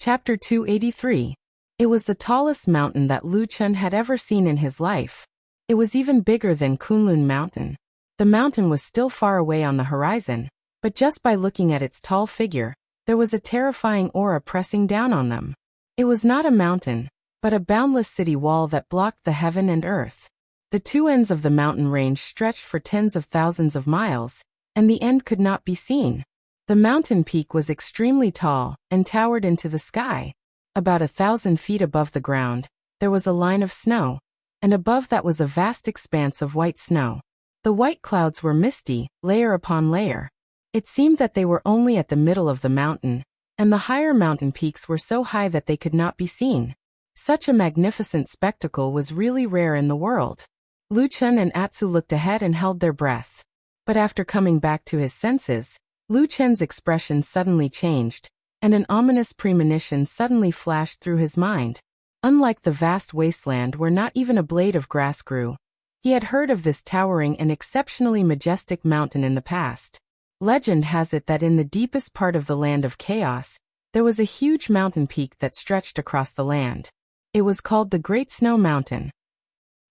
Chapter 283. It was the tallest mountain that Lu Chun had ever seen in his life. It was even bigger than Kunlun Mountain. The mountain was still far away on the horizon, but just by looking at its tall figure, there was a terrifying aura pressing down on them. It was not a mountain, but a boundless city wall that blocked the heaven and earth. The two ends of the mountain range stretched for tens of thousands of miles, and the end could not be seen. The mountain peak was extremely tall and towered into the sky. About 1,000 feet above the ground, there was a line of snow, and above that was a vast expanse of white snow. The white clouds were misty, layer upon layer. It seemed that they were only at the middle of the mountain, and the higher mountain peaks were so high that they could not be seen. Such a magnificent spectacle was really rare in the world. Lu Chun and Atsu looked ahead and held their breath. But after coming back to his senses, Lu Chun's expression suddenly changed, and an ominous premonition suddenly flashed through his mind. Unlike the vast wasteland where not even a blade of grass grew, he had heard of this towering and exceptionally majestic mountain in the past. Legend has it that in the deepest part of the land of chaos, there was a huge mountain peak that stretched across the land. It was called the Great Snow Mountain.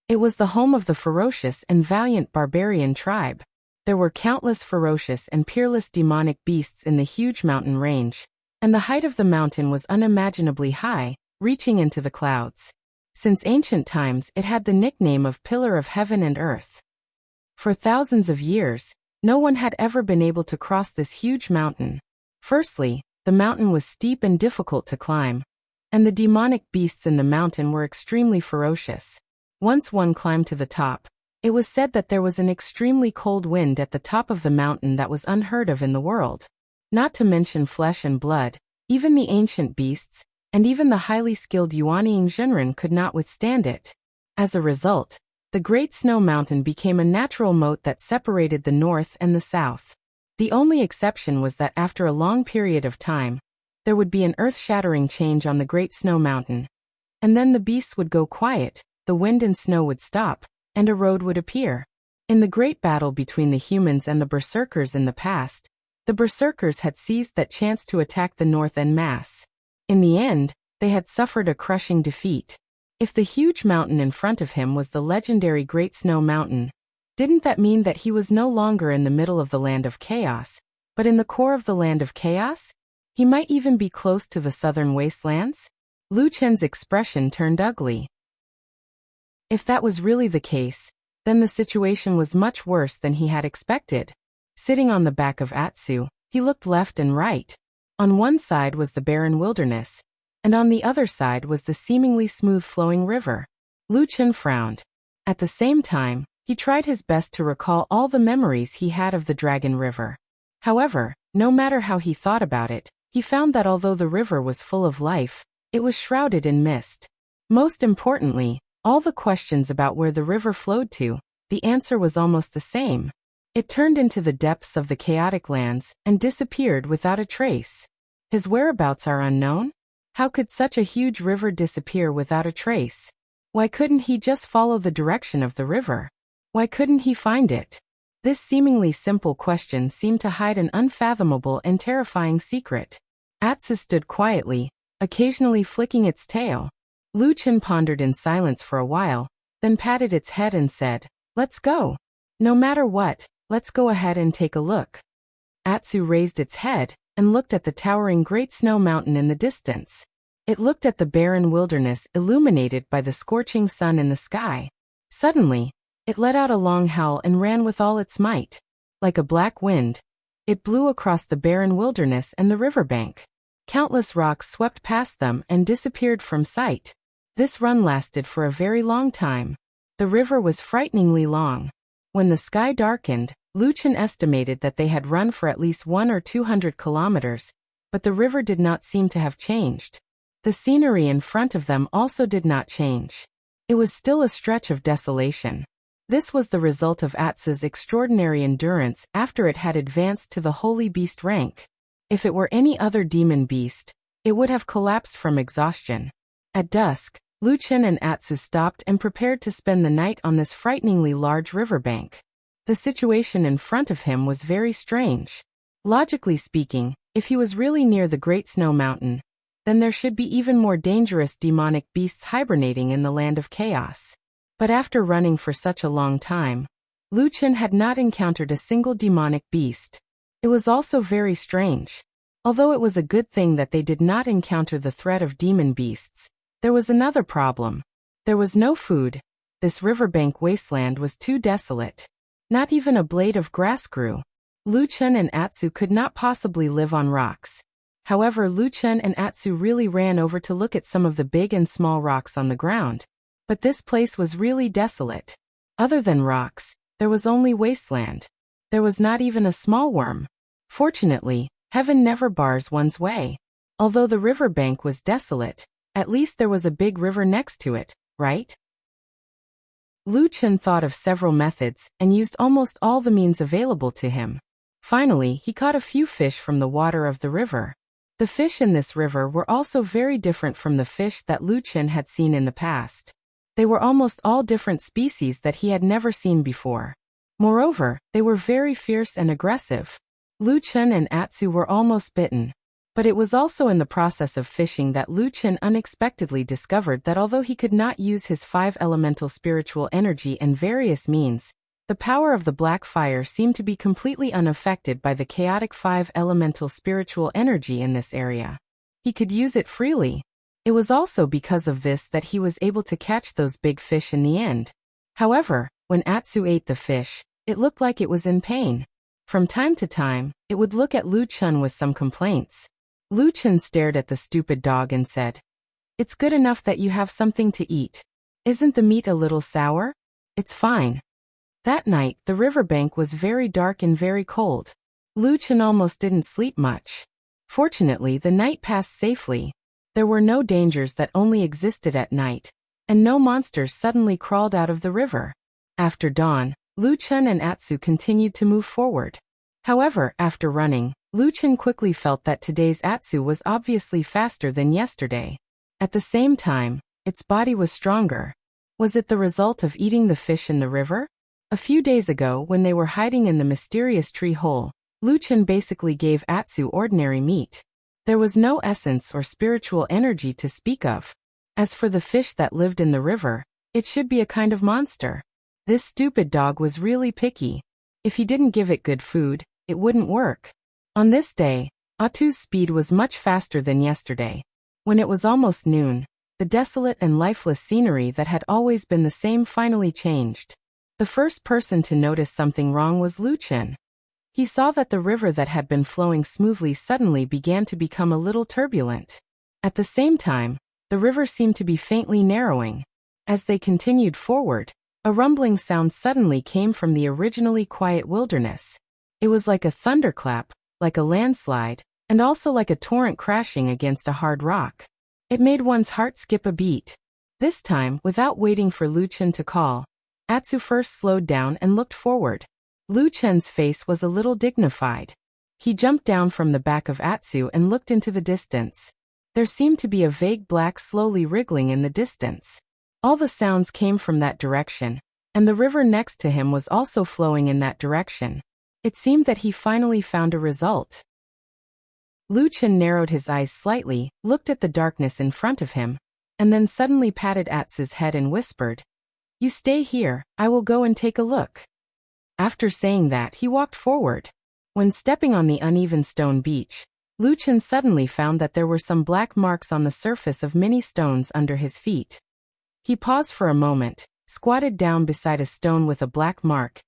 It was the home of the ferocious and valiant barbarian tribe. There were countless ferocious and peerless demonic beasts in the huge mountain range, and the height of the mountain was unimaginably high, reaching into the clouds. Since ancient times it had the nickname of Pillar of Heaven and Earth. For thousands of years, no one had ever been able to cross this huge mountain. Firstly, the mountain was steep and difficult to climb, and the demonic beasts in the mountain were extremely ferocious. Once one climbed to the top, it was said that there was an extremely cold wind at the top of the mountain that was unheard of in the world. Not to mention flesh and blood, even the ancient beasts, and even the highly skilled Yuanying Zhenren could not withstand it. As a result, the Great Snow Mountain became a natural moat that separated the north and the south. The only exception was that after a long period of time, there would be an earth-shattering change on the Great Snow Mountain. And then the beasts would go quiet, the wind and snow would stop, and a road would appear. In the great battle between the humans and the berserkers in the past, the berserkers had seized that chance to attack the north en masse. In the end, they had suffered a crushing defeat. If the huge mountain in front of him was the legendary Great Snow Mountain, didn't that mean that he was no longer in the middle of the land of chaos, but in the core of the land of chaos? He might even be close to the southern wastelands? Lu Chen's expression turned ugly. If that was really the case, then the situation was much worse than he had expected. Sitting on the back of Atsu, he looked left and right. On one side was the barren wilderness, and on the other side was the seemingly smooth-flowing river. Lu Chen frowned. At the same time, he tried his best to recall all the memories he had of the Dragon River. However, no matter how he thought about it, he found that although the river was full of life, it was shrouded in mist. Most importantly, all the questions about where the river flowed to, the answer was almost the same. It turned into the depths of the chaotic lands and disappeared without a trace. His whereabouts are unknown? How could such a huge river disappear without a trace? Why couldn't he just follow the direction of the river? Why couldn't he find it? This seemingly simple question seemed to hide an unfathomable and terrifying secret. Atsu stood quietly, occasionally flicking its tail. Lu Chen pondered in silence for a while, then patted its head and said, "Let's go. No matter what, let's go ahead and take a look." Atsu raised its head and looked at the towering Great Snow Mountain in the distance. It looked at the barren wilderness illuminated by the scorching sun in the sky. Suddenly, it let out a long howl and ran with all its might. Like a black wind, it blew across the barren wilderness and the riverbank. Countless rocks swept past them and disappeared from sight. This run lasted for a very long time. The river was frighteningly long. When the sky darkened, Lu Chen estimated that they had run for at least 100 or 200 kilometers, but the river did not seem to have changed. The scenery in front of them also did not change. It was still a stretch of desolation. This was the result of Atsu's extraordinary endurance after it had advanced to the Holy Beast rank. If it were any other demon beast, it would have collapsed from exhaustion. At dusk, Lu Chen and Atsu stopped and prepared to spend the night on this frighteningly large riverbank. The situation in front of him was very strange. Logically speaking, if he was really near the Great Snow Mountain, then there should be even more dangerous demonic beasts hibernating in the land of chaos. But after running for such a long time, Lu Chen had not encountered a single demonic beast. It was also very strange. Although it was a good thing that they did not encounter the threat of demon beasts, there was another problem. There was no food. This riverbank wasteland was too desolate. Not even a blade of grass grew. Lu Chen and Atsu could not possibly live on rocks. However, Lu Chen and Atsu really ran over to look at some of the big and small rocks on the ground. But this place was really desolate. Other than rocks, there was only wasteland. There was not even a small worm. Fortunately, heaven never bars one's way. Although the riverbank was desolate, at least there was a big river next to it, right? Lu Chen thought of several methods and used almost all the means available to him. Finally, he caught a few fish from the water of the river. The fish in this river were also very different from the fish that Lu Chen had seen in the past. They were almost all different species that he had never seen before. Moreover, they were very fierce and aggressive. Lu Chen and Atsu were almost bitten. But it was also in the process of fishing that Lu Chen unexpectedly discovered that although he could not use his 5 elemental spiritual energy and various means, the power of the black fire seemed to be completely unaffected by the chaotic 5 elemental spiritual energy in this area. He could use it freely. It was also because of this that he was able to catch those big fish in the end. However, when Atsu ate the fish, it looked like it was in pain. From time to time, it would look at Lu Chen with some complaints. Lu Chen stared at the stupid dog and said, "It's good enough that you have something to eat. Isn't the meat a little sour? It's fine." That night, the riverbank was very dark and very cold. Lu Chen almost didn't sleep much. Fortunately, the night passed safely. There were no dangers that only existed at night, and no monsters suddenly crawled out of the river. After dawn, Lu Chen and Atsu continued to move forward. However, after running, Lu Chen quickly felt that today's Atsu was obviously faster than yesterday. At the same time, its body was stronger. Was it the result of eating the fish in the river? A few days ago, when they were hiding in the mysterious tree hole, Lu Chen basically gave Atsu ordinary meat. There was no essence or spiritual energy to speak of. As for the fish that lived in the river, it should be a kind of monster. This stupid dog was really picky. If he didn't give it good food, it wouldn't work. On this day, Atsu's speed was much faster than yesterday. When it was almost noon, the desolate and lifeless scenery that had always been the same finally changed. The first person to notice something wrong was Lu Chen. He saw that the river that had been flowing smoothly suddenly began to become a little turbulent. At the same time, the river seemed to be faintly narrowing. As they continued forward, a rumbling sound suddenly came from the originally quiet wilderness. It was like a thunderclap, like a landslide, and also like a torrent crashing against a hard rock. It made one's heart skip a beat. This time, without waiting for Lu Chen to call, Atsu first slowed down and looked forward. Lu Chen's face was a little dignified. He jumped down from the back of Atsu and looked into the distance. There seemed to be a vague black slowly wriggling in the distance. All the sounds came from that direction, and the river next to him was also flowing in that direction. It seemed that he finally found a result. Lu Chen narrowed his eyes slightly, looked at the darkness in front of him, and then suddenly patted Atsu's head and whispered, "You stay here, I will go and take a look." After saying that, he walked forward. When stepping on the uneven stone beach, Lu Chen suddenly found that there were some black marks on the surface of many stones under his feet. He paused for a moment, squatted down beside a stone with a black mark,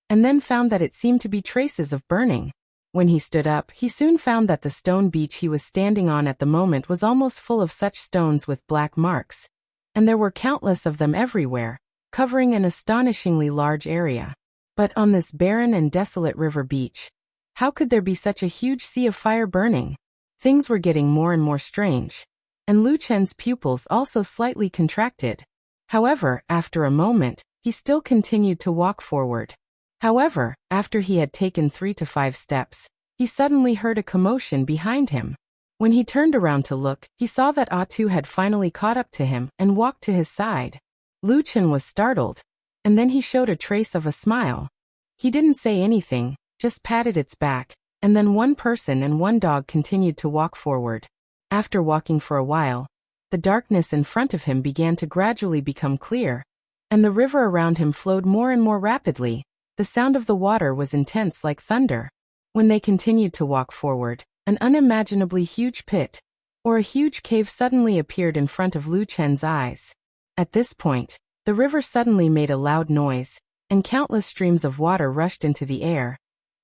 and then found that it seemed to be traces of burning. When he stood up, he soon found that the stone beach he was standing on at the moment was almost full of such stones with black marks, and there were countless of them everywhere, covering an astonishingly large area. But on this barren and desolate river beach, how could there be such a huge sea of fire burning? Things were getting more and more strange, and Lu Chen's pupils also slightly contracted. However, after a moment, he still continued to walk forward. However, after he had taken 3 to 5 steps, he suddenly heard a commotion behind him. When he turned around to look, he saw that Atsu had finally caught up to him and walked to his side. Lu Chen was startled, and then he showed a trace of a smile. He didn't say anything, just patted its back, and then one person and one dog continued to walk forward. After walking for a while, the darkness in front of him began to gradually become clear, and the river around him flowed more and more rapidly. The sound of the water was intense like thunder. When they continued to walk forward, an unimaginably huge pit, or a huge cave, suddenly appeared in front of Lu Chen's eyes. At this point, the river suddenly made a loud noise, and countless streams of water rushed into the air,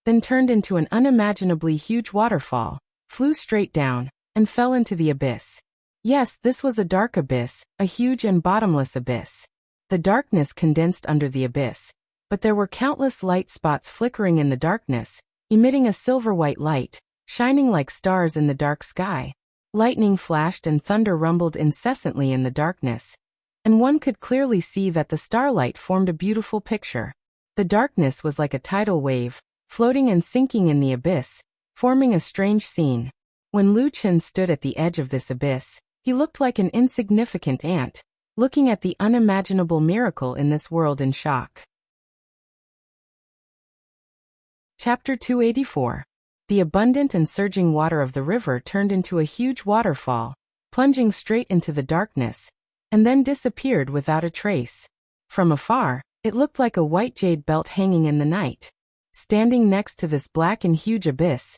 then turned into an unimaginably huge waterfall, flew straight down, and fell into the abyss. Yes, this was a dark abyss, a huge and bottomless abyss. The darkness condensed under the abyss, but there were countless light spots flickering in the darkness, emitting a silver-white light, shining like stars in the dark sky. Lightning flashed and thunder rumbled incessantly in the darkness, and one could clearly see that the starlight formed a beautiful picture. The darkness was like a tidal wave, floating and sinking in the abyss, forming a strange scene. When Lu Chen stood at the edge of this abyss, he looked like an insignificant ant, looking at the unimaginable miracle in this world in shock. Chapter 284. The abundant and surging water of the river turned into a huge waterfall, plunging straight into the darkness, and then disappeared without a trace. From afar, it looked like a white jade belt hanging in the night. Standing next to this black and huge abyss,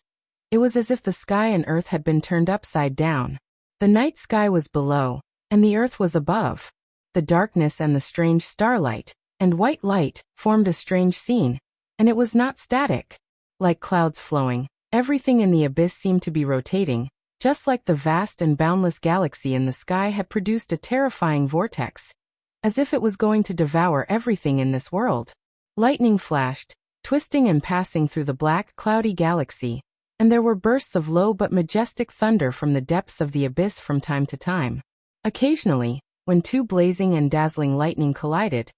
it was as if the sky and earth had been turned upside down. The night sky was below, and the earth was above. The darkness and the strange starlight and white light formed a strange scene, and it was not static. Like clouds flowing, everything in the abyss seemed to be rotating, just like the vast and boundless galaxy in the sky had produced a terrifying vortex, as if it was going to devour everything in this world. Lightning flashed, twisting and passing through the black, cloudy galaxy, and there were bursts of low but majestic thunder from the depths of the abyss from time to time. Occasionally, when two blazing and dazzling lightning collided,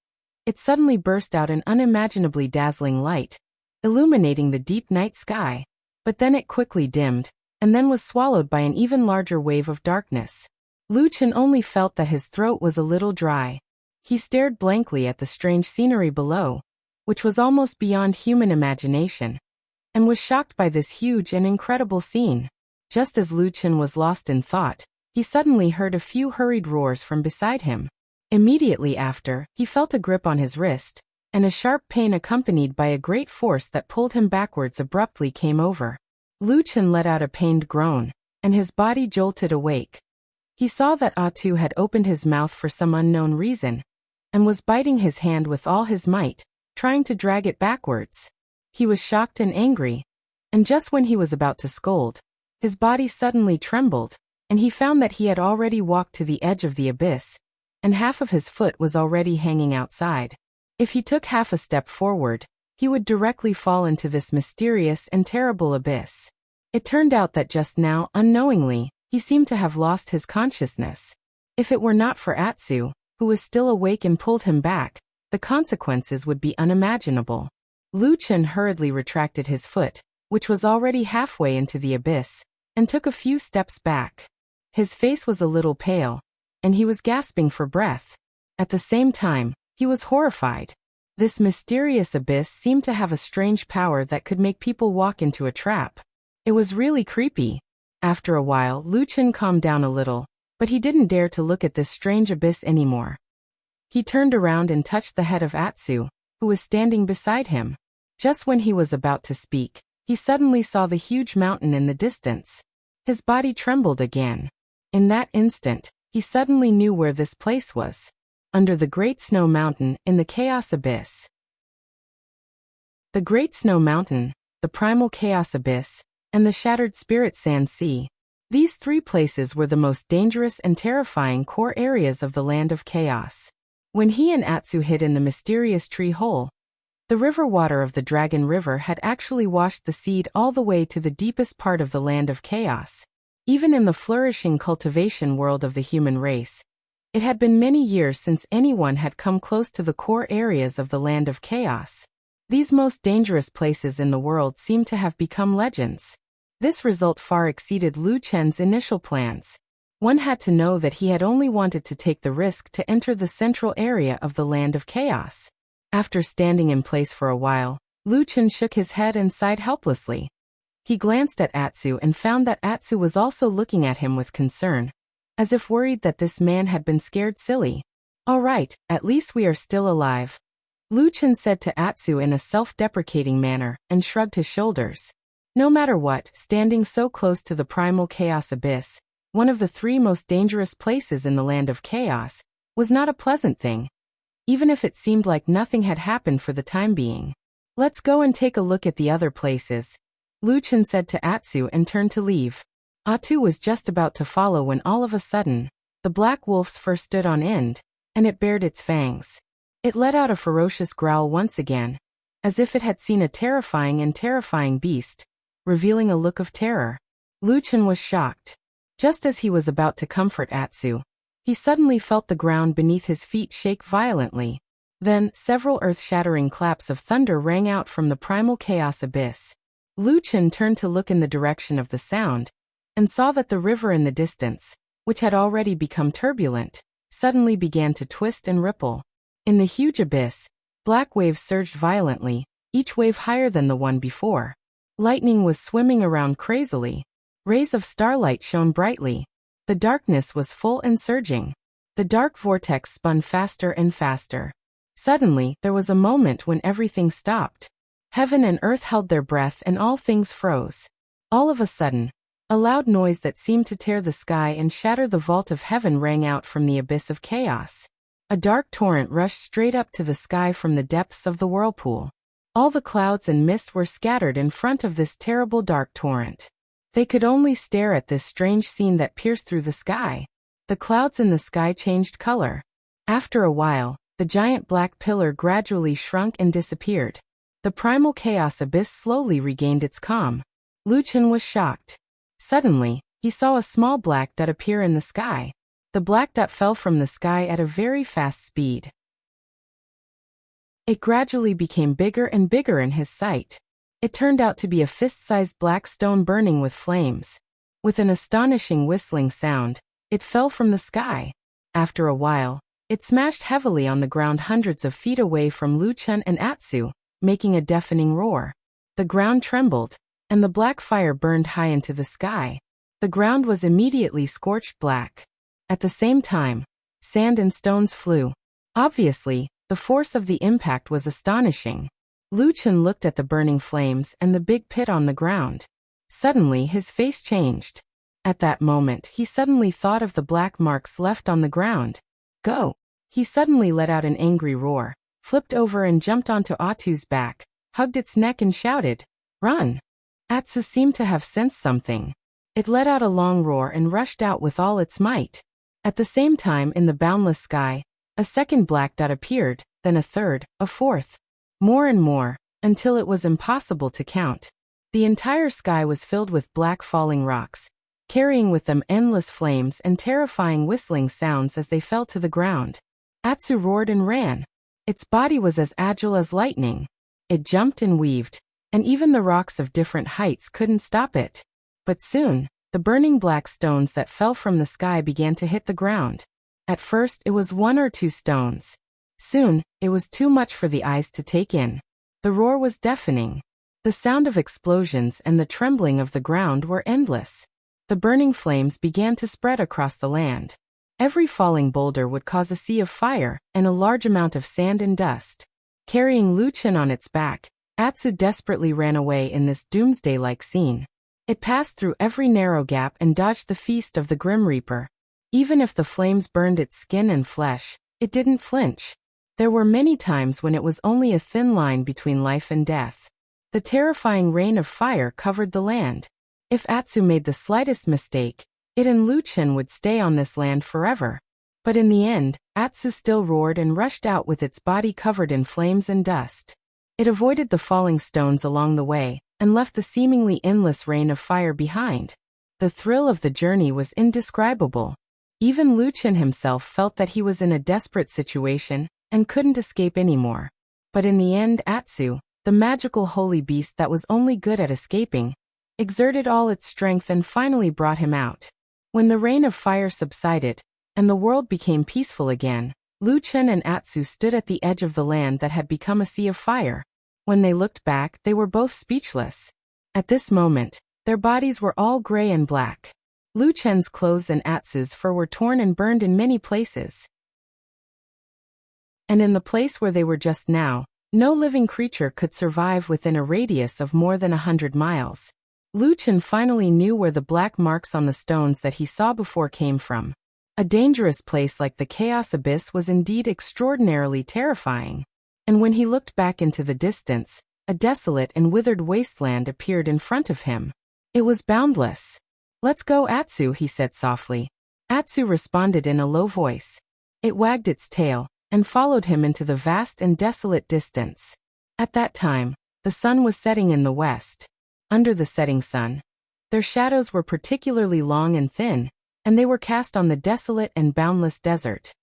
it suddenly burst out an unimaginably dazzling light, illuminating the deep night sky. But then it quickly dimmed, and then was swallowed by an even larger wave of darkness. Lu Chen only felt that his throat was a little dry. He stared blankly at the strange scenery below, which was almost beyond human imagination, and was shocked by this huge and incredible scene. Just as Lu Chen was lost in thought, he suddenly heard a few hurried roars from beside him. Immediately after, he felt a grip on his wrist, and a sharp pain accompanied by a great force that pulled him backwards abruptly came over. Lu Chen let out a pained groan, and his body jolted awake. He saw that Atu had opened his mouth for some unknown reason, and was biting his hand with all his might, trying to drag it backwards. He was shocked and angry, and just when he was about to scold, his body suddenly trembled, and he found that he had already walked to the edge of the abyss, and half of his foot was already hanging outside. If he took half a step forward, he would directly fall into this mysterious and terrible abyss. It turned out that just now, unknowingly, he seemed to have lost his consciousness. If it were not for Atsu, who was still awake and pulled him back, the consequences would be unimaginable. Lu Chen hurriedly retracted his foot, which was already halfway into the abyss, and took a few steps back. His face was a little pale, and he was gasping for breath. At the same time, he was horrified. This mysterious abyss seemed to have a strange power that could make people walk into a trap. It was really creepy. After a while, Lu Chen calmed down a little, but he didn't dare to look at this strange abyss anymore. He turned around and touched the head of Atsu, who was standing beside him. Just when he was about to speak, he suddenly saw the huge mountain in the distance. His body trembled again. In that instant, he suddenly knew where this place was. Under the Great Snow Mountain, in the Chaos Abyss. The Great Snow Mountain, the Primal Chaos Abyss, and the Shattered Spirit Sand Sea. These three places were the most dangerous and terrifying core areas of the Land of Chaos. When he and Atsu hid in the mysterious tree hole, the river water of the Dragon River had actually washed the seed all the way to the deepest part of the Land of Chaos. Even in the flourishing cultivation world of the human race, it had been many years since anyone had come close to the core areas of the Land of Chaos. These most dangerous places in the world seemed to have become legends. This result far exceeded Lu Chen's initial plans. One had to know that he had only wanted to take the risk to enter the central area of the Land of Chaos. After standing in place for a while, Lu Chen shook his head and sighed helplessly. He glanced at Atsu and found that Atsu was also looking at him with concern, as if worried that this man had been scared silly. "All right, at least we are still alive," Lu Chen said to Atsu in a self-deprecating manner, and shrugged his shoulders. No matter what, standing so close to the primal chaos abyss, one of the 3 most dangerous places in the land of chaos, was not a pleasant thing, even if it seemed like nothing had happened for the time being. "Let's go and take a look at the other places," Lu Chen said to Atsu and turned to leave. Atsu was just about to follow when all of a sudden, the black wolf's fur stood on end, and it bared its fangs. It let out a ferocious growl once again, as if it had seen a terrifying beast, revealing a look of terror. Lu Chen was shocked. Just as he was about to comfort Atsu, he suddenly felt the ground beneath his feet shake violently. Then, several earth-shattering claps of thunder rang out from the primal chaos abyss. Lu Chen turned to look in the direction of the sound, and saw that the river in the distance, which had already become turbulent, suddenly began to twist and ripple. In the huge abyss, black waves surged violently, each wave higher than the one before. Lightning was swimming around crazily. Rays of starlight shone brightly. The darkness was full and surging. The dark vortex spun faster and faster. Suddenly, there was a moment when everything stopped. Heaven and earth held their breath and all things froze. All of a sudden, a loud noise that seemed to tear the sky and shatter the vault of heaven rang out from the abyss of chaos. A dark torrent rushed straight up to the sky from the depths of the whirlpool. All the clouds and mist were scattered in front of this terrible dark torrent. They could only stare at this strange scene that pierced through the sky. The clouds in the sky changed color. After a while, the giant black pillar gradually shrunk and disappeared. The primal chaos abyss slowly regained its calm. Lu Chen was shocked. Suddenly, he saw a small black dot appear in the sky. The black dot fell from the sky at a very fast speed. It gradually became bigger and bigger in his sight. It turned out to be a fist-sized black stone burning with flames. With an astonishing whistling sound, it fell from the sky. After a while, it smashed heavily on the ground hundreds of feet away from Lu Chen and Atsu, making a deafening roar. The ground trembled, and the black fire burned high into the sky. The ground was immediately scorched black. At the same time, sand and stones flew. Obviously, the force of the impact was astonishing. Lu Chen looked at the burning flames and the big pit on the ground. Suddenly his face changed. At that moment he suddenly thought of the black marks left on the ground. "Go!" He suddenly let out an angry roar, flipped over and jumped onto Atsu's back, hugged its neck and shouted, "Run!" Atsu seemed to have sensed something. It let out a long roar and rushed out with all its might. At the same time in the boundless sky, a second black dot appeared, then a third, a fourth. More and more, until it was impossible to count. The entire sky was filled with black falling rocks, carrying with them endless flames and terrifying whistling sounds as they fell to the ground. Atsu roared and ran. Its body was as agile as lightning. It jumped and weaved, and even the rocks of different heights couldn't stop it. But soon, the burning black stones that fell from the sky began to hit the ground. At first it was 1 or 2 stones. Soon, it was too much for the eyes to take in. The roar was deafening. The sound of explosions and the trembling of the ground were endless. The burning flames began to spread across the land. Every falling boulder would cause a sea of fire and a large amount of sand and dust. Carrying Lu Chen on its back, Atsu desperately ran away in this doomsday-like scene. It passed through every narrow gap and dodged the feast of the Grim Reaper. Even if the flames burned its skin and flesh, it didn't flinch. There were many times when it was only a thin line between life and death. The terrifying rain of fire covered the land. If Atsu made the slightest mistake, it and Lu Chen would stay on this land forever. But in the end, Atsu still roared and rushed out with its body covered in flames and dust. It avoided the falling stones along the way, and left the seemingly endless rain of fire behind. The thrill of the journey was indescribable. Even Lu Chen himself felt that he was in a desperate situation, and couldn't escape anymore. But in the end Atsu, the magical holy beast that was only good at escaping, exerted all its strength and finally brought him out. When the rain of fire subsided, and the world became peaceful again, Lu Chen and Atsu stood at the edge of the land that had become a sea of fire. When they looked back, they were both speechless. At this moment, their bodies were all gray and black. Lu Chen's clothes and Atsu's fur were torn and burned in many places. And in the place where they were just now, no living creature could survive within a radius of more than 100 miles. Lu Chen finally knew where the black marks on the stones that he saw before came from. A dangerous place like the Chaos Abyss was indeed extraordinarily terrifying. And when he looked back into the distance, a desolate and withered wasteland appeared in front of him. It was boundless. "Let's go, Atsu," he said softly. Atsu responded in a low voice. It wagged its tail and followed him into the vast and desolate distance. At that time, the sun was setting in the west. Under the setting sun, their shadows were particularly long and thin, and they were cast on the desolate and boundless desert.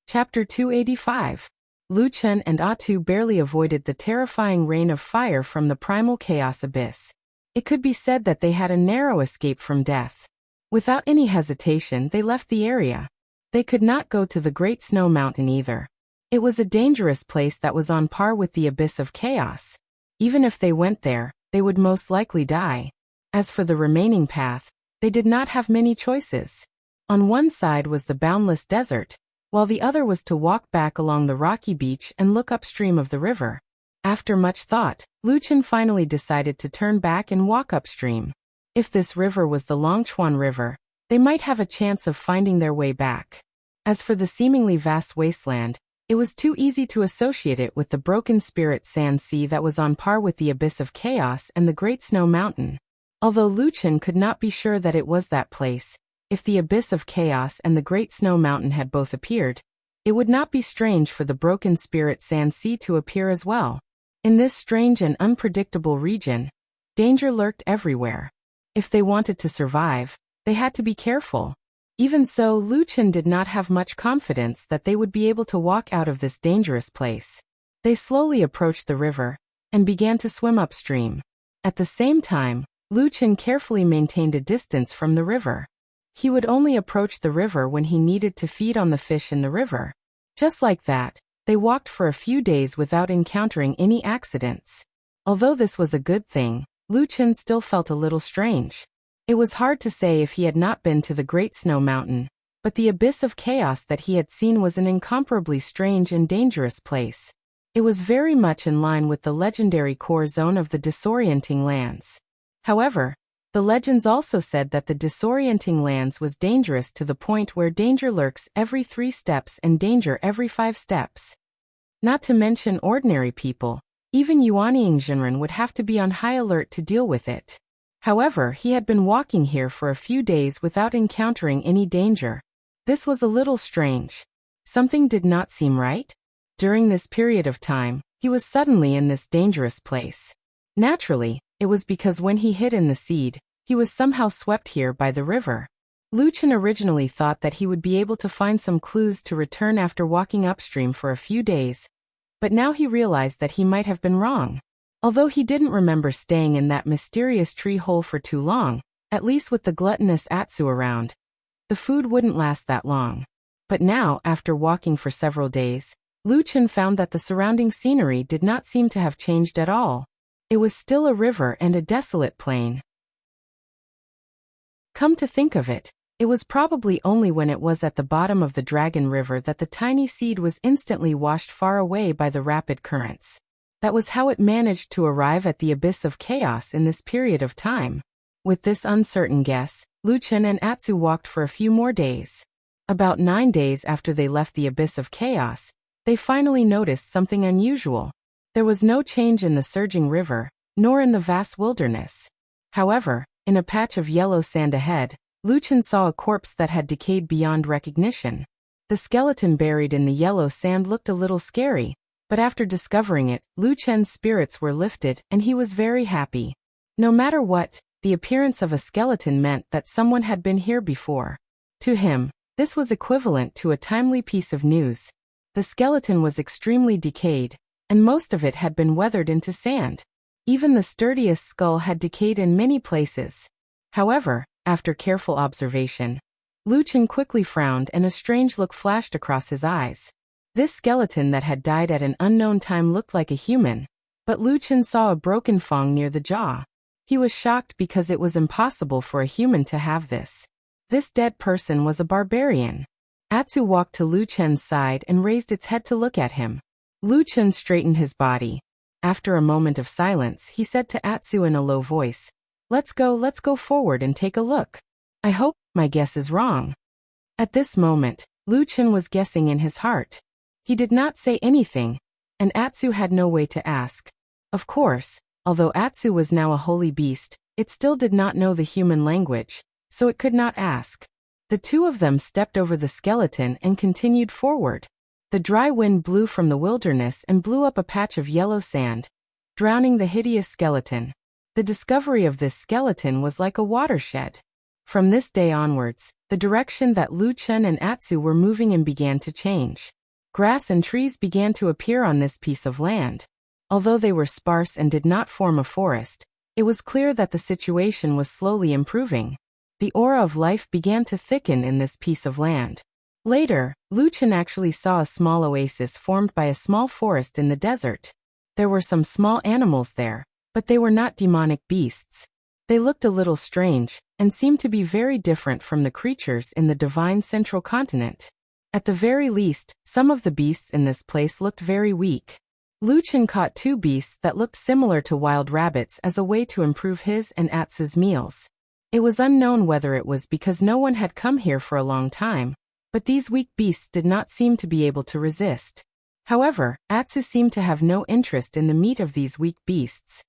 Chapter 285. Lu Chen and Atu barely avoided the terrifying rain of fire from the primal chaos abyss. It could be said that they had a narrow escape from death. Without any hesitation, they left the area. They could not go to the Great Snow Mountain either. It was a dangerous place that was on par with the abyss of chaos. Even if they went there, they would most likely die. As for the remaining path, they did not have many choices. On one side was the boundless desert, while the other was to walk back along the rocky beach and look upstream of the river. After much thought, Lu Chen finally decided to turn back and walk upstream. If this river was the Longchuan River, they might have a chance of finding their way back. As for the seemingly vast wasteland, it was too easy to associate it with the broken spirit sand sea that was on par with the abyss of chaos and the Great Snow Mountain. Although Lu Chen could not be sure that it was that place, if the abyss of chaos and the Great Snow Mountain had both appeared, it would not be strange for the broken spirit sand sea to appear as well. In this strange and unpredictable region, danger lurked everywhere. If they wanted to survive, they had to be careful. Even so, Lu Chen did not have much confidence that they would be able to walk out of this dangerous place. They slowly approached the river and began to swim upstream. At the same time, Lu Chen carefully maintained a distance from the river. He would only approach the river when he needed to feed on the fish in the river. Just like that, they walked for a few days without encountering any accidents. Although this was a good thing, Lu Chen still felt a little strange. It was hard to say if he had not been to the Great Snow Mountain, but the abyss of chaos that he had seen was an incomparably strange and dangerous place. It was very much in line with the legendary core zone of the disorienting lands. However, the legends also said that the disorienting lands was dangerous to the point where danger lurks every 3 steps and danger every 5 steps. Not to mention ordinary people, even Yuanying Jinren would have to be on high alert to deal with it. However, he had been walking here for a few days without encountering any danger. This was a little strange. Something did not seem right. During this period of time, he was suddenly in this dangerous place. Naturally, it was because when he hid in the seed, he was somehow swept here by the river. Lu Chen originally thought that he would be able to find some clues to return after walking upstream for a few days, but now he realized that he might have been wrong. Although he didn't remember staying in that mysterious tree hole for too long, at least with the gluttonous Atsu around, the food wouldn't last that long. But now, after walking for several days, Lu Chen found that the surrounding scenery did not seem to have changed at all. It was still a river and a desolate plain. Come to think of it, it was probably only when it was at the bottom of the Dragon River that the tiny seed was instantly washed far away by the rapid currents. That was how it managed to arrive at the abyss of chaos in this period of time. With this uncertain guess, Lu Chen and Atsu walked for a few more days. About 9 days after they left the abyss of chaos, they finally noticed something unusual. There was no change in the surging river, nor in the vast wilderness. However, in a patch of yellow sand ahead, Lu Chen saw a corpse that had decayed beyond recognition. The skeleton buried in the yellow sand looked a little scary, but after discovering it, Lu Chen's spirits were lifted and he was very happy. No matter what, the appearance of a skeleton meant that someone had been here before. To him, this was equivalent to a timely piece of news. The skeleton was extremely decayed, and most of it had been weathered into sand. Even the sturdiest skull had decayed in many places. However, after careful observation, Lu Chen quickly frowned and a strange look flashed across his eyes. This skeleton that had died at an unknown time looked like a human, But Lu Chen saw a broken fang near the jaw. He was shocked because it was impossible for a human to have this. This dead person was a barbarian. Atsu walked to Lu Chen's side and raised its head to look at him. Lu Chen straightened his body. After a moment of silence, he said to Atsu in a low voice, let's go forward and take a look. I hope my guess is wrong." At this moment, Lu Chen was guessing in his heart. He did not say anything, and Atsu had no way to ask. Of course, although Atsu was now a holy beast, it still did not know the human language, so it could not ask. The two of them stepped over the skeleton and continued forward. The dry wind blew from the wilderness and blew up a patch of yellow sand, drowning the hideous skeleton. The discovery of this skeleton was like a watershed. From this day onwards, the direction that Lu Chen and Atsu were moving in began to change. Grass and trees began to appear on this piece of land. Although they were sparse and did not form a forest, it was clear that the situation was slowly improving. The aura of life began to thicken in this piece of land. Later, Lu Chen actually saw a small oasis formed by a small forest in the desert. There were some small animals there, but they were not demonic beasts. They looked a little strange, and seemed to be very different from the creatures in the divine central continent. At the very least, some of the beasts in this place looked very weak. Lu Chen caught two beasts that looked similar to wild rabbits as a way to improve his and Atsu's meals. It was unknown whether it was because no one had come here for a long time, but these weak beasts did not seem to be able to resist. However, Atsu seemed to have no interest in the meat of these weak beasts.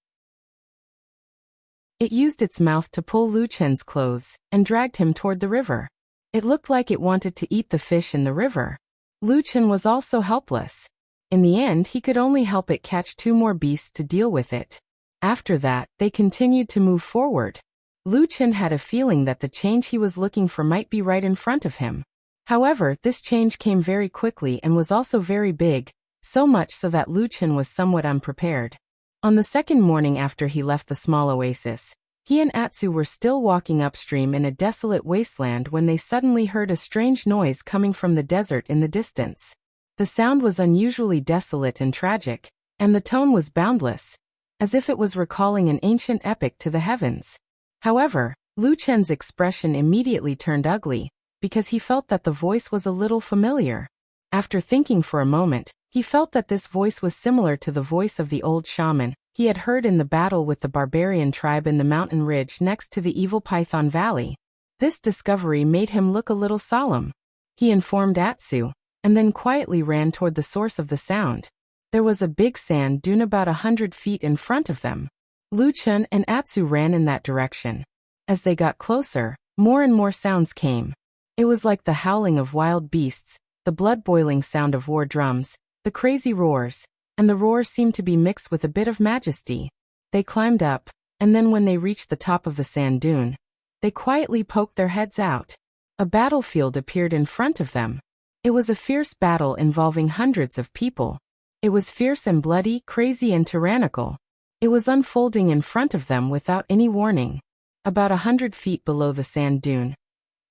It used its mouth to pull Lu Chen's clothes, and dragged him toward the river. It looked like it wanted to eat the fish in the river. Lu Chen was also helpless. In the end, he could only help it catch two more beasts to deal with it. After that, they continued to move forward. Lu Chen had a feeling that the change he was looking for might be right in front of him. However, this change came very quickly and was also very big, so much so that Lu Chen was somewhat unprepared. On the second morning after he left the small oasis, he and Atsu were still walking upstream in a desolate wasteland when they suddenly heard a strange noise coming from the desert in the distance. The sound was unusually desolate and tragic, and the tone was boundless, as if it was recalling an ancient epic to the heavens. However, Lu Chen's expression immediately turned ugly, because he felt that the voice was a little familiar. After thinking for a moment, he felt that this voice was similar to the voice of the old shaman he had heard in the battle with the barbarian tribe in the mountain ridge next to the evil Python Valley. This discovery made him look a little solemn. He informed Atsu, and then quietly ran toward the source of the sound. There was a big sand dune about 100 feet in front of them. Lu Chen and Atsu ran in that direction. As they got closer, more and more sounds came. It was like the howling of wild beasts, the blood-boiling sound of war drums, the crazy roars, and the roars seemed to be mixed with a bit of majesty. They climbed up, and then when they reached the top of the sand dune, they quietly poked their heads out. A battlefield appeared in front of them. It was a fierce battle involving hundreds of people. It was fierce and bloody, crazy and tyrannical. It was unfolding in front of them without any warning. About 100 feet below the sand dune,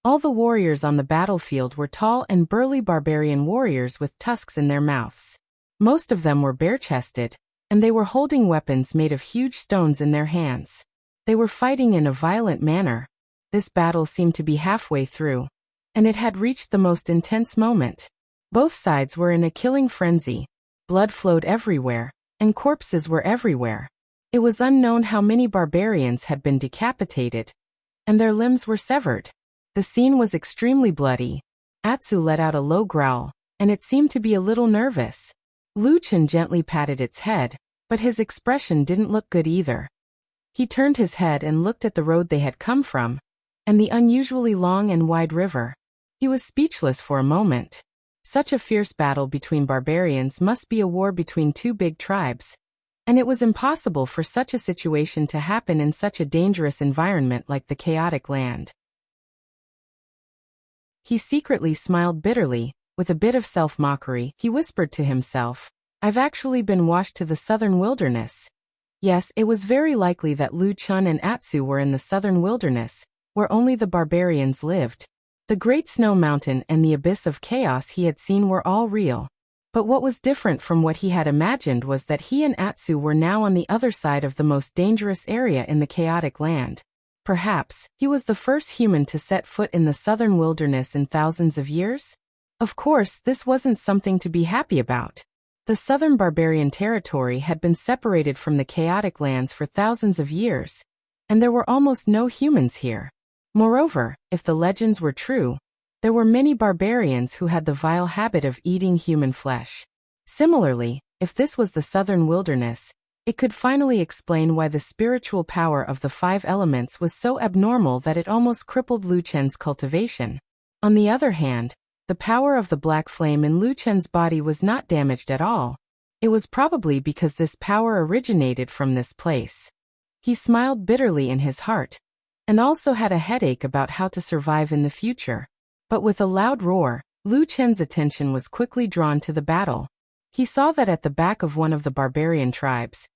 all the warriors on the battlefield were tall and burly barbarian warriors with tusks in their mouths. Most of them were bare-chested, and they were holding weapons made of huge stones in their hands. They were fighting in a violent manner. This battle seemed to be halfway through, and it had reached the most intense moment. Both sides were in a killing frenzy. Blood flowed everywhere, and corpses were everywhere. It was unknown how many barbarians had been decapitated, and their limbs were severed. The scene was extremely bloody. Atsu let out a low growl, and it seemed to be a little nervous. Lu Chen gently patted its head, but his expression didn't look good either. He turned his head and looked at the road they had come from, and the unusually long and wide river. He was speechless for a moment. Such a fierce battle between barbarians must be a war between two big tribes, and it was impossible for such a situation to happen in such a dangerous environment like the chaotic land. He secretly smiled bitterly. With a bit of self-mockery, he whispered to himself, "I've actually been washed to the southern wilderness." Yes, it was very likely that Lu Chen and Atsu were in the southern wilderness, where only the barbarians lived. The great snow mountain and the abyss of chaos he had seen were all real. But what was different from what he had imagined was that he and Atsu were now on the other side of the most dangerous area in the chaotic land. Perhaps, he was the first human to set foot in the southern wilderness in thousands of years? Of course, this wasn't something to be happy about. The southern barbarian territory had been separated from the chaotic lands for thousands of years, and there were almost no humans here. Moreover, if the legends were true, there were many barbarians who had the vile habit of eating human flesh. Similarly, if this was the southern wilderness, it could finally explain why the spiritual power of the 5 elements was so abnormal that it almost crippled Lu Chen's cultivation. On the other hand, the power of the black flame in Lu Chen's body was not damaged at all. It was probably because this power originated from this place. He smiled bitterly in his heart, and also had a headache about how to survive in the future. But with a loud roar, Lu Chen's attention was quickly drawn to the battle. He saw that at the back of one of the barbarian tribes,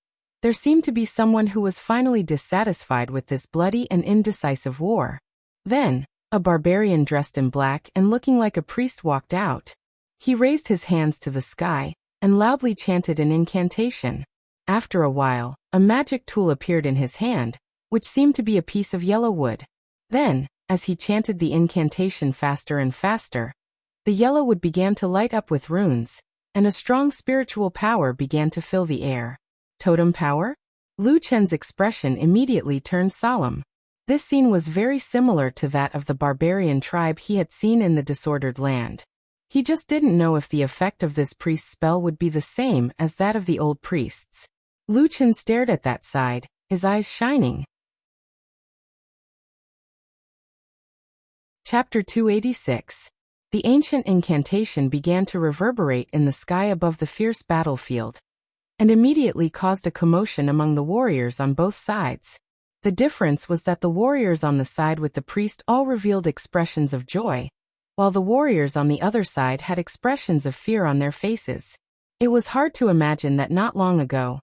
there seemed to be someone who was finally dissatisfied with this bloody and indecisive war. Then, a barbarian dressed in black and looking like a priest walked out. He raised his hands to the sky and loudly chanted an incantation. After a while, a magic tool appeared in his hand, which seemed to be a piece of yellow wood. Then, as he chanted the incantation faster and faster, the yellow wood began to light up with runes, and a strong spiritual power began to fill the air. Totem power? Lu Chen's expression immediately turned solemn. This scene was very similar to that of the barbarian tribe he had seen in the disordered land. He just didn't know if the effect of this priest's spell would be the same as that of the old priests. Lu Chen stared at that side, his eyes shining. Chapter 286. The ancient incantation began to reverberate in the sky above the fierce battlefield, and immediately caused a commotion among the warriors on both sides. The difference was that the warriors on the side with the priest all revealed expressions of joy, while the warriors on the other side had expressions of fear on their faces. It was hard to imagine that not long ago,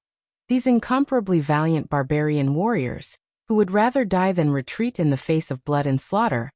these incomparably valiant barbarian warriors, who would rather die than retreat in the face of blood and slaughter,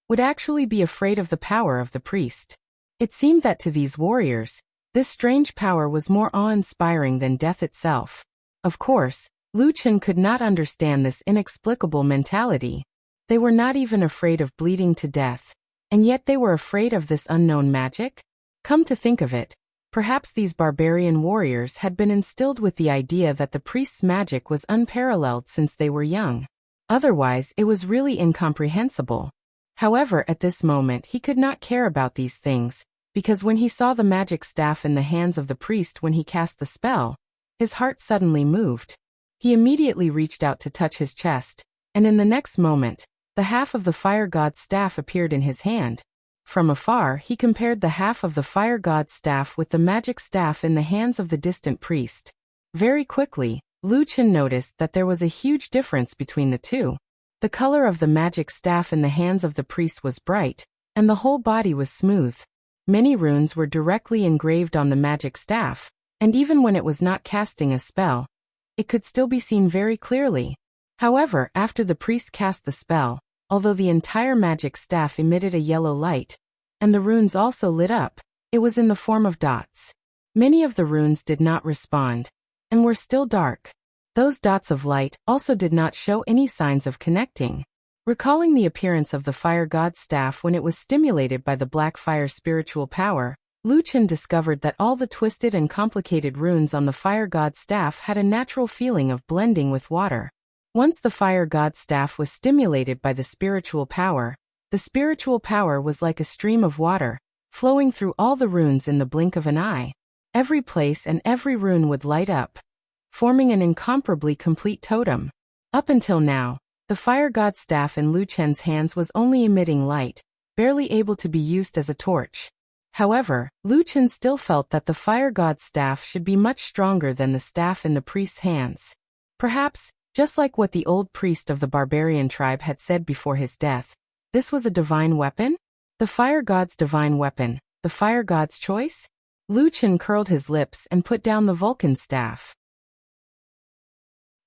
would actually be afraid of the power of the priest. It seemed that to these warriors, this strange power was more awe-inspiring than death itself. Of course, Lu Chen could not understand this inexplicable mentality. They were not even afraid of bleeding to death, and yet they were afraid of this unknown magic? Come to think of it, perhaps these barbarian warriors had been instilled with the idea that the priest's magic was unparalleled since they were young. Otherwise, it was really incomprehensible. However, at this moment he could not care about these things, because when he saw the magic staff in the hands of the priest when he cast the spell, his heart suddenly moved. He immediately reached out to touch his chest, and in the next moment, the half of the fire god's staff appeared in his hand. From afar, he compared the half of the fire god's staff with the magic staff in the hands of the distant priest. Very quickly, Lu Chen noticed that there was a huge difference between the two. The color of the magic staff in the hands of the priest was bright, and the whole body was smooth. Many runes were directly engraved on the magic staff, and even when it was not casting a spell, it could still be seen very clearly. However, after the priest cast the spell, although the entire magic staff emitted a yellow light, and the runes also lit up, it was in the form of dots. Many of the runes did not respond, and were still dark. Those dots of light also did not show any signs of connecting. Recalling the appearance of the fire god's staff when it was stimulated by the black fire spiritual power, Lu Chen discovered that all the twisted and complicated runes on the fire god's staff had a natural feeling of blending with water. Once the fire god's staff was stimulated by the spiritual power was like a stream of water, flowing through all the runes in the blink of an eye. Every place and every rune would light up, forming an incomparably complete totem. Up until now, the fire god's staff in Lu Chen's hands was only emitting light, barely able to be used as a torch. However, Lu Chen still felt that the fire god's staff should be much stronger than the staff in the priest's hands. Perhaps, just like what the old priest of the barbarian tribe had said before his death, this was a divine weapon? The fire god's divine weapon, the fire god's choice? Lu Chen curled his lips and put down the Vulcan staff.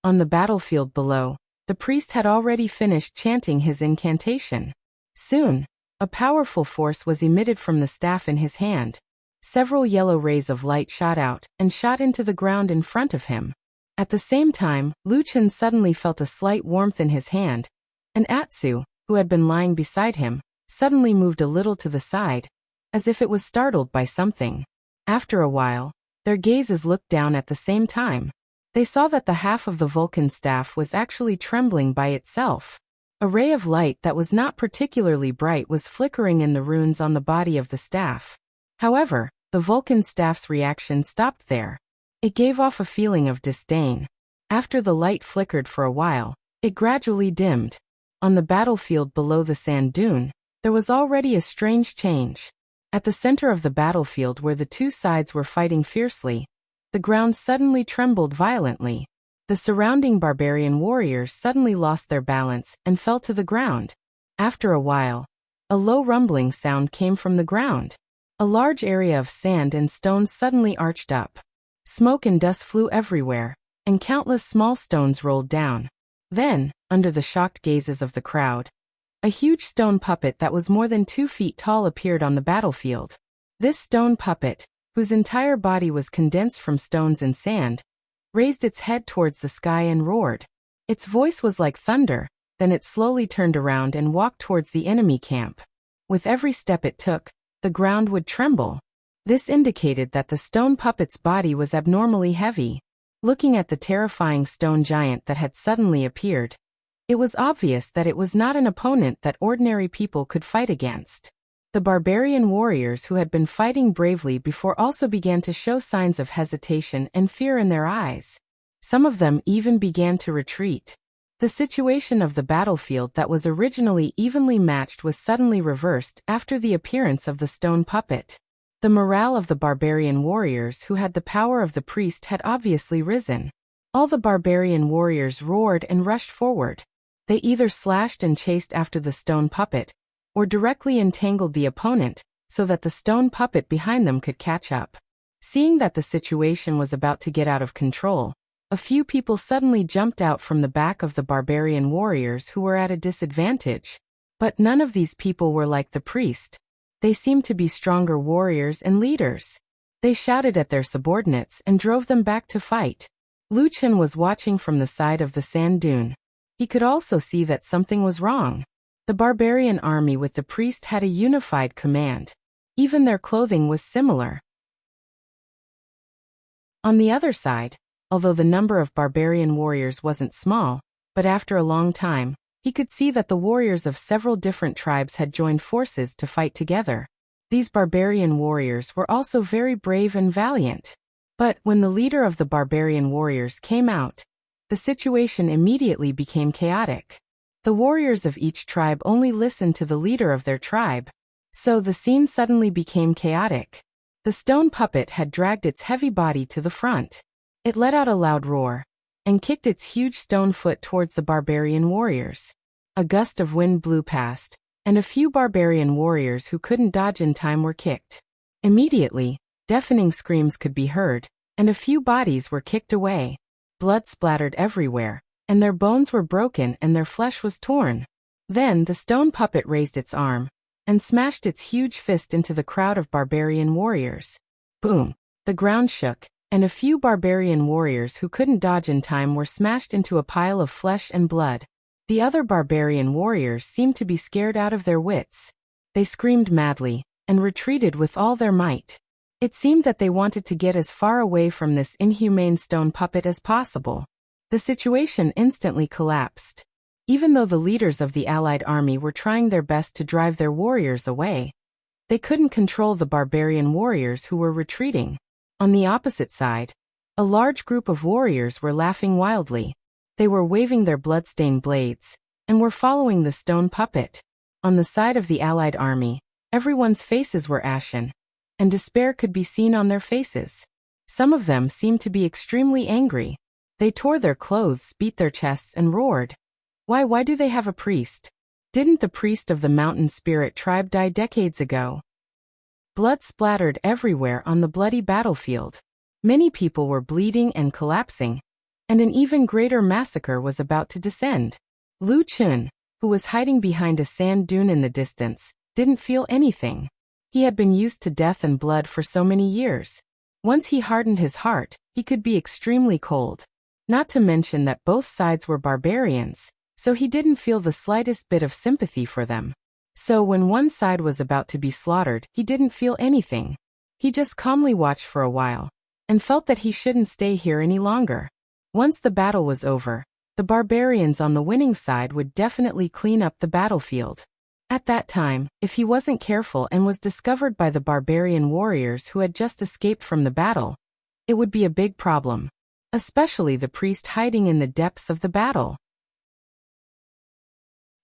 On the battlefield below, the priest had already finished chanting his incantation. Soon, a powerful force was emitted from the staff in his hand. Several yellow rays of light shot out and shot into the ground in front of him. At the same time, Lu Chen suddenly felt a slight warmth in his hand, and Atsu, who had been lying beside him, suddenly moved a little to the side, as if it was startled by something. After a while, their gazes looked down at the same time. They saw that the half of the Vulcan staff was actually trembling by itself. A ray of light that was not particularly bright was flickering in the runes on the body of the staff. However, the Vulcan staff's reaction stopped there. It gave off a feeling of disdain. After the light flickered for a while, it gradually dimmed. On the battlefield below the sand dune, there was already a strange change. At the center of the battlefield where the two sides were fighting fiercely, the ground suddenly trembled violently. The surrounding barbarian warriors suddenly lost their balance and fell to the ground. After a while, a low rumbling sound came from the ground. A large area of sand and stones suddenly arched up. Smoke and dust flew everywhere, and countless small stones rolled down. Then, under the shocked gazes of the crowd, a huge stone puppet that was more than 2 feet tall appeared on the battlefield. This stone puppet, whose entire body was condensed from stones and sand, raised its head towards the sky and roared. Its voice was like thunder, then it slowly turned around and walked towards the enemy camp. With every step it took, the ground would tremble. This indicated that the stone puppet's body was abnormally heavy. Looking at the terrifying stone giant that had suddenly appeared, it was obvious that it was not an opponent that ordinary people could fight against. The barbarian warriors who had been fighting bravely before also began to show signs of hesitation and fear in their eyes. Some of them even began to retreat. The situation of the battlefield that was originally evenly matched was suddenly reversed after the appearance of the stone puppet. The morale of the barbarian warriors who had the power of the priest had obviously risen. All the barbarian warriors roared and rushed forward. They either slashed and chased after the stone puppet, or directly entangled the opponent, so that the stone puppet behind them could catch up. Seeing that the situation was about to get out of control, a few people suddenly jumped out from the back of the barbarian warriors who were at a disadvantage. But none of these people were like the priest. They seemed to be stronger warriors and leaders. They shouted at their subordinates and drove them back to fight. Lu Chen was watching from the side of the sand dune. He could also see that something was wrong. The barbarian army with the priest had a unified command. Even their clothing was similar. On the other side, although the number of barbarian warriors wasn't small, but after a long time, he could see that the warriors of several different tribes had joined forces to fight together. These barbarian warriors were also very brave and valiant. But when the leader of the barbarian warriors came out, the situation immediately became chaotic. The warriors of each tribe only listened to the leader of their tribe. So the scene suddenly became chaotic. The stone puppet had dragged its heavy body to the front. It let out a loud roar, and kicked its huge stone foot towards the barbarian warriors. A gust of wind blew past, and a few barbarian warriors who couldn't dodge in time were kicked. Immediately, deafening screams could be heard, and a few bodies were kicked away. Blood splattered everywhere, and their bones were broken and their flesh was torn. Then the stone puppet raised its arm, and smashed its huge fist into the crowd of barbarian warriors. Boom! The ground shook, and a few barbarian warriors who couldn't dodge in time were smashed into a pile of flesh and blood. The other barbarian warriors seemed to be scared out of their wits. They screamed madly, and retreated with all their might. It seemed that they wanted to get as far away from this inhumane stone puppet as possible. The situation instantly collapsed. Even though the leaders of the allied army were trying their best to drive their warriors away, they couldn't control the barbarian warriors who were retreating. On the opposite side, a large group of warriors were laughing wildly. They were waving their blood-stained blades, and were following the stone puppet. On the side of the allied army, everyone's faces were ashen, and despair could be seen on their faces. Some of them seemed to be extremely angry. They tore their clothes, beat their chests, and roared. Why do they have a priest? Didn't the priest of the mountain spirit tribe die decades ago? Blood splattered everywhere on the bloody battlefield. Many people were bleeding and collapsing, and an even greater massacre was about to descend. Lu Chen, who was hiding behind a sand dune in the distance, didn't feel anything. He had been used to death and blood for so many years. Once he hardened his heart, he could be extremely cold. Not to mention that both sides were barbarians, so he didn't feel the slightest bit of sympathy for them. So when one side was about to be slaughtered, he didn't feel anything. He just calmly watched for a while, and felt that he shouldn't stay here any longer. Once the battle was over, the barbarians on the winning side would definitely clean up the battlefield. At that time, if he wasn't careful and was discovered by the barbarian warriors who had just escaped from the battle, it would be a big problem. Especially the priest hiding in the depths of the battle.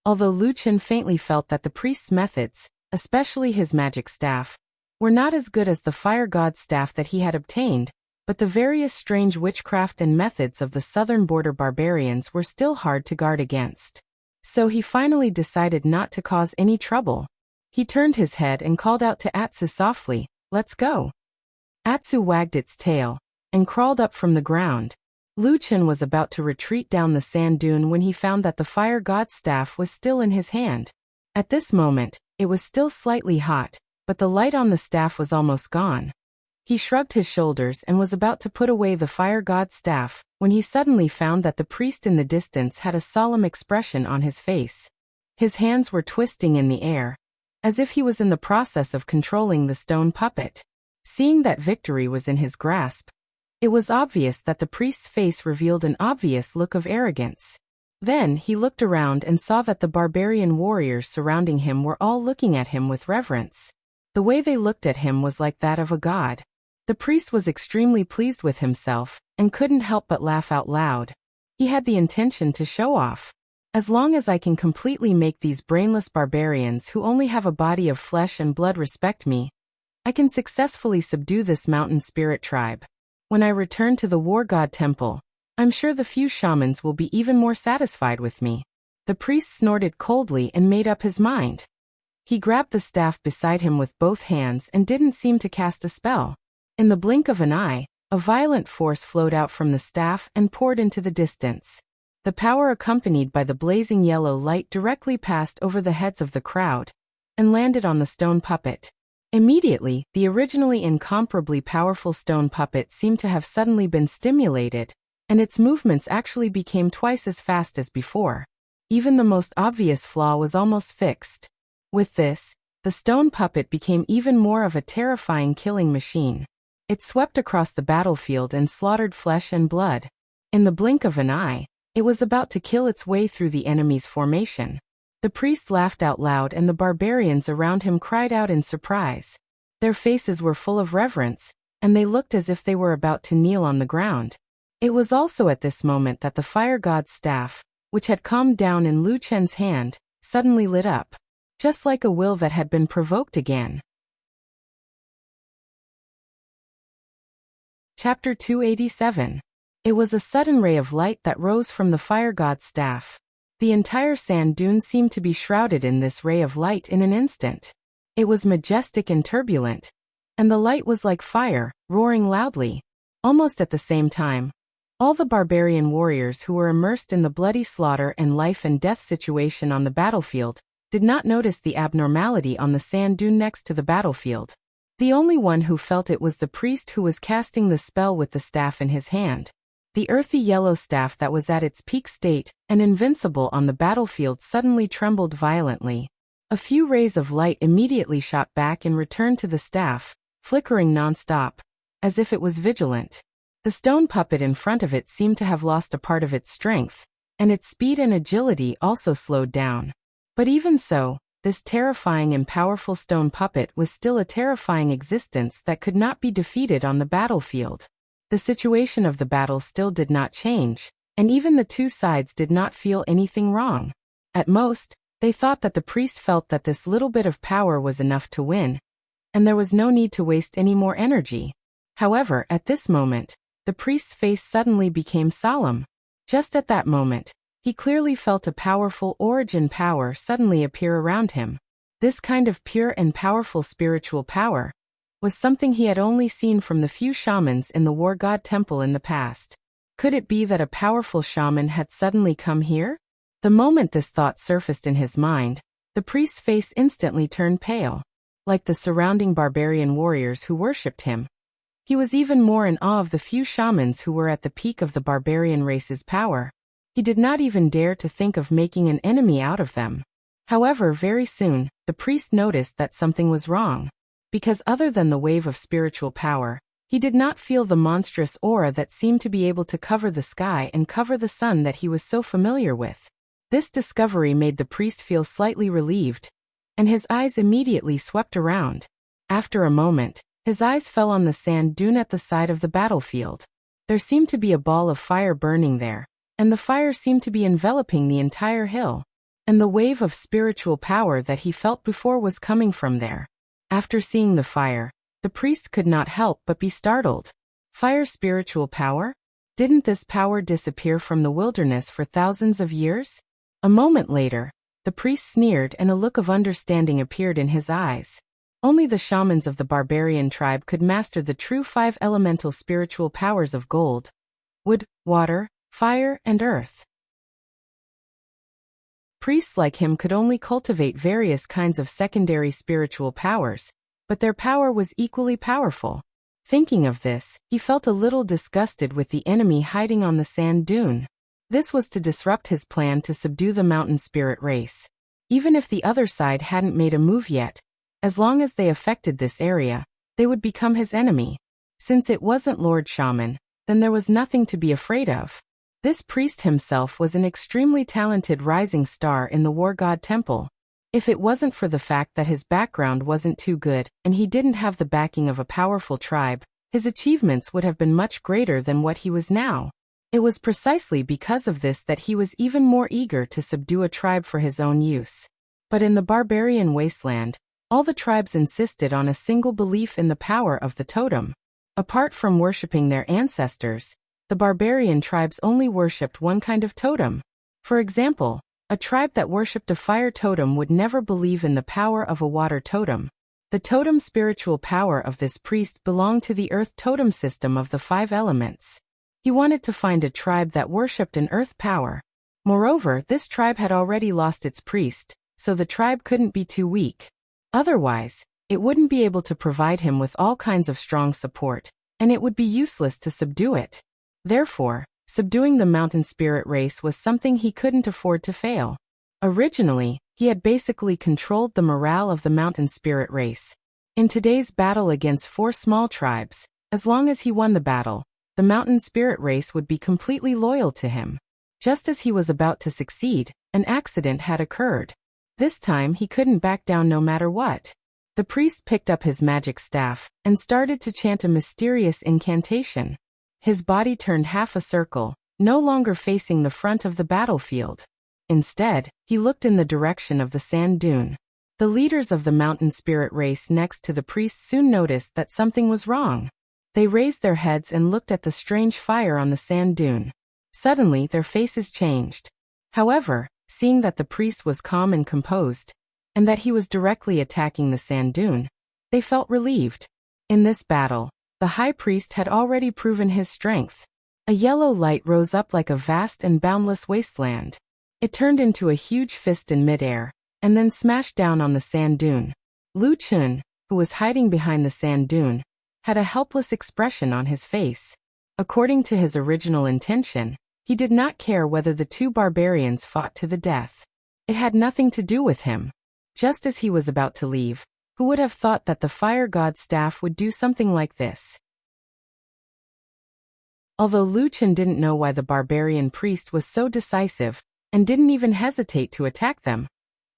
Although Lu Chen faintly felt that the priest's methods, especially his magic staff, were not as good as the fire god's staff that he had obtained, but the various strange witchcraft and methods of the southern border barbarians were still hard to guard against. So he finally decided not to cause any trouble. He turned his head and called out to Atsu softly, "Let's go." Atsu wagged its tail and crawled up from the ground. Lu Chen was about to retreat down the sand dune when he found that the fire god's staff was still in his hand. At this moment, it was still slightly hot, but the light on the staff was almost gone. He shrugged his shoulders and was about to put away the fire god's staff, when he suddenly found that the priest in the distance had a solemn expression on his face. His hands were twisting in the air, as if he was in the process of controlling the stone puppet. Seeing that victory was in his grasp, it was obvious that the priest's face revealed an obvious look of arrogance. Then he looked around and saw that the barbarian warriors surrounding him were all looking at him with reverence. The way they looked at him was like that of a god. The priest was extremely pleased with himself, and couldn't help but laugh out loud. He had the intention to show off. As long as I can completely make these brainless barbarians who only have a body of flesh and blood respect me, I can successfully subdue this mountain spirit tribe. When I return to the war god temple, I'm sure the few shamans will be even more satisfied with me. The priest snorted coldly and made up his mind. He grabbed the staff beside him with both hands and didn't seem to cast a spell. In the blink of an eye, a violent force flowed out from the staff and poured into the distance. The power accompanied by the blazing yellow light directly passed over the heads of the crowd and landed on the stone puppet. Immediately, the originally incomparably powerful stone puppet seemed to have suddenly been stimulated, and its movements actually became twice as fast as before. Even the most obvious flaw was almost fixed. With this, the stone puppet became even more of a terrifying killing machine. It swept across the battlefield and slaughtered flesh and blood. In the blink of an eye, it was about to kill its way through the enemy's formation. The priest laughed out loud and the barbarians around him cried out in surprise. Their faces were full of reverence, and they looked as if they were about to kneel on the ground. It was also at this moment that the fire god's staff, which had calmed down in Lu Chen's hand, suddenly lit up, just like a will that had been provoked again. Chapter 287. It was a sudden ray of light that rose from the fire god's staff. The entire sand dune seemed to be shrouded in this ray of light in an instant. It was majestic and turbulent, and the light was like fire, roaring loudly. Almost at the same time, all the barbarian warriors who were immersed in the bloody slaughter and life and death situation on the battlefield did not notice the abnormality on the sand dune next to the battlefield. The only one who felt it was the priest who was casting the spell with the staff in his hand. The earthy yellow staff that was at its peak state and invincible on the battlefield suddenly trembled violently. A few rays of light immediately shot back and returned to the staff, flickering non-stop, as if it was vigilant. The stone puppet in front of it seemed to have lost a part of its strength, and its speed and agility also slowed down. But even so, this terrifying and powerful stone puppet was still a terrifying existence that could not be defeated on the battlefield. The situation of the battle still did not change, and even the two sides did not feel anything wrong. At most, they thought that the priest felt that this little bit of power was enough to win, and there was no need to waste any more energy. However, at this moment, the priest's face suddenly became solemn. Just at that moment, he clearly felt a powerful origin power suddenly appear around him. This kind of pure and powerful spiritual power was something he had only seen from the few shamans in the war god temple in the past. Could it be that a powerful shaman had suddenly come here? The moment this thought surfaced in his mind, the priest's face instantly turned pale. like the surrounding barbarian warriors who worshipped him. He was even more in awe of the few shamans who were at the peak of the barbarian race's power. He did not even dare to think of making an enemy out of them. However, very soon, the priest noticed that something was wrong. Because other than the wave of spiritual power, he did not feel the monstrous aura that seemed to be able to cover the sky and cover the sun that he was so familiar with. This discovery made the priest feel slightly relieved, and his eyes immediately swept around. After a moment, his eyes fell on the sand dune at the side of the battlefield. There seemed to be a ball of fire burning there, and the fire seemed to be enveloping the entire hill. And the wave of spiritual power that he felt before was coming from there. After seeing the fire, the priest could not help but be startled. Fire spiritual power? Didn't this power disappear from the wilderness for thousands of years? A moment later, the priest sneered and a look of understanding appeared in his eyes. Only the shamans of the barbarian tribe could master the true 5 elemental spiritual powers of gold, wood, water, fire, and earth. Priests like him could only cultivate various kinds of secondary spiritual powers, but their power was equally powerful. Thinking of this, he felt a little disgusted with the enemy hiding on the sand dune. This was to disrupt his plan to subdue the mountain spirit race. Even if the other side hadn't made a move yet, as long as they affected this area, they would become his enemy. Since it wasn't Lord Shaman, then there was nothing to be afraid of. This priest himself was an extremely talented rising star in the war god temple. If it wasn't for the fact that his background wasn't too good and he didn't have the backing of a powerful tribe, his achievements would have been much greater than what he was now. It was precisely because of this that he was even more eager to subdue a tribe for his own use. But in the barbarian wasteland, all the tribes insisted on a single belief in the power of the totem. Apart from worshipping their ancestors, the barbarian tribes only worshipped one kind of totem. For example, a tribe that worshipped a fire totem would never believe in the power of a water totem. The totem spiritual power of this priest belonged to the earth totem system of the 5 elements. He wanted to find a tribe that worshipped an earth power. Moreover, this tribe had already lost its priest, so the tribe couldn't be too weak. Otherwise, it wouldn't be able to provide him with all kinds of strong support, and it would be useless to subdue it. Therefore, subduing the mountain spirit race was something he couldn't afford to fail. Originally, he had basically controlled the morale of the mountain spirit race. In today's battle against 4 small tribes, as long as he won the battle, the mountain spirit race would be completely loyal to him. Just as he was about to succeed, an accident had occurred. This time he couldn't back down no matter what. The priest picked up his magic staff and started to chant a mysterious incantation. His body turned half a circle, no longer facing the front of the battlefield. Instead, he looked in the direction of the sand dune. The leaders of the mountain spirit race next to the priest soon noticed that something was wrong. They raised their heads and looked at the strange fire on the sand dune. Suddenly, their faces changed. However, seeing that the priest was calm and composed, and that he was directly attacking the sand dune, they felt relieved. In this battle, the high priest had already proven his strength. A yellow light rose up like a vast and boundless wasteland. It turned into a huge fist in midair, and then smashed down on the sand dune. Lu Chun, who was hiding behind the sand dune, had a helpless expression on his face. According to his original intention, he did not care whether the 2 barbarians fought to the death. It had nothing to do with him. Just as he was about to leave, who would have thought that the fire god's staff would do something like this? Although Lu Chen didn't know why the barbarian priest was so decisive, and didn't even hesitate to attack them,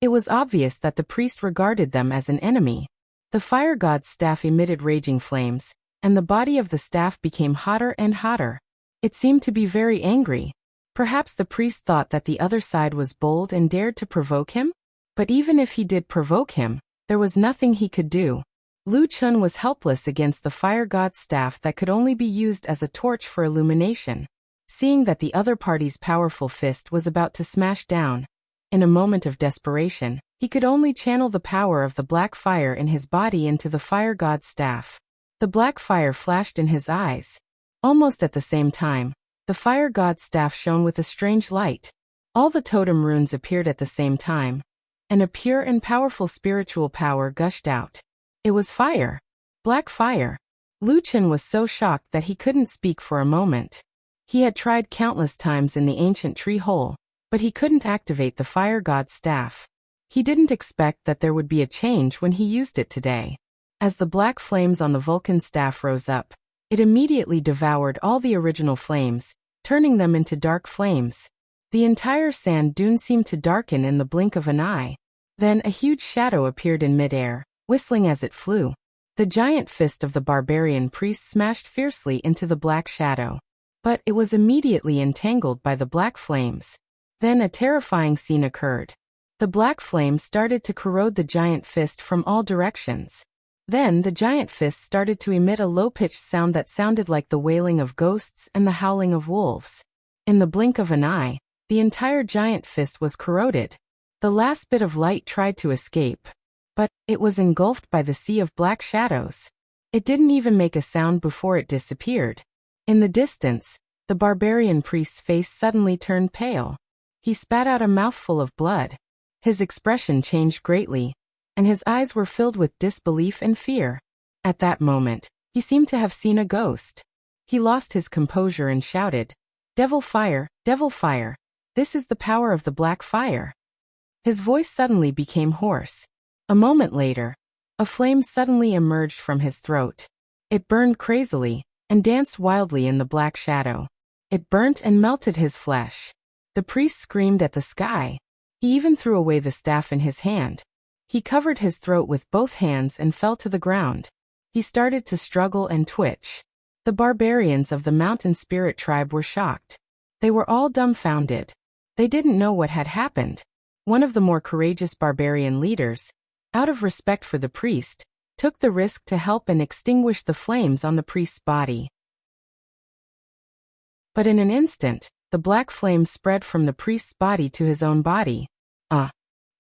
it was obvious that the priest regarded them as an enemy. The fire god's staff emitted raging flames, and the body of the staff became hotter and hotter. It seemed to be very angry. Perhaps the priest thought that the other side was bold and dared to provoke him? But even if he did provoke him, there was nothing he could do. Lu Chun was helpless against the fire god's staff that could only be used as a torch for illumination. Seeing that the other party's powerful fist was about to smash down, in a moment of desperation, he could only channel the power of the black fire in his body into the fire god's staff. The black fire flashed in his eyes. Almost at the same time, the fire god's staff shone with a strange light. All the totem runes appeared at the same time, and a pure and powerful spiritual power gushed out. It was fire. Black fire. Lu Chen was so shocked that he couldn't speak for a moment. He had tried countless times in the ancient tree hole, but he couldn't activate the fire god's staff. He didn't expect that there would be a change when he used it today. As the black flames on the Vulcan staff rose up, it immediately devoured all the original flames, turning them into dark flames. The entire sand dune seemed to darken in the blink of an eye. Then a huge shadow appeared in midair, whistling as it flew. The giant fist of the barbarian priest smashed fiercely into the black shadow. But it was immediately entangled by the black flames. Then a terrifying scene occurred. The black flames started to corrode the giant fist from all directions. Then the giant fist started to emit a low-pitched sound that sounded like the wailing of ghosts and the howling of wolves. In the blink of an eye, the entire giant fist was corroded. The last bit of light tried to escape, but it was engulfed by the sea of black shadows. It didn't even make a sound before it disappeared. In the distance, the barbarian priest's face suddenly turned pale. He spat out a mouthful of blood. His expression changed greatly, and his eyes were filled with disbelief and fear. At that moment, he seemed to have seen a ghost. He lost his composure and shouted, devil fire, this is the power of the black fire." His voice suddenly became hoarse. A moment later, a flame suddenly emerged from his throat. It burned crazily, and danced wildly in the black shadow. It burnt and melted his flesh. The priest screamed at the sky. He even threw away the staff in his hand. He covered his throat with both hands and fell to the ground. He started to struggle and twitch. The barbarians of the mountain spirit tribe were shocked. They were all dumbfounded. They didn't know what had happened. One of the more courageous barbarian leaders, out of respect for the priest, took the risk to help and extinguish the flames on the priest's body. But in an instant, the black flames spread from the priest's body to his own body.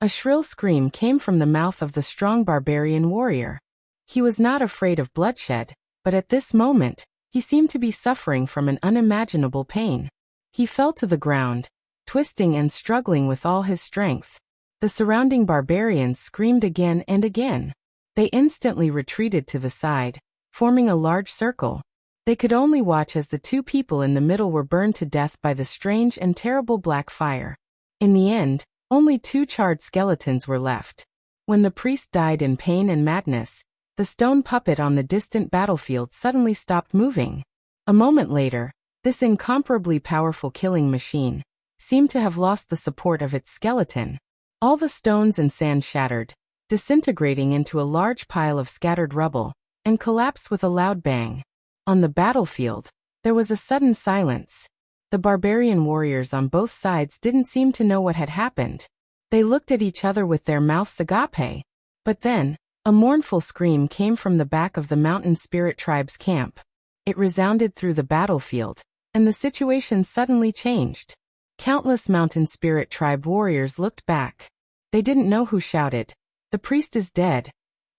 A shrill scream came from the mouth of the strong barbarian warrior. He was not afraid of bloodshed, but at this moment, he seemed to be suffering from an unimaginable pain. He fell to the ground, twisting and struggling with all his strength. The surrounding barbarians screamed again and again. They instantly retreated to the side, forming a large circle. They could only watch as the two people in the middle were burned to death by the strange and terrible black fire. In the end, only 2 charred skeletons were left. When the priest died in pain and madness, the stone puppet on the distant battlefield suddenly stopped moving. A moment later, this incomparably powerful killing machine seemed to have lost the support of its skeleton. All the stones and sand shattered, disintegrating into a large pile of scattered rubble, and collapsed with a loud bang. On the battlefield, there was a sudden silence. The barbarian warriors on both sides didn't seem to know what had happened. They looked at each other with their mouths agape. But then, a mournful scream came from the back of the mountain spirit tribe's camp. It resounded through the battlefield, and the situation suddenly changed. Countless mountain spirit tribe warriors looked back. They didn't know who shouted, "The priest is dead,"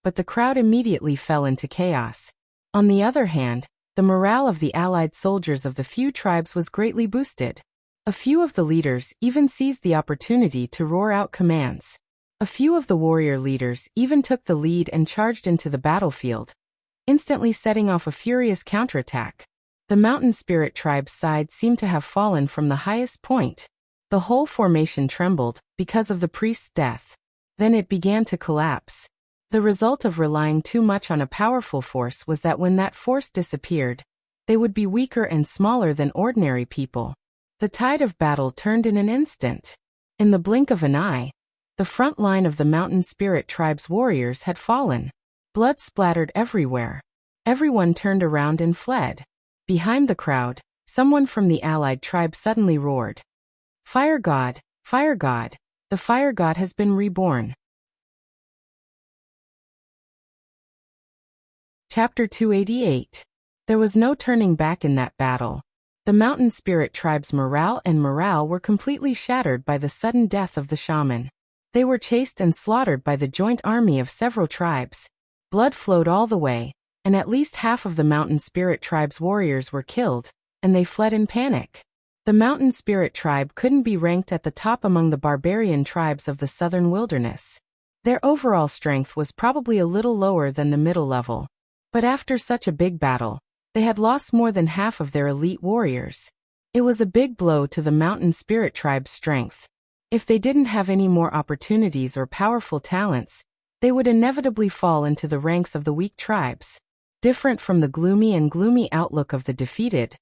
but the crowd immediately fell into chaos. On the other hand, the morale of the allied soldiers of the few tribes was greatly boosted. A few of the leaders even seized the opportunity to roar out commands. A few of the warrior leaders even took the lead and charged into the battlefield, instantly setting off a furious counterattack. The mountain spirit tribe's side seemed to have fallen from the highest point. The whole formation trembled because of the priest's death. Then it began to collapse. The result of relying too much on a powerful force was that when that force disappeared, they would be weaker and smaller than ordinary people. The tide of battle turned in an instant. In the blink of an eye, the front line of the mountain spirit tribe's warriors had fallen. Blood splattered everywhere. Everyone turned around and fled. Behind the crowd, someone from the allied tribe suddenly roared, "Fire God! Fire God! The fire god has been reborn." Chapter 288. There was no turning back in that battle. The mountain spirit tribe's morale were completely shattered by the sudden death of the shaman. They were chased and slaughtered by the joint army of several tribes. Blood flowed all the way, and at least half of the mountain spirit tribe's warriors were killed, and they fled in panic. The mountain spirit tribe couldn't be ranked at the top among the barbarian tribes of the southern wilderness. Their overall strength was probably a little lower than the middle level. But after such a big battle, they had lost more than half of their elite warriors. It was a big blow to the mountain spirit tribe's strength. If they didn't have any more opportunities or powerful talents, they would inevitably fall into the ranks of the weak tribes. Different from the gloomy outlook of the defeated,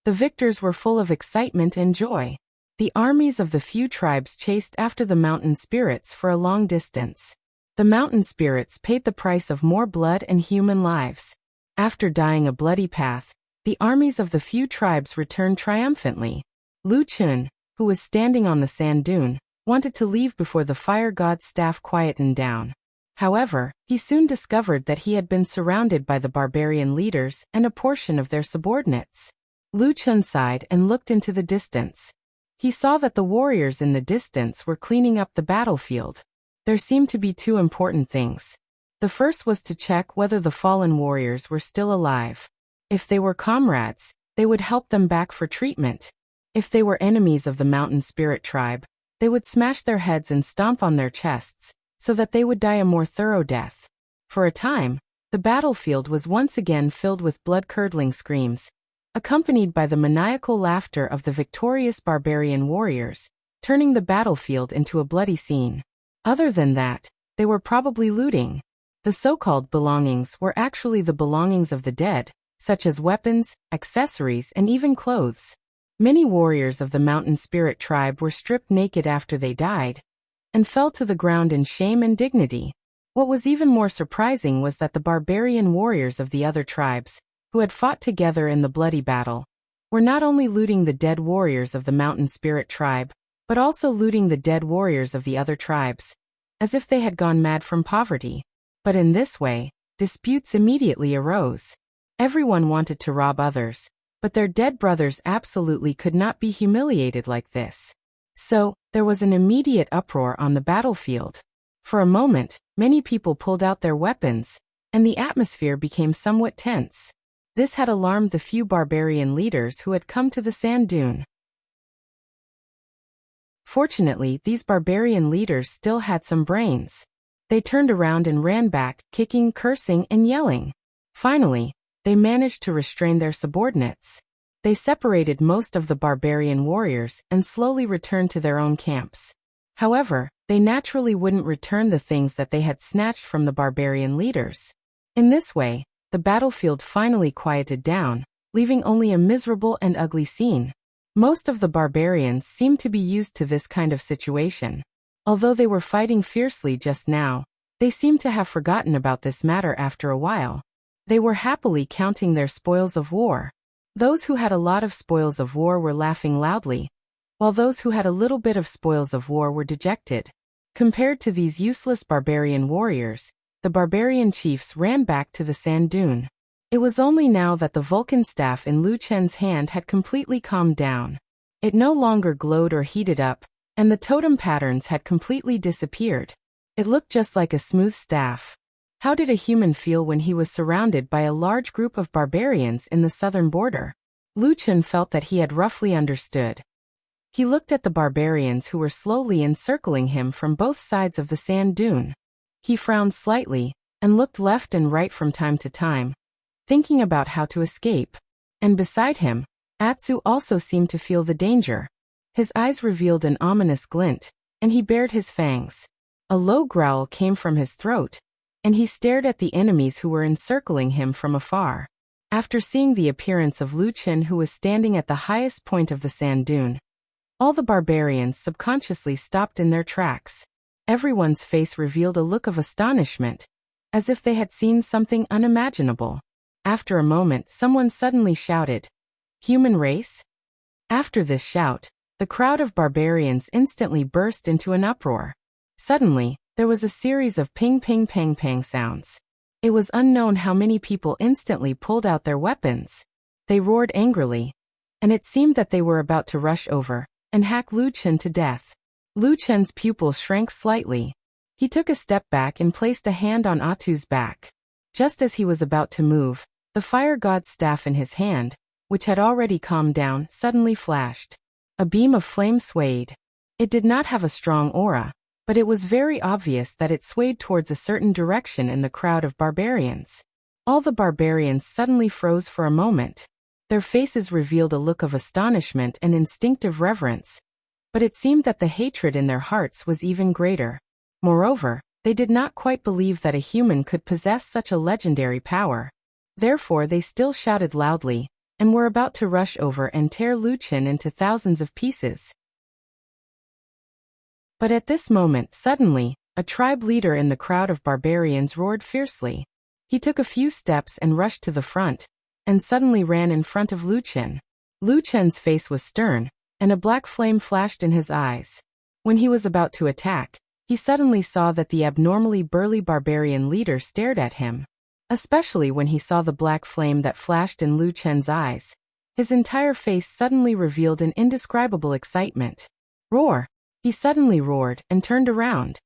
the victors were full of excitement and joy. The armies of the few tribes chased after the mountain spirits for a long distance. The mountain spirits paid the price of more blood and human lives. After dying a bloody path, the armies of the few tribes returned triumphantly. Lu Chun, who was standing on the sand dune, wanted to leave before the fire god's staff quietened down. However, he soon discovered that he had been surrounded by the barbarian leaders and a portion of their subordinates. Lu Chun sighed and looked into the distance. He saw that the warriors in the distance were cleaning up the battlefield. There seemed to be two important things. The first was to check whether the fallen warriors were still alive. If they were comrades, they would help them back for treatment. If they were enemies of the mountain spirit tribe, they would smash their heads and stomp on their chests, so that they would die a more thorough death. For a time, the battlefield was once again filled with blood-curdling screams, accompanied by the maniacal laughter of the victorious barbarian warriors, turning the battlefield into a bloody scene. Other than that, they were probably looting. The so-called belongings were actually the belongings of the dead, such as weapons, accessories, and even clothes. Many warriors of the mountain spirit tribe were stripped naked after they died, and fell to the ground in shame and dignity. What was even more surprising was that the barbarian warriors of the other tribes, who had fought together in the bloody battle, were not only looting the dead warriors of the mountain spirit tribe, but also looting the dead warriors of the other tribes, as if they had gone mad from poverty. But in this way, disputes immediately arose. Everyone wanted to rob others, but their dead brothers absolutely could not be humiliated like this. So, there was an immediate uproar on the battlefield. For a moment, many people pulled out their weapons, and the atmosphere became somewhat tense. This had alarmed the few barbarian leaders who had come to the sand dune. Fortunately, these barbarian leaders still had some brains. They turned around and ran back, kicking, cursing, and yelling. Finally, they managed to restrain their subordinates. They separated most of the barbarian warriors and slowly returned to their own camps. However, they naturally wouldn't return the things that they had snatched from the barbarian leaders. In this way, the battlefield finally quieted down, leaving only a miserable and ugly scene. Most of the barbarians seemed to be used to this kind of situation. Although they were fighting fiercely just now, they seemed to have forgotten about this matter after a while. They were happily counting their spoils of war. Those who had a lot of spoils of war were laughing loudly, while those who had a little bit of spoils of war were dejected. Compared to these useless barbarian warriors, the barbarian chiefs ran back to the sand dune. It was only now that the Vulcan staff in Lu Chen's hand had completely calmed down. It no longer glowed or heated up, and the totem patterns had completely disappeared. It looked just like a smooth staff. How did a human feel when he was surrounded by a large group of barbarians in the southern border? Lu Chen felt that he had roughly understood. He looked at the barbarians who were slowly encircling him from both sides of the sand dune. He frowned slightly, and looked left and right from time to time, thinking about how to escape. And beside him, Atsu also seemed to feel the danger. His eyes revealed an ominous glint, and he bared his fangs. A low growl came from his throat, and he stared at the enemies who were encircling him from afar. After seeing the appearance of Lu Chen, who was standing at the highest point of the sand dune, all the barbarians subconsciously stopped in their tracks. Everyone's face revealed a look of astonishment, as if they had seen something unimaginable. After a moment, someone suddenly shouted, "Human race?" After this shout, the crowd of barbarians instantly burst into an uproar. Suddenly, there was a series of ping ping pang pang sounds. It was unknown how many people instantly pulled out their weapons. They roared angrily, and it seemed that they were about to rush over and hack Lu Chen to death. Lu Chen's pupil shrank slightly. He took a step back and placed a hand on Atu's back. Just as he was about to move, the fire god's staff in his hand, which had already calmed down, suddenly flashed. A beam of flame swayed. It did not have a strong aura, but it was very obvious that it swayed towards a certain direction in the crowd of barbarians. All the barbarians suddenly froze for a moment. Their faces revealed a look of astonishment and instinctive reverence, but it seemed that the hatred in their hearts was even greater. Moreover, they did not quite believe that a human could possess such a legendary power. Therefore they still shouted loudly, and were about to rush over and tear Lu Chen into thousands of pieces. But at this moment, suddenly, a tribe leader in the crowd of barbarians roared fiercely. He took a few steps and rushed to the front, and suddenly ran in front of Lu Chen. Lu Chen's face was stern, and a black flame flashed in his eyes. When he was about to attack, he suddenly saw that the abnormally burly barbarian leader stared at him. Especially when he saw the black flame that flashed in Lu Chen's eyes, his entire face suddenly revealed an indescribable excitement. Roar! He suddenly roared and turned around.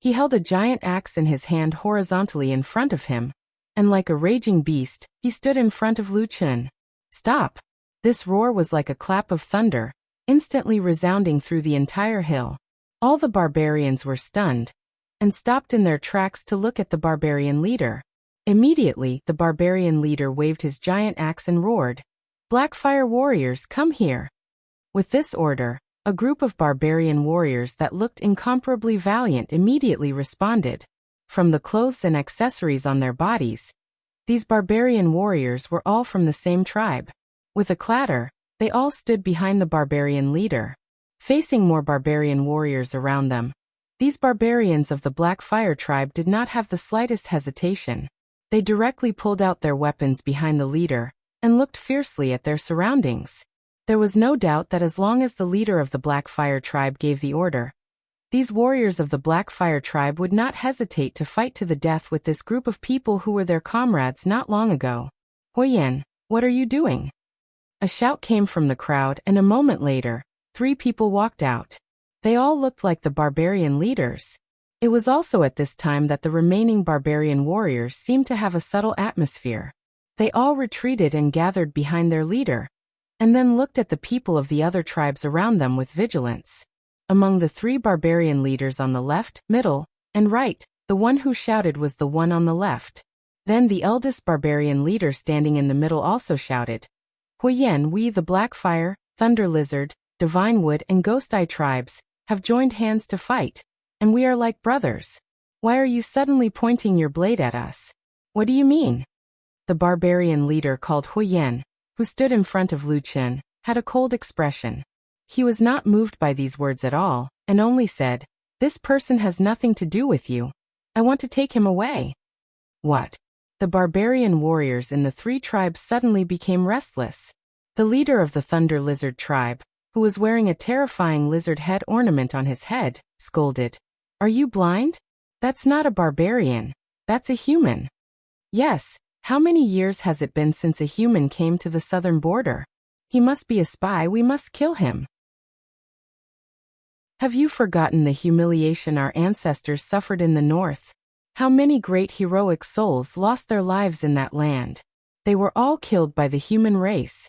He held a giant axe in his hand horizontally in front of him, and like a raging beast, he stood in front of Lu Chen. Stop! This roar was like a clap of thunder, instantly resounding through the entire hill. All the barbarians were stunned, and stopped in their tracks to look at the barbarian leader. Immediately, the barbarian leader waved his giant axe and roared, "Blackfire warriors, come here!" With this order, a group of barbarian warriors that looked incomparably valiant immediately responded. From the clothes and accessories on their bodies, these barbarian warriors were all from the same tribe. With a clatter, they all stood behind the barbarian leader, facing more barbarian warriors around them. These barbarians of the Blackfire tribe did not have the slightest hesitation. They directly pulled out their weapons behind the leader, and looked fiercely at their surroundings. There was no doubt that as long as the leader of the Blackfire tribe gave the order, these warriors of the Blackfire tribe would not hesitate to fight to the death with this group of people who were their comrades not long ago. "Huiyan, what are you doing?" A shout came from the crowd, and a moment later, 3 people walked out. They all looked like the barbarian leaders. It was also at this time that the remaining barbarian warriors seemed to have a subtle atmosphere. They all retreated and gathered behind their leader, and then looked at the people of the other tribes around them with vigilance. Among the 3 barbarian leaders on the left, middle, and right, the one who shouted was the one on the left. Then the eldest barbarian leader standing in the middle also shouted, "Huiyan, we the Blackfire, Thunder Lizard, Divine Wood and Ghost Eye tribes have joined hands to fight, and we are like brothers. Why are you suddenly pointing your blade at us? What do you mean?" The barbarian leader called Huiyan, who stood in front of Lu Chen, had a cold expression. He was not moved by these words at all, and only said, "This person has nothing to do with you. I want to take him away." What? The barbarian warriors in the 3 tribes suddenly became restless. The leader of the Thunder Lizard tribe, who was wearing a terrifying lizard head ornament on his head, scolded, "Are you blind? That's not a barbarian. That's a human." "Yes. How many years has it been since a human came to the southern border? He must be a spy. We must kill him." Have you forgotten the humiliation our ancestors suffered in the north? How many great heroic souls lost their lives in that land? They were all killed by the human race.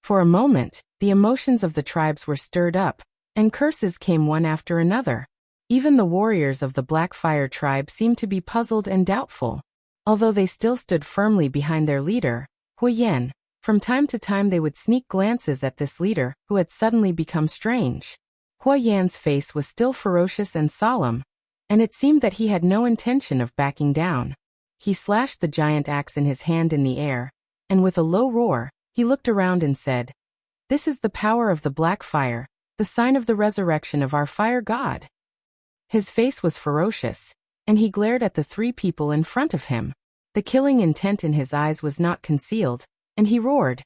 For a moment, the emotions of the tribes were stirred up, and curses came one after another. Even the warriors of the Blackfire tribe seemed to be puzzled and doubtful. Although they still stood firmly behind their leader, Huiyan, from time to time they would sneak glances at this leader who had suddenly become strange. Huiyan's face was still ferocious and solemn, and it seemed that he had no intention of backing down. He slashed the giant axe in his hand in the air, and with a low roar, he looked around and said, "This is the power of the black fire, the sign of the resurrection of our fire god." His face was ferocious, and he glared at the 3 people in front of him. The killing intent in his eyes was not concealed, and he roared,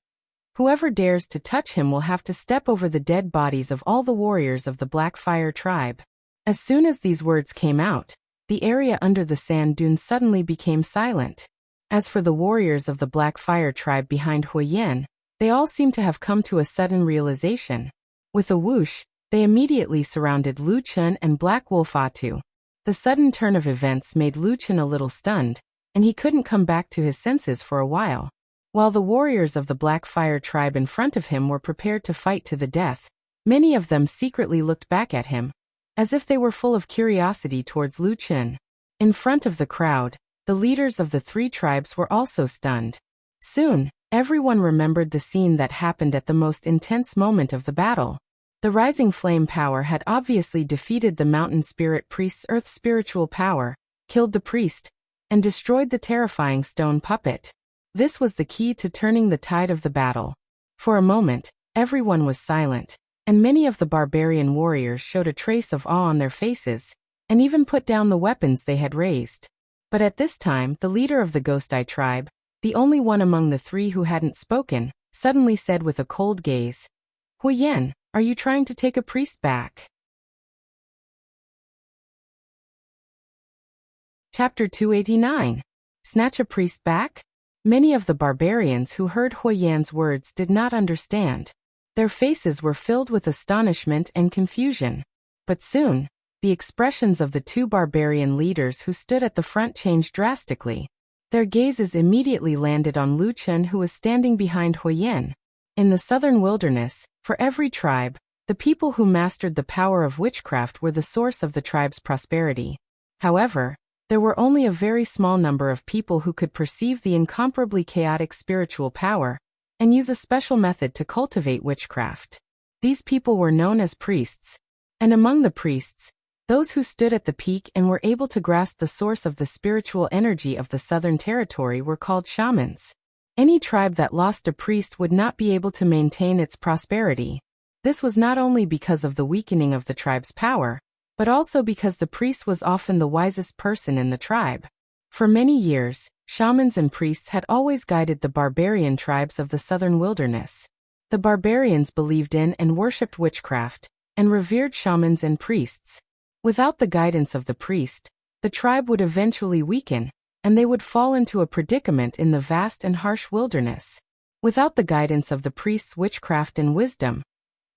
"Whoever dares to touch him will have to step over the dead bodies of all the warriors of the Blackfire tribe." As soon as these words came out, the area under the sand dune suddenly became silent. As for the warriors of the Blackfire tribe behind Huiyan, they all seemed to have come to a sudden realization. With a whoosh, they immediately surrounded Lu Chen and Black Wolf Atu. The sudden turn of events made Lu Chen a little stunned, and he couldn't come back to his senses for a while. While the warriors of the Blackfire tribe in front of him were prepared to fight to the death, many of them secretly looked back at him, as if they were full of curiosity towards Lu Chen. In front of the crowd, the leaders of the three tribes were also stunned. Soon, everyone remembered the scene that happened at the most intense moment of the battle. The rising flame power had obviously defeated the mountain spirit priest's earth spiritual power, killed the priest, and destroyed the terrifying stone puppet. This was the key to turning the tide of the battle. For a moment, everyone was silent, and many of the barbarian warriors showed a trace of awe on their faces, and even put down the weapons they had raised. But at this time, the leader of the Ghost Eye tribe, the only one among the three who hadn't spoken, suddenly said with a cold gaze, "Huyen, are you trying to take a priest back?" Chapter 289. Snatch a priest back? Many of the barbarians who heard Huyen's words did not understand. Their faces were filled with astonishment and confusion. But soon, the expressions of the two barbarian leaders who stood at the front changed drastically. Their gazes immediately landed on Lu Chen, who was standing behind Huyen. In the southern wilderness, for every tribe, the people who mastered the power of witchcraft were the source of the tribe's prosperity. However, there were only a very small number of people who could perceive the incomparably chaotic spiritual power and use a special method to cultivate witchcraft. These people were known as priests. And among the priests, those who stood at the peak and were able to grasp the source of the spiritual energy of the southern territory were called shamans. Any tribe that lost a priest would not be able to maintain its prosperity. This was not only because of the weakening of the tribe's power, but also because the priest was often the wisest person in the tribe. For many years, shamans and priests had always guided the barbarian tribes of the southern wilderness. The barbarians believed in and worshipped witchcraft, and revered shamans and priests. Without the guidance of the priest, the tribe would eventually weaken, and they would fall into a predicament in the vast and harsh wilderness. Without the guidance of the priest's witchcraft and wisdom,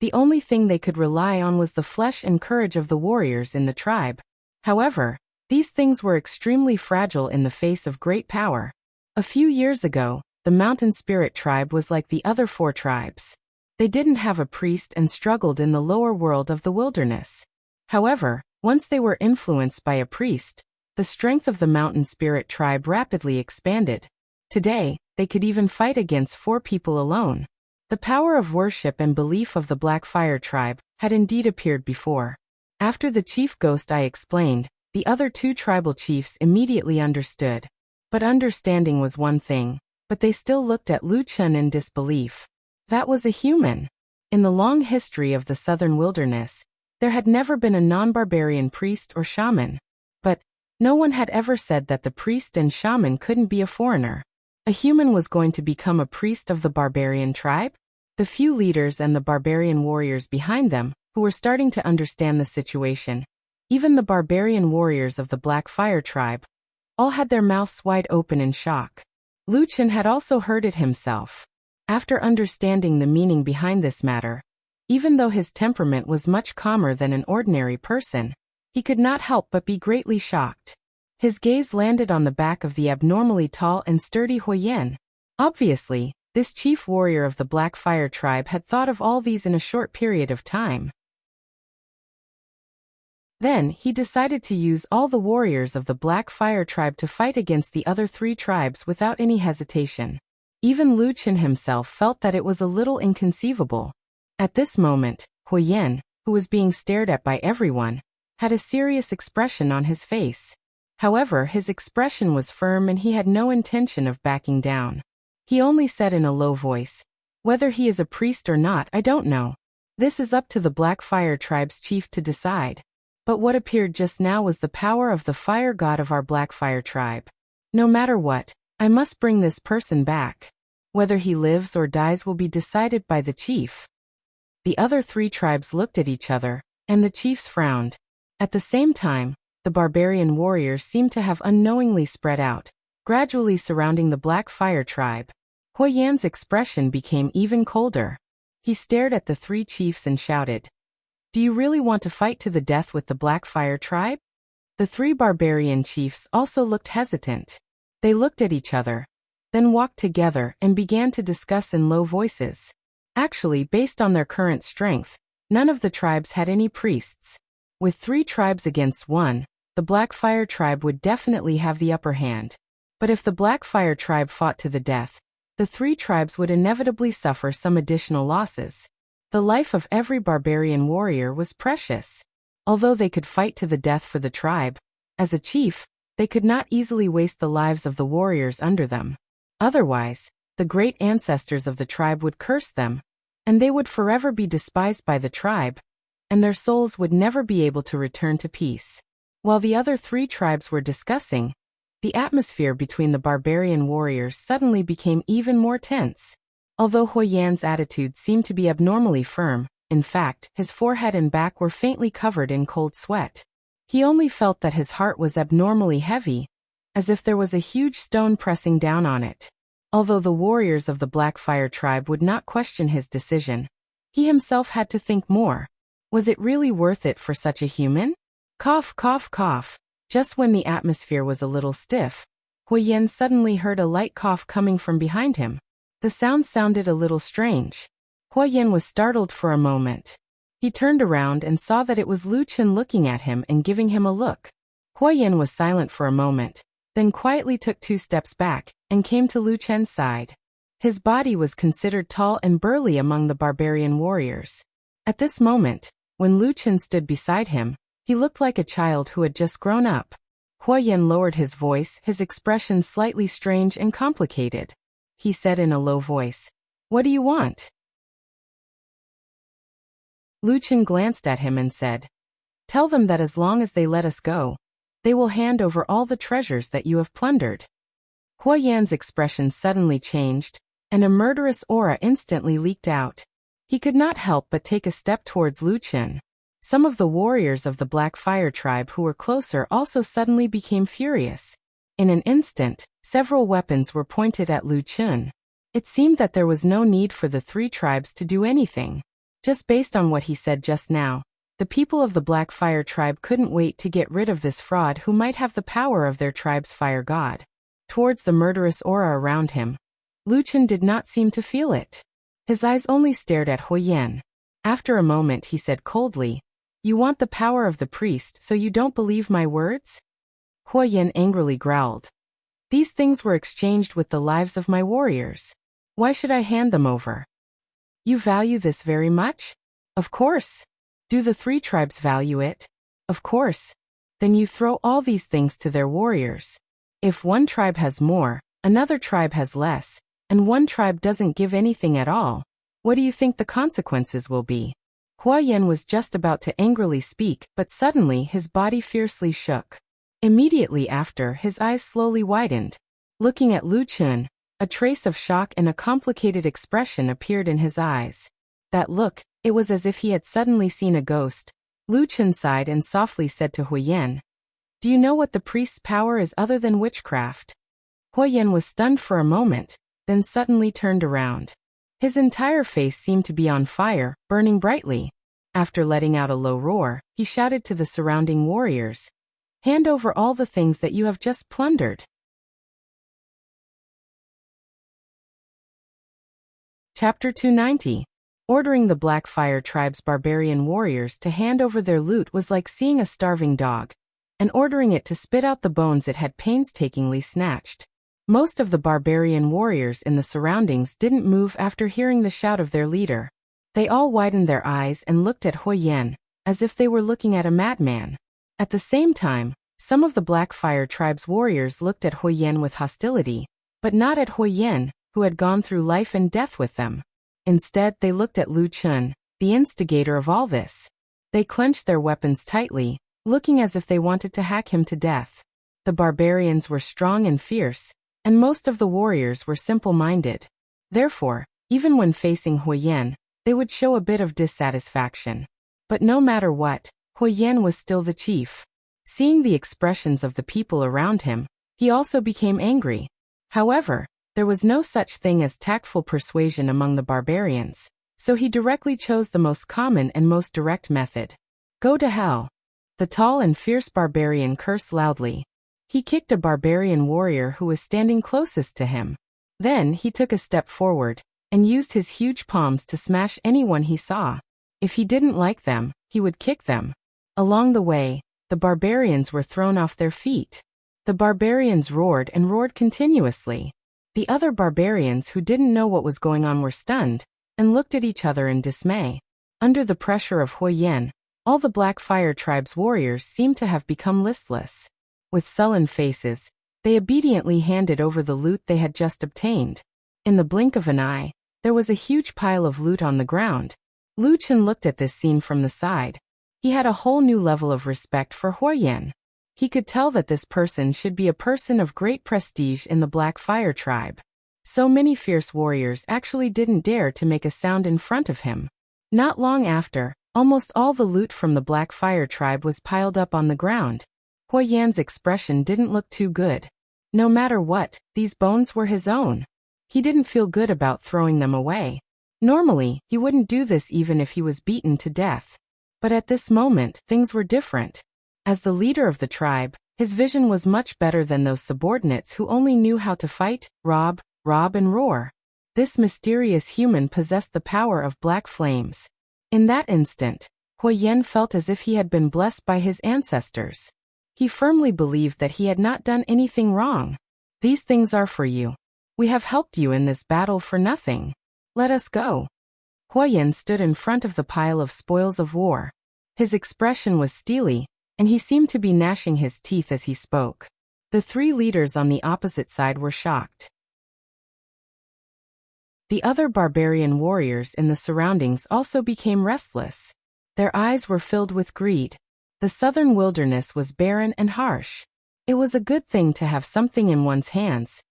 the only thing they could rely on was the flesh and courage of the warriors in the tribe. However, these things were extremely fragile in the face of great power. A few years ago, the mountain spirit tribe was like the other four tribes. They didn't have a priest and struggled in the lower world of the wilderness. However, once they were influenced by a priest, the strength of the mountain spirit tribe rapidly expanded. Today, they could even fight against 4 people alone. The power of worship and belief of the Black Fire tribe had indeed appeared before. After the chief Ghost Eye explained, the other 2 tribal chiefs immediately understood. But understanding was one thing, but they still looked at Lu Chen in disbelief. That was a human. In the long history of the southern wilderness, there had never been a non-barbarian priest or shaman. But no one had ever said that the priest and shaman couldn't be a foreigner. A human was going to become a priest of the barbarian tribe? The few leaders and the barbarian warriors behind them, who were starting to understand the situation, even the barbarian warriors of the Black Fire tribe, all had their mouths wide open in shock. Lu Chen had also heard it himself. After understanding the meaning behind this matter, even though his temperament was much calmer than an ordinary person, he could not help but be greatly shocked. His gaze landed on the back of the abnormally tall and sturdy Huyen. Obviously, this chief warrior of the Black Fire tribe had thought of all these in a short period of time. Then, he decided to use all the warriors of the Black Fire tribe to fight against the other 3 tribes without any hesitation. Even Lu Chen himself felt that it was a little inconceivable. At this moment, Huyen, who was being stared at by everyone, had a serious expression on his face. However, his expression was firm and he had no intention of backing down. He only said in a low voice, "Whether he is a priest or not, I don't know. This is up to the Black Fire tribe's chief to decide. But what appeared just now was the power of the fire god of our Black Fire tribe. No matter what, I must bring this person back. Whether he lives or dies will be decided by the chief." The other 3 tribes looked at each other, and the chiefs frowned. At the same time, the barbarian warriors seemed to have unknowingly spread out, gradually surrounding the Black Fire tribe. Huyen's expression became even colder. He stared at the 3 chiefs and shouted, "Do you really want to fight to the death with the Black Fire tribe?" The 3 barbarian chiefs also looked hesitant. They looked at each other, then walked together and began to discuss in low voices. Actually, based on their current strength, none of the tribes had any priests. With 3 tribes against 1, the Blackfire tribe would definitely have the upper hand. But if the Blackfire tribe fought to the death, the 3 tribes would inevitably suffer some additional losses. The life of every barbarian warrior was precious. Although they could fight to the death for the tribe, as a chief, they could not easily waste the lives of the warriors under them. Otherwise, the great ancestors of the tribe would curse them, and they would forever be despised by the tribe, and their souls would never be able to return to peace. While the other 3 tribes were discussing, the atmosphere between the barbarian warriors suddenly became even more tense. Although Hui Yan's attitude seemed to be abnormally firm, in fact, his forehead and back were faintly covered in cold sweat. He only felt that his heart was abnormally heavy, as if there was a huge stone pressing down on it. Although the warriors of the Blackfire tribe would not question his decision, he himself had to think more. Was it really worth it for such a human? Cough, cough, cough. Just when the atmosphere was a little stiff, Hui Yan suddenly heard a light cough coming from behind him. The sound sounded a little strange. Hui Yan was startled for a moment. He turned around and saw that it was Lu Chen looking at him and giving him a look. Hui Yan was silent for a moment, then quietly took 2 steps back and came to Lu Chen's side. His body was considered tall and burly among the barbarian warriors. At this moment, when Lu Chen stood beside him, he looked like a child who had just grown up. Hui Yan lowered his voice, his expression slightly strange and complicated. He said in a low voice, "What do you want?" Lu Chen glanced at him and said, "Tell them that as long as they let us go, they will hand over all the treasures that you have plundered." Hui Yan's expression suddenly changed, and a murderous aura instantly leaked out. He could not help but take a step towards Lu Chen. Some of the warriors of the Blackfire tribe who were closer also suddenly became furious. In an instant, several weapons were pointed at Lu Chen. It seemed that there was no need for the 3 tribes to do anything. Just based on what he said just now, the people of the Blackfire tribe couldn't wait to get rid of this fraud who might have the power of their tribe's fire god. Towards the murderous aura around him, Lu Chen did not seem to feel it. His eyes only stared at Hui Yan. After a moment he said coldly, "You want the power of the priest so you don't believe my words?" Hui Yan angrily growled, "These things were exchanged with the lives of my warriors. Why should I hand them over?" "You value this very much?" "Of course." "Do the 3 tribes value it?" "Of course." "Then you throw all these things to their warriors. If one tribe has more, another tribe has less, and one tribe doesn't give anything at all, what do you think the consequences will be?" Hui Yan was just about to angrily speak, but suddenly his body fiercely shook. Immediately after, his eyes slowly widened. Looking at Lu Chen, a trace of shock and a complicated expression appeared in his eyes. That look, it was as if he had suddenly seen a ghost. Lu Chen sighed and softly said to Hui Yan, "Do you know what the priest's power is other than witchcraft?" Hui Yan was stunned for a moment, then suddenly turned around. His entire face seemed to be on fire, burning brightly. After letting out a low roar, he shouted to the surrounding warriors, "Hand over all the things that you have just plundered." Chapter 290. Ordering the Blackfire tribe's barbarian warriors to hand over their loot was like seeing a starving dog, and ordering it to spit out the bones it had painstakingly snatched. Most of the barbarian warriors in the surroundings didn't move after hearing the shout of their leader. They all widened their eyes and looked at Hui Yan, as if they were looking at a madman. At the same time, some of the Blackfire tribe's warriors looked at Hui Yan with hostility, but not at Hui Yan, who had gone through life and death with them. Instead, they looked at Lu Chen, the instigator of all this. They clenched their weapons tightly, looking as if they wanted to hack him to death. The barbarians were strong and fierce, and most of the warriors were simple-minded. Therefore, even when facing Hui Yan, they would show a bit of dissatisfaction. But no matter what, Hui Yan was still the chief. Seeing the expressions of the people around him, he also became angry. However, there was no such thing as tactful persuasion among the barbarians, so he directly chose the most common and most direct method. "Go to hell." The tall and fierce barbarian cursed loudly. He kicked a barbarian warrior who was standing closest to him. Then he took a step forward and used his huge palms to smash anyone he saw. If he didn't like them, he would kick them. Along the way, the barbarians were thrown off their feet. The barbarians roared and roared continuously. The other barbarians who didn't know what was going on were stunned and looked at each other in dismay. Under the pressure of Huoyan, all the Black Fire Tribe's warriors seemed to have become listless. With sullen faces, they obediently handed over the loot they had just obtained. In the blink of an eye, there was a huge pile of loot on the ground. Lu Chen looked at this scene from the side. He had a whole new level of respect for Huoyan. He could tell that this person should be a person of great prestige in the Black Fire Tribe. So many fierce warriors actually didn't dare to make a sound in front of him. Not long after, almost all the loot from the Black Fire Tribe was piled up on the ground. Huoyan's expression didn't look too good. No matter what, these bones were his own. He didn't feel good about throwing them away. Normally, he wouldn't do this even if he was beaten to death. But at this moment, things were different. As the leader of the tribe, his vision was much better than those subordinates who only knew how to fight, rob, and roar. This mysterious human possessed the power of black flames. In that instant, Huoyan felt as if he had been blessed by his ancestors. He firmly believed that he had not done anything wrong. These things are for you. We have helped you in this battle for nothing. Let us go. Huoyan stood in front of the pile of spoils of war. His expression was steely, and he seemed to be gnashing his teeth as he spoke. The three leaders on the opposite side were shocked. The other barbarian warriors in the surroundings also became restless. Their eyes were filled with greed. The southern wilderness was barren and harsh. It was a good thing to have something in one's hands,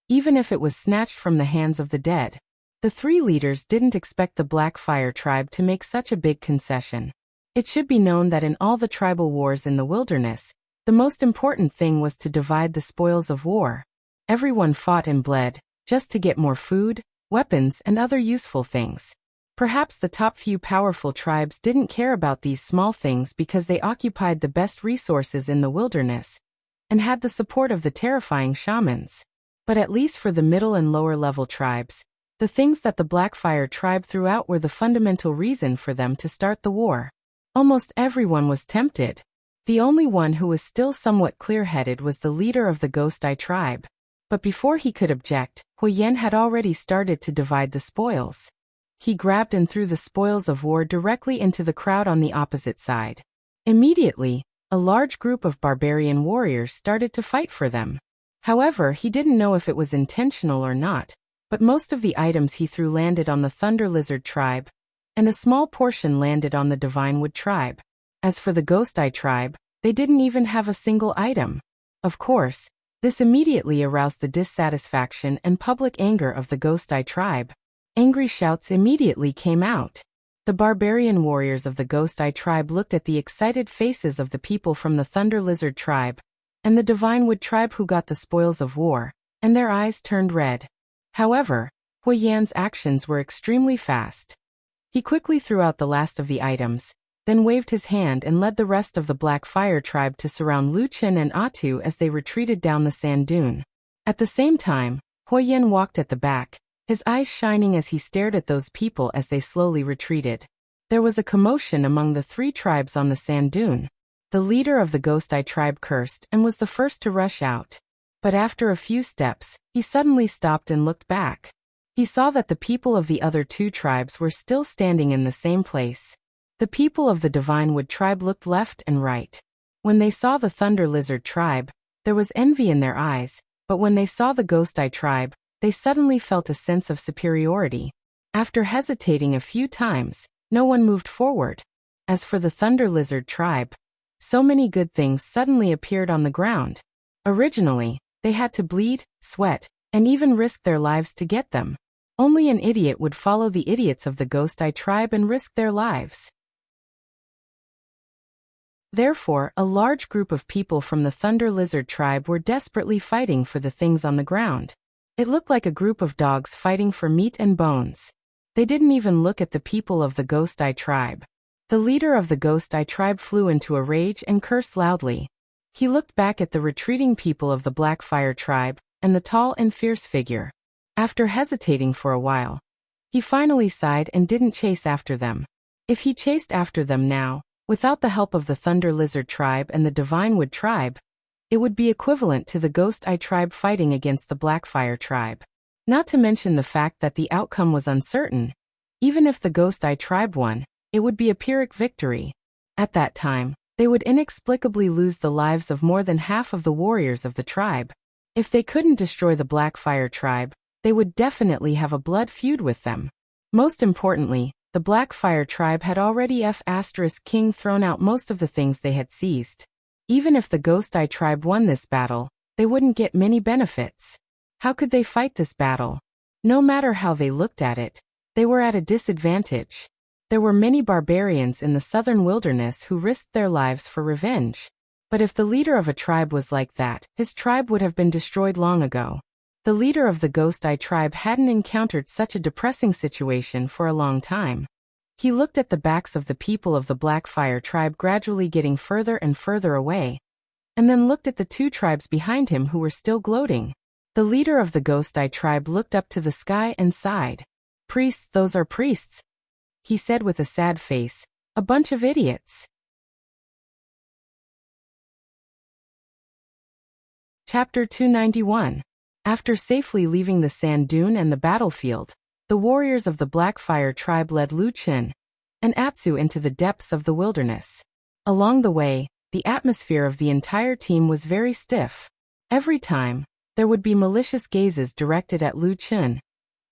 even if it was snatched from the hands of the dead. The three leaders didn't expect the Black Fire Tribe to make such a big concession. It should be known that in all the tribal wars in the wilderness, the most important thing was to divide the spoils of war. Everyone fought and bled, just to get more food, weapons, and other useful things. Perhaps the top few powerful tribes didn't care about these small things because they occupied the best resources in the wilderness and had the support of the terrifying shamans. But at least for the middle and lower level tribes, the things that the Black Fire Tribe threw out were the fundamental reason for them to start the war. Almost everyone was tempted. The only one who was still somewhat clear-headed was the leader of the Ghost Eye Tribe. But before he could object, Huoyan had already started to divide the spoils. He grabbed and threw the spoils of war directly into the crowd on the opposite side. Immediately, a large group of barbarian warriors started to fight for them. However, he didn't know if it was intentional or not, but most of the items he threw landed on the Thunder Lizard Tribe, and a small portion landed on the Divine Wood Tribe. As for the Ghost Eye Tribe, they didn't even have a single item. Of course, this immediately aroused the dissatisfaction and public anger of the Ghost Eye Tribe. Angry shouts immediately came out. The barbarian warriors of the Ghost Eye Tribe looked at the excited faces of the people from the Thunder Lizard Tribe and the Divine Wood Tribe who got the spoils of war, and their eyes turned red. However, Huoyan's actions were extremely fast. He quickly threw out the last of the items, then waved his hand and led the rest of the Black Fire Tribe to surround Lu Chen and Atu as they retreated down the sand dune. At the same time, Huoyan walked at the back, his eyes shining as he stared at those people as they slowly retreated. There was a commotion among the three tribes on the sand dune. The leader of the Ghost Eye Tribe cursed and was the first to rush out. But after a few steps, he suddenly stopped and looked back. He saw that the people of the other two tribes were still standing in the same place. The people of the Divine Wood Tribe looked left and right. When they saw the Thunder Lizard Tribe, there was envy in their eyes, but when they saw the Ghost Eye Tribe, they suddenly felt a sense of superiority. After hesitating a few times, no one moved forward. As for the Thunder Lizard Tribe, so many good things suddenly appeared on the ground. Originally, they had to bleed, sweat, and even risk their lives to get them. Only an idiot would follow the idiots of the Ghost Eye Tribe and risk their lives. Therefore, a large group of people from the Thunder Lizard Tribe were desperately fighting for the things on the ground. It looked like a group of dogs fighting for meat and bones. They didn't even look at the people of the Ghost Eye Tribe. The leader of the Ghost Eye Tribe flew into a rage and cursed loudly. He looked back at the retreating people of the Black Fire Tribe and the tall and fierce figure. After hesitating for a while, he finally sighed and didn't chase after them. If he chased after them now, Without the help of the Thunder Lizard tribe and the Divine Wood tribe, it would be equivalent to the Ghost Eye tribe fighting against the Blackfire tribe. Not to mention the fact that the outcome was uncertain. Even if the Ghost Eye tribe won, it would be a Pyrrhic victory. At that time, they would inexplicably lose the lives of more than half of the warriors of the tribe. If they couldn't destroy the Blackfire tribe, they would definitely have a blood feud with them. Most importantly, the Blackfire tribe had already King thrown out most of the things they had seized. Even if the Ghost Eye tribe won this battle, they wouldn't get many benefits. How could they fight this battle? No matter how they looked at it, they were at a disadvantage. There were many barbarians in the southern wilderness who risked their lives for revenge. But if the leader of a tribe was like that, his tribe would have been destroyed long ago. The leader of the Ghost Eye tribe hadn't encountered such a depressing situation for a long time. He looked at the backs of the people of the Blackfire tribe gradually getting further and further away, and then looked at the two tribes behind him who were still gloating. The leader of the Ghost Eye tribe looked up to the sky and sighed. "Priests, those are priests," he said with a sad face. "A bunch of idiots." Chapter 291. After safely leaving the sand dune and the battlefield, the warriors of the Blackfire tribe led Lu Qin and Atsu into the depths of the wilderness. Along the way, the atmosphere of the entire team was very stiff. Every time, there would be malicious gazes directed at Lu Qin,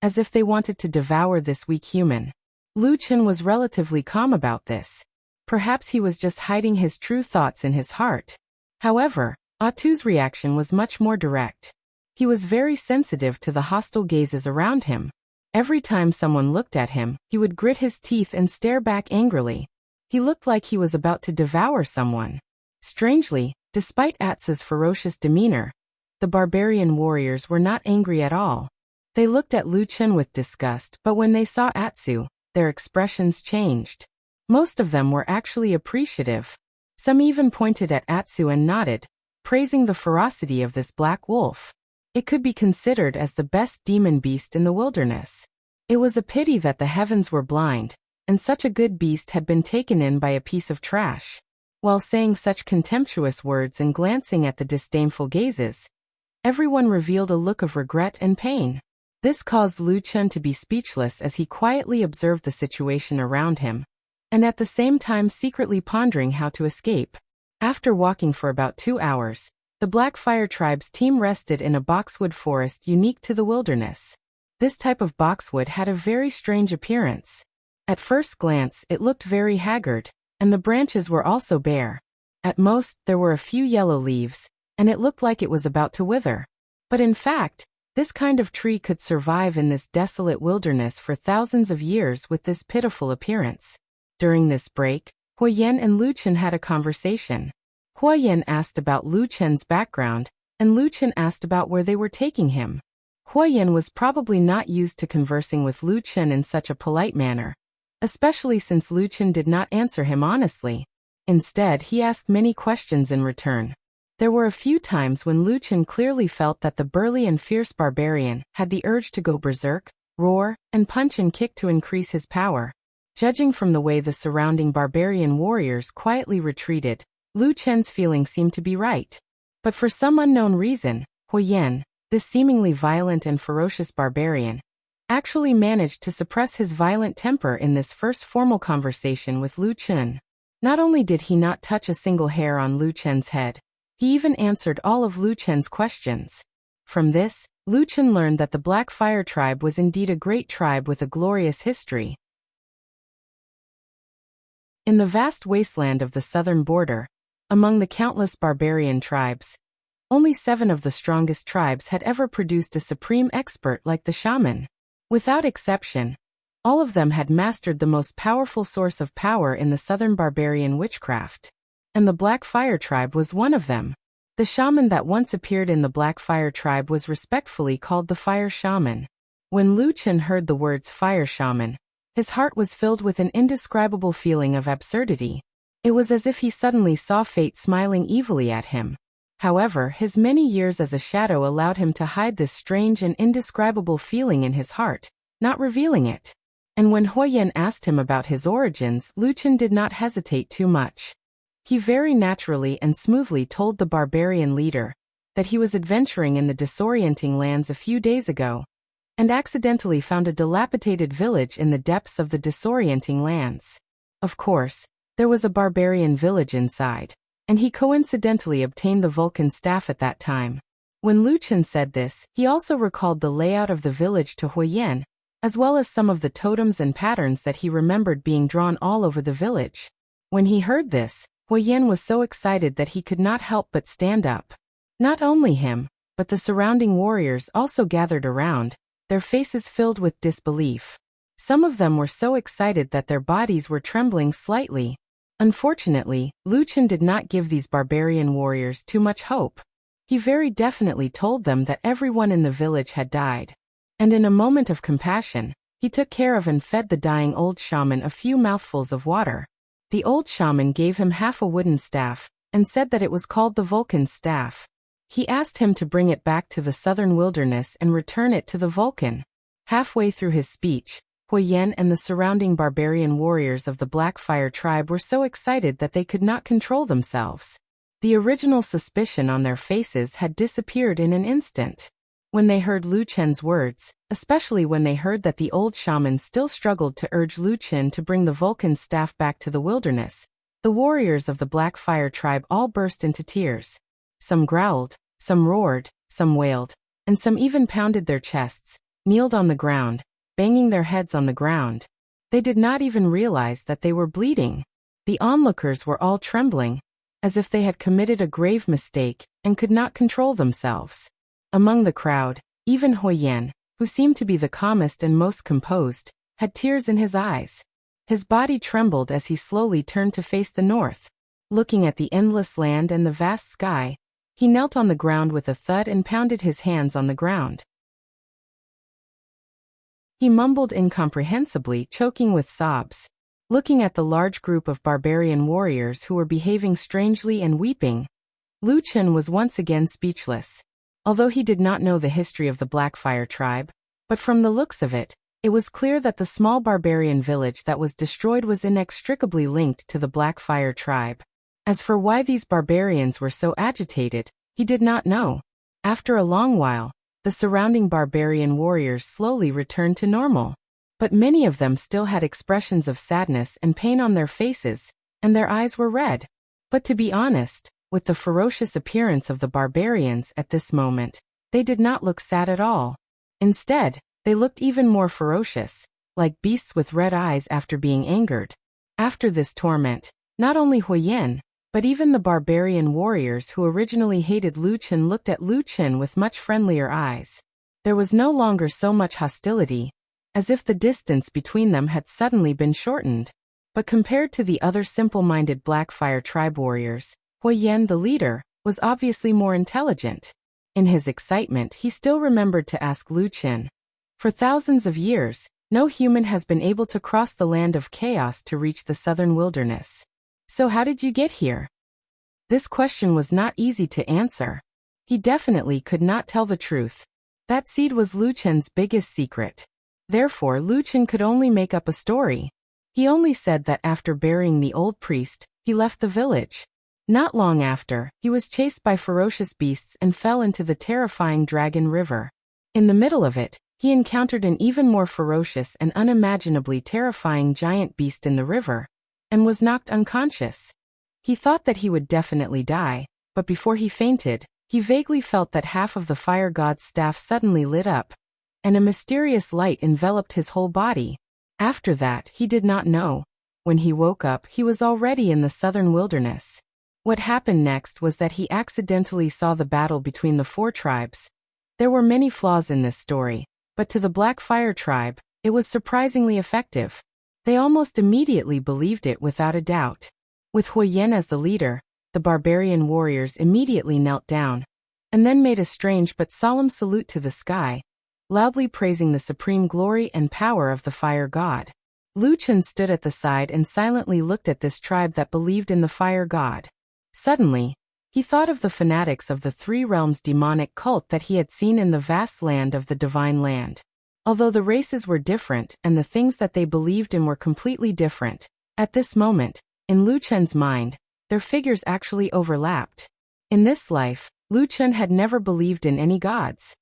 as if they wanted to devour this weak human. Lu Qin was relatively calm about this. Perhaps he was just hiding his true thoughts in his heart. However, Atsu's reaction was much more direct. He was very sensitive to the hostile gazes around him. Every time someone looked at him, he would grit his teeth and stare back angrily. He looked like he was about to devour someone. Strangely, despite Atsu's ferocious demeanor, the barbarian warriors were not angry at all. They looked at Lu Qin with disgust, but when they saw Atsu, their expressions changed. Most of them were actually appreciative. Some even pointed at Atsu and nodded, praising the ferocity of this black wolf. It could be considered as the best demon beast in the wilderness. It was a pity that the heavens were blind, and such a good beast had been taken in by a piece of trash. While saying such contemptuous words and glancing at the disdainful gazes, everyone revealed a look of regret and pain. This caused Lu Qin to be speechless as he quietly observed the situation around him, and at the same time secretly pondering how to escape. After walking for about 2 hours, the Blackfire tribe's team rested in a boxwood forest unique to the wilderness. This type of boxwood had a very strange appearance. At first glance, it looked very haggard, and the branches were also bare. At most, there were a few yellow leaves, and it looked like it was about to wither. But in fact, this kind of tree could survive in this desolate wilderness for thousands of years with this pitiful appearance. During this break, Huoyan and Lu Qin had a conversation. Huoyan asked about Lu Qin's background, and Lu Qin asked about where they were taking him. Huoyan was probably not used to conversing with Lu Qin in such a polite manner, especially since Lu Qin did not answer him honestly. Instead, he asked many questions in return. There were a few times when Lu Qin clearly felt that the burly and fierce barbarian had the urge to go berserk, roar, and punch and kick to increase his power. Judging from the way the surrounding barbarian warriors quietly retreated, Lu Qin's feeling seemed to be right. But for some unknown reason, Huoyan, this seemingly violent and ferocious barbarian, actually managed to suppress his violent temper in this first formal conversation with Lu Qin. Not only did he not touch a single hair on Lu Qin's head, he even answered all of Lu Qin's questions. From this, Lu Qin learned that the Blackfire tribe was indeed a great tribe with a glorious history. In the vast wasteland of the southern border, among the countless barbarian tribes, only 7 of the strongest tribes had ever produced a supreme expert like the shaman. Without exception, all of them had mastered the most powerful source of power in the southern barbarian witchcraft. And the Blackfire tribe was one of them. The shaman that once appeared in the Blackfire tribe was respectfully called the Fire Shaman. When Lu Qin heard the words Fire Shaman, his heart was filled with an indescribable feeling of absurdity. It was as if he suddenly saw fate smiling evilly at him. However, his many years as a shadow allowed him to hide this strange and indescribable feeling in his heart, not revealing it. And when Huoyan asked him about his origins, Lu Chen did not hesitate too much. He very naturally and smoothly told the barbarian leader that he was adventuring in the disorienting lands a few days ago, and accidentally found a dilapidated village in the depths of the disorienting lands. Of course, there was a barbarian village inside, and he coincidentally obtained the Vulcan staff at that time. When Lu Chen said this, he also recalled the layout of the village to Huoyan, as well as some of the totems and patterns that he remembered being drawn all over the village. When he heard this, Huoyan was so excited that he could not help but stand up. Not only him, but the surrounding warriors also gathered around, their faces filled with disbelief. Some of them were so excited that their bodies were trembling slightly. Unfortunately, Lu Chen did not give these barbarian warriors too much hope. He very definitely told them that everyone in the village had died. And in a moment of compassion, he took care of and fed the dying old shaman a few mouthfuls of water. The old shaman gave him half a wooden staff, and said that it was called the Vulcan's staff. He asked him to bring it back to the southern wilderness and return it to the Vulcan. Halfway through his speech, Huoyan and the surrounding barbarian warriors of the Blackfire tribe were so excited that they could not control themselves. The original suspicion on their faces had disappeared in an instant. When they heard Lu Chen's words, especially when they heard that the old shaman still struggled to urge Lu Chen to bring the Vulcan's staff back to the wilderness, the warriors of the Blackfire tribe all burst into tears. Some growled, some roared, some wailed, and some even pounded their chests, kneeled on the ground, banging their heads on the ground. They did not even realize that they were bleeding. The onlookers were all trembling, as if they had committed a grave mistake and could not control themselves. Among the crowd, even Huoyan, who seemed to be the calmest and most composed, had tears in his eyes. His body trembled as he slowly turned to face the north. Looking at the endless land and the vast sky, he knelt on the ground with a thud and pounded his hands on the ground. He mumbled incomprehensibly, choking with sobs. Looking at the large group of barbarian warriors who were behaving strangely and weeping, Lu Chen was once again speechless. Although he did not know the history of the Blackfire tribe, but from the looks of it, it was clear that the small barbarian village that was destroyed was inextricably linked to the Blackfire tribe. As for why these barbarians were so agitated, he did not know. After a long while, the surrounding barbarian warriors slowly returned to normal. But many of them still had expressions of sadness and pain on their faces, and their eyes were red. But to be honest, with the ferocious appearance of the barbarians at this moment, they did not look sad at all. Instead, they looked even more ferocious, like beasts with red eyes after being angered. After this torment, not only Huoyan, but even the barbarian warriors who originally hated Lu Chen looked at Lu Chen with much friendlier eyes. There was no longer so much hostility, as if the distance between them had suddenly been shortened. But compared to the other simple-minded Blackfire tribe warriors, Huoyan, the leader, was obviously more intelligent. In his excitement, he still remembered to ask Lu Chen. For thousands of years, no human has been able to cross the land of chaos to reach the southern wilderness. So how did you get here? This question was not easy to answer. He definitely could not tell the truth. That seed was Lu Chen's biggest secret. Therefore, Lu Chen could only make up a story. He only said that after burying the old priest, he left the village. Not long after, he was chased by ferocious beasts and fell into the terrifying Dragon River. In the middle of it, he encountered an even more ferocious and unimaginably terrifying giant beast in the river, and was knocked unconscious. He thought that he would definitely die, but before he fainted, he vaguely felt that half of the fire god's staff suddenly lit up, and a mysterious light enveloped his whole body. After that, he did not know. When he woke up, he was already in the southern wilderness. What happened next was that he accidentally saw the battle between the four tribes. There were many flaws in this story, but to the Blackfire tribe, it was surprisingly effective. They almost immediately believed it without a doubt. With Huoyan as the leader, the barbarian warriors immediately knelt down, and then made a strange but solemn salute to the sky, loudly praising the supreme glory and power of the fire god. Lu Chen stood at the side and silently looked at this tribe that believed in the fire god. Suddenly, he thought of the fanatics of the Three Realms demonic cult that he had seen in the vast land of the Divine Land. Although the races were different and the things that they believed in were completely different, at this moment, in Lu Chen's mind, their figures actually overlapped. In this life, Lu Chen had never believed in any gods.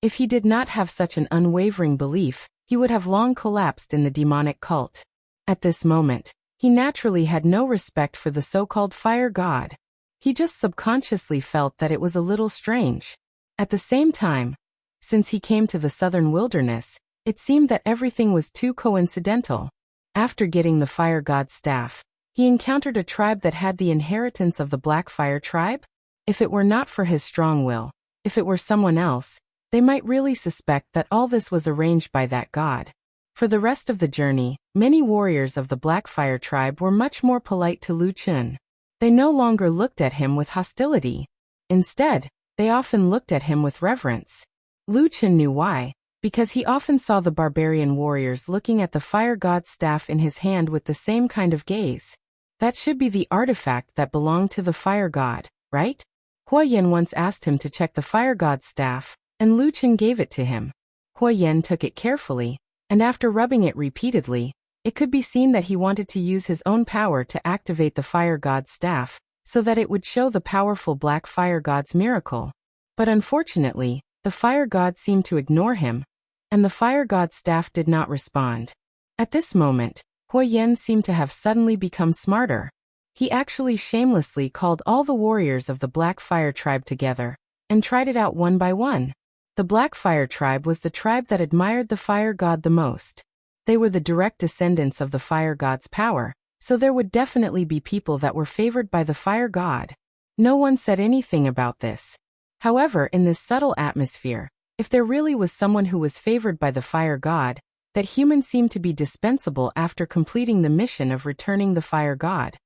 If he did not have such an unwavering belief, he would have long collapsed in the demonic cult. At this moment, he naturally had no respect for the so-called fire god. He just subconsciously felt that it was a little strange. At the same time, since he came to the southern wilderness, it seemed that everything was too coincidental. After getting the fire god's staff, he encountered a tribe that had the inheritance of the Black Fire tribe. If it were not for his strong will, if it were someone else, they might really suspect that all this was arranged by that god. For the rest of the journey, many warriors of the Black Fire tribe were much more polite to Lu Chen. They no longer looked at him with hostility. Instead, they often looked at him with reverence. Lu Chen knew why, because he often saw the barbarian warriors looking at the fire god's staff in his hand with the same kind of gaze. That should be the artifact that belonged to the fire god, right? Huo Yan once asked him to check the fire god's staff, and Lu Chen gave it to him. Huo Yan took it carefully, and after rubbing it repeatedly, it could be seen that he wanted to use his own power to activate the fire god's staff, so that it would show the powerful black fire god's miracle. But unfortunately, the fire god seemed to ignore him, and the fire god's staff did not respond. At this moment, Huo Yan seemed to have suddenly become smarter. He actually shamelessly called all the warriors of the Black Fire tribe together, and tried it out one by one. The Black Fire tribe was the tribe that admired the fire god the most. They were the direct descendants of the fire god's power, so there would definitely be people that were favored by the fire god. No one said anything about this. However, in this subtle atmosphere, if there really was someone who was favored by the fire god, that humans seemed to be dispensable after completing the mission of returning the fire god.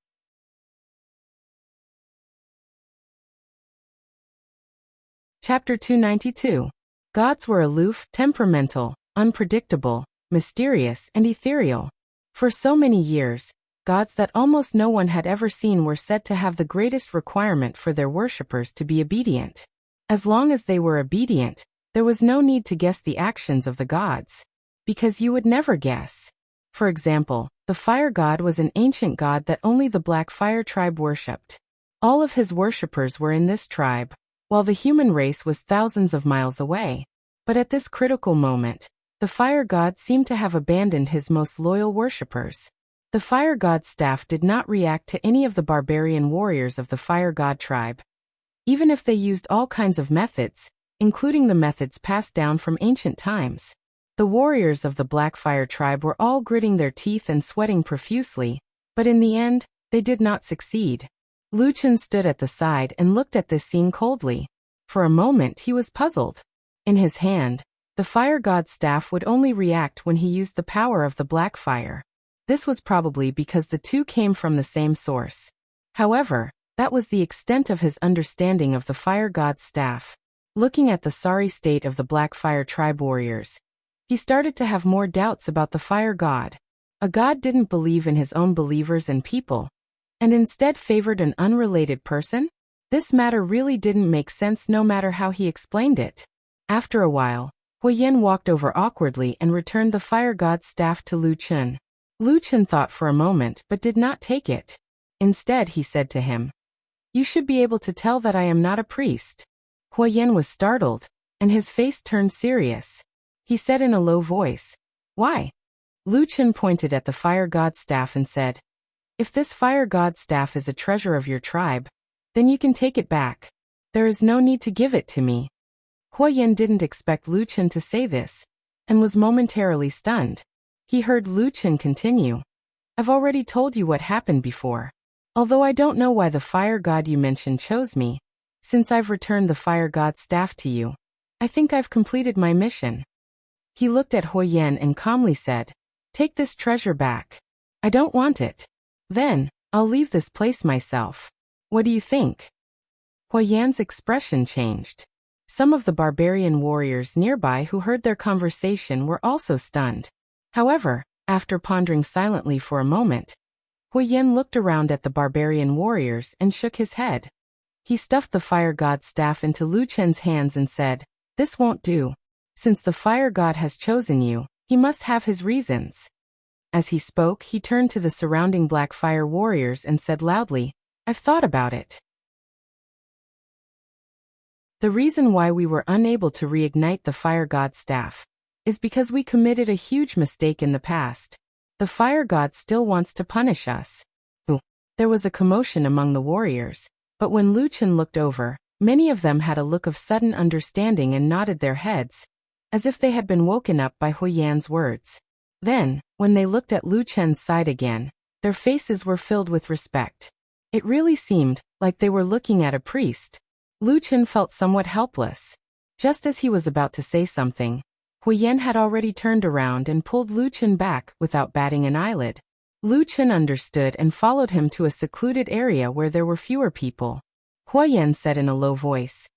Chapter 292. Gods were aloof, temperamental, unpredictable, mysterious, and ethereal. For so many years, gods that almost no one had ever seen were said to have the greatest requirement for their worshippers to be obedient. As long as they were obedient, there was no need to guess the actions of the gods, because you would never guess. For example, the fire god was an ancient god that only the Black Fire tribe worshipped. All of his worshippers were in this tribe, while the human race was thousands of miles away. But at this critical moment, the fire god seemed to have abandoned his most loyal worshippers. The fire god's staff did not react to any of the barbarian warriors of the fire god tribe. Even if they used all kinds of methods, including the methods passed down from ancient times. The warriors of the Black Fire tribe were all gritting their teeth and sweating profusely, but in the end, they did not succeed. Lu Chen stood at the side and looked at this scene coldly. For a moment he was puzzled. In his hand, the fire god's staff would only react when he used the power of the black fire. This was probably because the two came from the same source. However, that was the extent of his understanding of the fire god's staff. Looking at the sorry state of the Black Fire tribe warriors, he started to have more doubts about the fire god. A god didn't believe in his own believers and people, and instead favored an unrelated person? This matter really didn't make sense no matter how he explained it. After a while, Huo Yan walked over awkwardly and returned the fire god's staff to Lu Chen. Lu Chen thought for a moment but did not take it. Instead he said to him, "You should be able to tell that I am not a priest." Huo Yan was startled, and his face turned serious. He said in a low voice, "Why?" Lu Chen pointed at the fire god's staff and said, "If this fire god's staff is a treasure of your tribe, then you can take it back. There is no need to give it to me." Huo Yan didn't expect Lu Chen to say this, and was momentarily stunned. He heard Lu Chen continue, "I've already told you what happened before. Although I don't know why the fire god you mentioned chose me, since I've returned the fire god's staff to you, I think I've completed my mission." He looked at Huo Yan and calmly said, "Take this treasure back. I don't want it. Then, I'll leave this place myself. What do you think?" Huo Yan's expression changed. Some of the barbarian warriors nearby who heard their conversation were also stunned. However, after pondering silently for a moment, Huo Yan looked around at the barbarian warriors and shook his head. He stuffed the fire god's staff into Lu Chen's hands and said, This won't do. Since the fire god has chosen you, he must have his reasons. As he spoke, he turned to the surrounding black fire warriors and said loudly, I've thought about it. The reason why we were unable to reignite the fire god's staff is because we committed a huge mistake in the past. The fire god still wants to punish us. Ooh. There was a commotion among the warriors, but when Lu Chen looked over, many of them had a look of sudden understanding and nodded their heads, as if they had been woken up by Hui Yan's words. Then, when they looked at Lu Chen's side again, their faces were filled with respect. It really seemed like they were looking at a priest. Lu Chen felt somewhat helpless. Just as he was about to say something, Hui Yan had already turned around and pulled Lu Chen back without batting an eyelid. Lu Chen understood and followed him to a secluded area where there were fewer people. Hui Yan said in a low voice.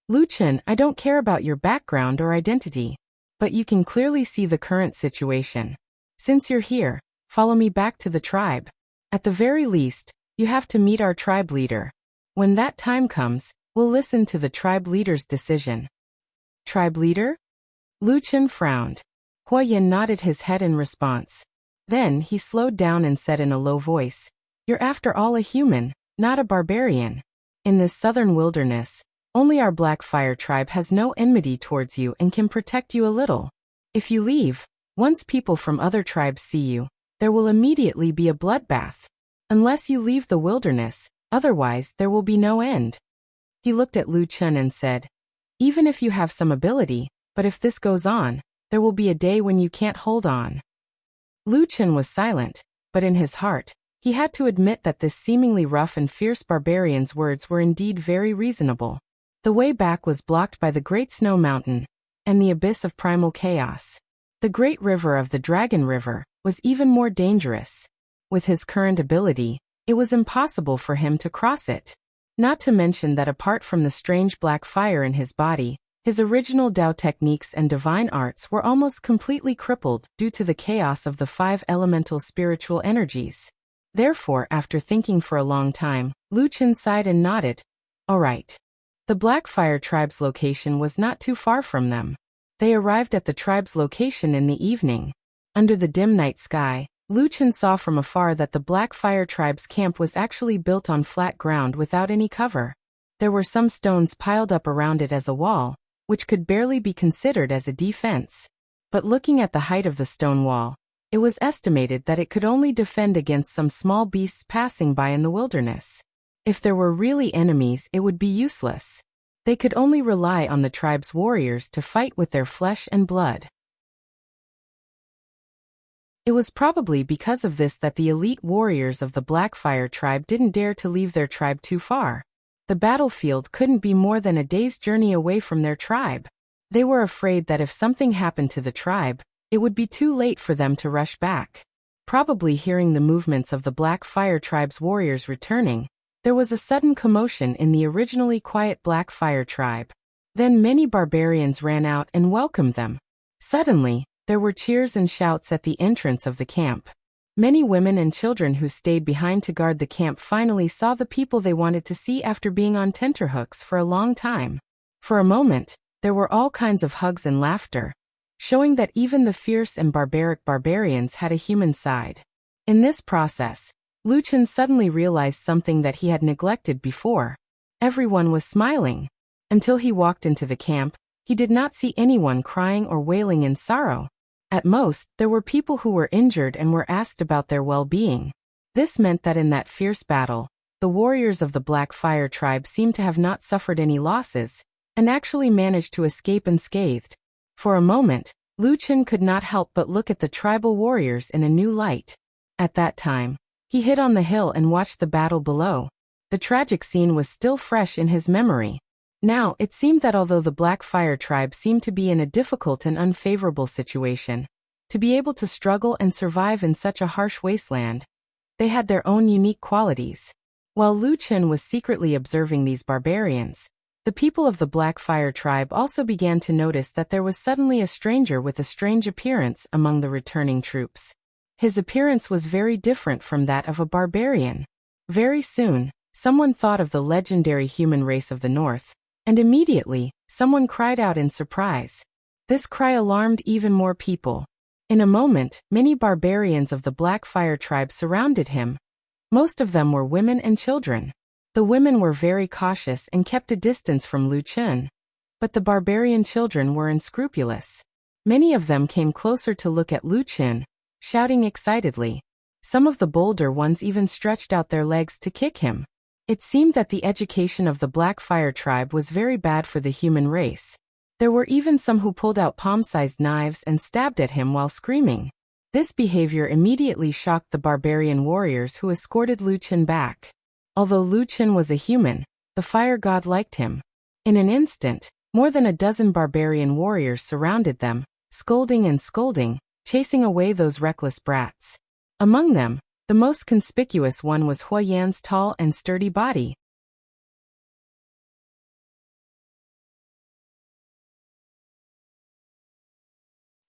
Lu Chen, I don't care about your background or identity, but you can clearly see the current situation. Since you're here, follow me back to the tribe. At the very least, you have to meet our tribe leader. When that time comes, we'll listen to the tribe leader's decision. Tribe leader? Lu Chen frowned. Hui Yan nodded his head in response. Then he slowed down and said in a low voice, You're after all a human, not a barbarian. In this southern wilderness, only our Black Fire tribe has no enmity towards you and can protect you a little. If you leave, once people from other tribes see you, there will immediately be a bloodbath. Unless you leave the wilderness, otherwise there will be no end. He looked at Lu Chen and said, Even if you have some ability, but if this goes on, there will be a day when you can't hold on. Lu Chen was silent, but in his heart, he had to admit that this seemingly rough and fierce barbarian's words were indeed very reasonable. The way back was blocked by the Great Snow Mountain and the abyss of primal chaos. The Great River of the Dragon River was even more dangerous. With his current ability, it was impossible for him to cross it. Not to mention that apart from the strange black fire in his body, his original Dao techniques and divine arts were almost completely crippled due to the chaos of the 5 elemental spiritual energies. Therefore, after thinking for a long time, Lu Chen sighed and nodded. All right. The Black Fire tribe's location was not too far from them. They arrived at the tribe's location in the evening. Under the dim night sky, Lu Chen saw from afar that the Black Fire tribe's camp was actually built on flat ground without any cover. There were some stones piled up around it as a wall, which could barely be considered as a defense. But looking at the height of the stone wall, it was estimated that it could only defend against some small beasts passing by in the wilderness. If there were really enemies, it would be useless. They could only rely on the tribe's warriors to fight with their flesh and blood. It was probably because of this that the elite warriors of the Black Fire tribe didn't dare to leave their tribe too far. The battlefield couldn't be more than a day's journey away from their tribe. They were afraid that if something happened to the tribe, it would be too late for them to rush back. Probably hearing the movements of the Black Fire tribe's warriors returning, there was a sudden commotion in the originally quiet Black Fire tribe. Then many barbarians ran out and welcomed them. Suddenly, there were cheers and shouts at the entrance of the camp. Many women and children who stayed behind to guard the camp finally saw the people they wanted to see after being on tenterhooks for a long time. For a moment, there were all kinds of hugs and laughter, showing that even the fierce and barbaric barbarians had a human side. In this process, Lu Chen suddenly realized something that he had neglected before. Everyone was smiling. Until he walked into the camp, he did not see anyone crying or wailing in sorrow. At most, there were people who were injured and were asked about their well-being. This meant that in that fierce battle, the warriors of the Black Fire tribe seemed to have not suffered any losses, and actually managed to escape unscathed. For a moment, Lu Chen could not help but look at the tribal warriors in a new light. At that time, he hid on the hill and watched the battle below. The tragic scene was still fresh in his memory. Now, it seemed that although the Black Fire tribe seemed to be in a difficult and unfavorable situation, to be able to struggle and survive in such a harsh wasteland, they had their own unique qualities. While Lu Chen was secretly observing these barbarians, the people of the Black Fire tribe also began to notice that there was suddenly a stranger with a strange appearance among the returning troops. His appearance was very different from that of a barbarian. Very soon, someone thought of the legendary human race of the north, And immediately, someone cried out in surprise. This cry alarmed even more people. In a moment, many barbarians of the Black Fire tribe surrounded him. Most of them were women and children. The women were very cautious and kept a distance from Lu Chen. But the barbarian children were unscrupulous. Many of them came closer to look at Lu Chen, shouting excitedly. Some of the bolder ones even stretched out their legs to kick him. It seemed that the education of the Black Fire tribe was very bad for the human race. There were even some who pulled out palm-sized knives and stabbed at him while screaming. This behavior immediately shocked the barbarian warriors who escorted Lu Chen back. Although Lu Chen was a human, the fire god liked him. In an instant, more than a dozen barbarian warriors surrounded them, scolding, chasing away those reckless brats. Among them, the most conspicuous one was Huo Yan's tall and sturdy body.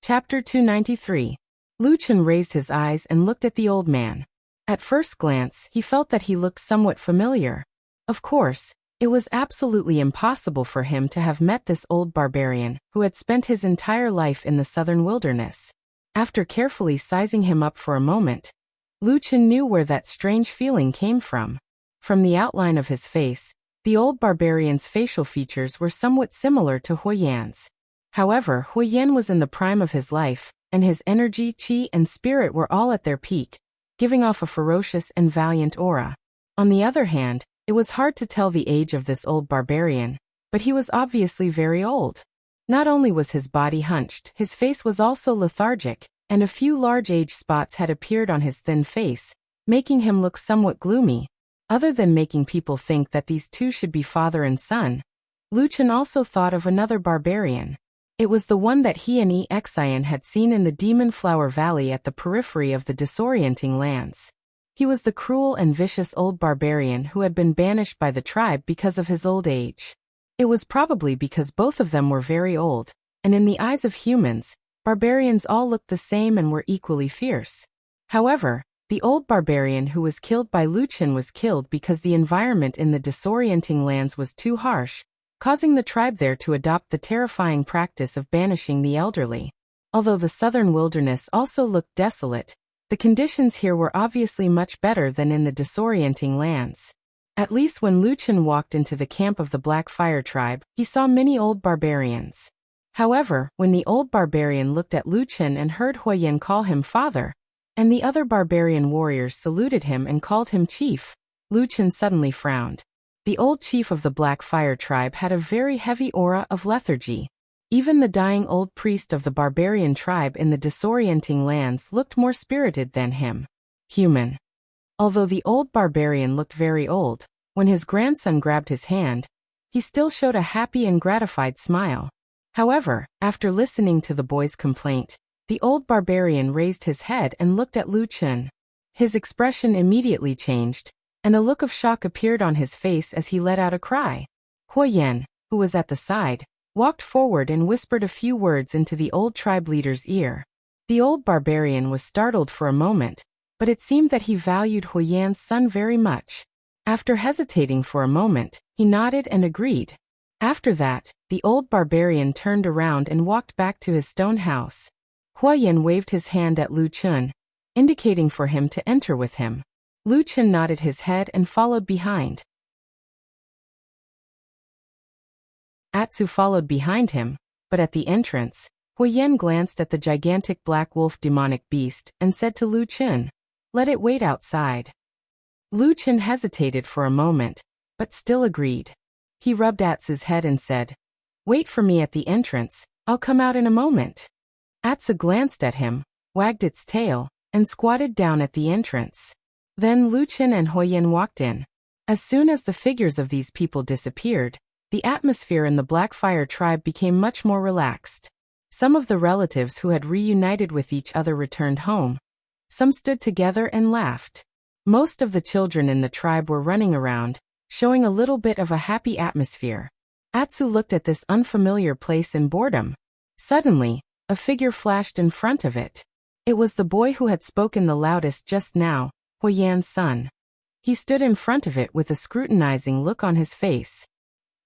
Chapter 293. Lu Chen raised his eyes and looked at the old man. At first glance, he felt that he looked somewhat familiar. Of course, it was absolutely impossible for him to have met this old barbarian, who had spent his entire life in the southern wilderness. After carefully sizing him up for a moment, Lu Chen knew where that strange feeling came from. From the outline of his face, the old barbarian's facial features were somewhat similar to Huo Yan's. However, Huo Yan was in the prime of his life, and his energy, qi, and spirit were all at their peak, giving off a ferocious and valiant aura. On the other hand, it was hard to tell the age of this old barbarian, but he was obviously very old. Not only was his body hunched, his face was also lethargic, and a few large age spots had appeared on his thin face, making him look somewhat gloomy. Other than making people think that these two should be father and son, Lu Chen also thought of another barbarian. It was the one that he and Xian had seen in the Demon Flower Valley at the periphery of the disorienting lands. He was the cruel and vicious old barbarian who had been banished by the tribe because of his old age. It was probably because both of them were very old, and in the eyes of humans, barbarians all looked the same and were equally fierce. However, the old barbarian who was killed by Lu Chen was killed because the environment in the disorienting lands was too harsh, causing the tribe there to adopt the terrifying practice of banishing the elderly. Although the southern wilderness also looked desolate, the conditions here were obviously much better than in the disorienting lands. At least when Lu Chen walked into the camp of the Black Fire tribe, he saw many old barbarians. However, when the old barbarian looked at Lu Chen and heard Huo Yan call him father, and the other barbarian warriors saluted him and called him chief, Lu Chen suddenly frowned. The old chief of the Black Fire tribe had a very heavy aura of lethargy. Even the dying old priest of the barbarian tribe in the disorienting lands looked more spirited than him. Human. Although the old barbarian looked very old, when his grandson grabbed his hand, he still showed a happy and gratified smile. However, after listening to the boy's complaint, the old barbarian raised his head and looked at Lu Chen. His expression immediately changed, and a look of shock appeared on his face as he let out a cry. Huo Yan, who was at the side, walked forward and whispered a few words into the old tribe leader's ear. The old barbarian was startled for a moment, but it seemed that he valued Huo Yan's son very much. After hesitating for a moment, he nodded and agreed. After that, the old barbarian turned around and walked back to his stone house. Huo Yan waved his hand at Lu Chen, indicating for him to enter with him. Lu Chen nodded his head and followed behind. Atsu followed behind him, but at the entrance, Huo Yan glanced at the gigantic black wolf demonic beast and said to Lu Chen, "Let it wait outside." Lu Chen hesitated for a moment, but still agreed. He rubbed Atsu's head and said, "Wait for me at the entrance, I'll come out in a moment." Atsu glanced at him, wagged its tail, and squatted down at the entrance. Then Lu Chen and Huo Yan walked in. As soon as the figures of these people disappeared, the atmosphere in the Black Fire tribe became much more relaxed. Some of the relatives who had reunited with each other returned home. Some stood together and laughed. Most of the children in the tribe were running around, showing a little bit of a happy atmosphere. Atsu looked at this unfamiliar place in boredom. Suddenly, a figure flashed in front of it. It was the boy who had spoken the loudest just now, Huo Yan's son. He stood in front of it with a scrutinizing look on his face.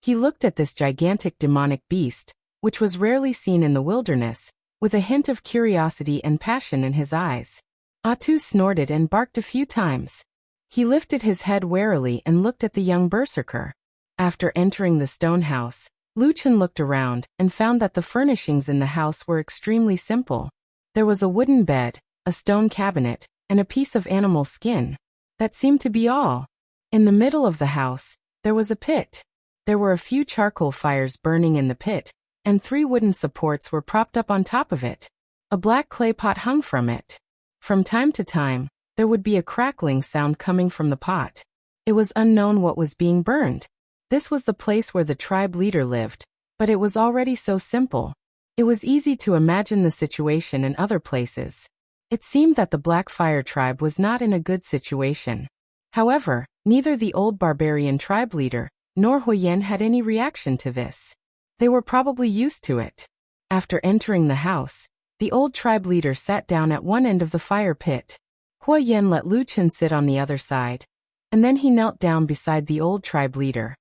He looked at this gigantic demonic beast, which was rarely seen in the wilderness, with a hint of curiosity and passion in his eyes. Atu snorted and barked a few times. He lifted his head warily and looked at the young berserker. After entering the stone house, Lucian looked around and found that the furnishings in the house were extremely simple. There was a wooden bed, a stone cabinet, and a piece of animal skin. That seemed to be all. In the middle of the house, there was a pit. There were a few charcoal fires burning in the pit, and 3 wooden supports were propped up on top of it. A black clay pot hung from it. From time to time, there would be a crackling sound coming from the pot. It was unknown what was being burned. This was the place where the tribe leader lived, but it was already so simple. It was easy to imagine the situation in other places. It seemed that the Black Fire tribe was not in a good situation. However, neither the old barbarian tribe leader nor Huoyen had any reaction to this. They were probably used to it. After entering the house, the old tribe leader sat down at one end of the fire pit. Huoyen let Lucian sit on the other side, and then he knelt down beside the old tribe leader.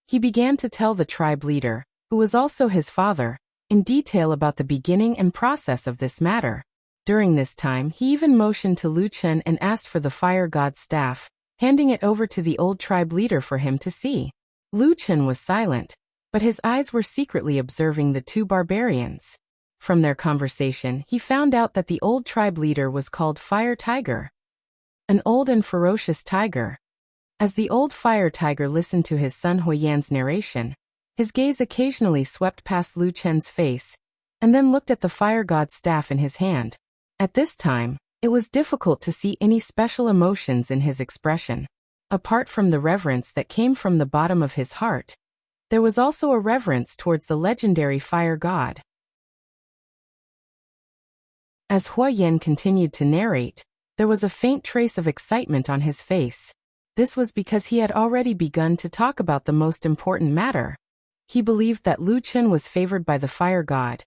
He began to tell the tribe leader, who was also his father, in detail about the beginning and process of this matter. During this time, he even motioned to Lucian and asked for the fire god's staff, handing it over to the old tribe leader for him to see. Lucian was silent, but his eyes were secretly observing the 2 barbarians. From their conversation, he found out that the old tribe leader was called Fire Tiger, an old and ferocious tiger. As the old fire tiger listened to his son Huoyen's narration, his gaze occasionally swept past Lucian's face, and then looked at the fire god's staff in his hand. At this time, it was difficult to see any special emotions in his expression. Apart from the reverence that came from the bottom of his heart, there was also a reverence towards the legendary fire god. As Huoyen continued to narrate, there was a faint trace of excitement on his face. This was because he had already begun to talk about the most important matter. He believed that Lucian was favored by the fire god,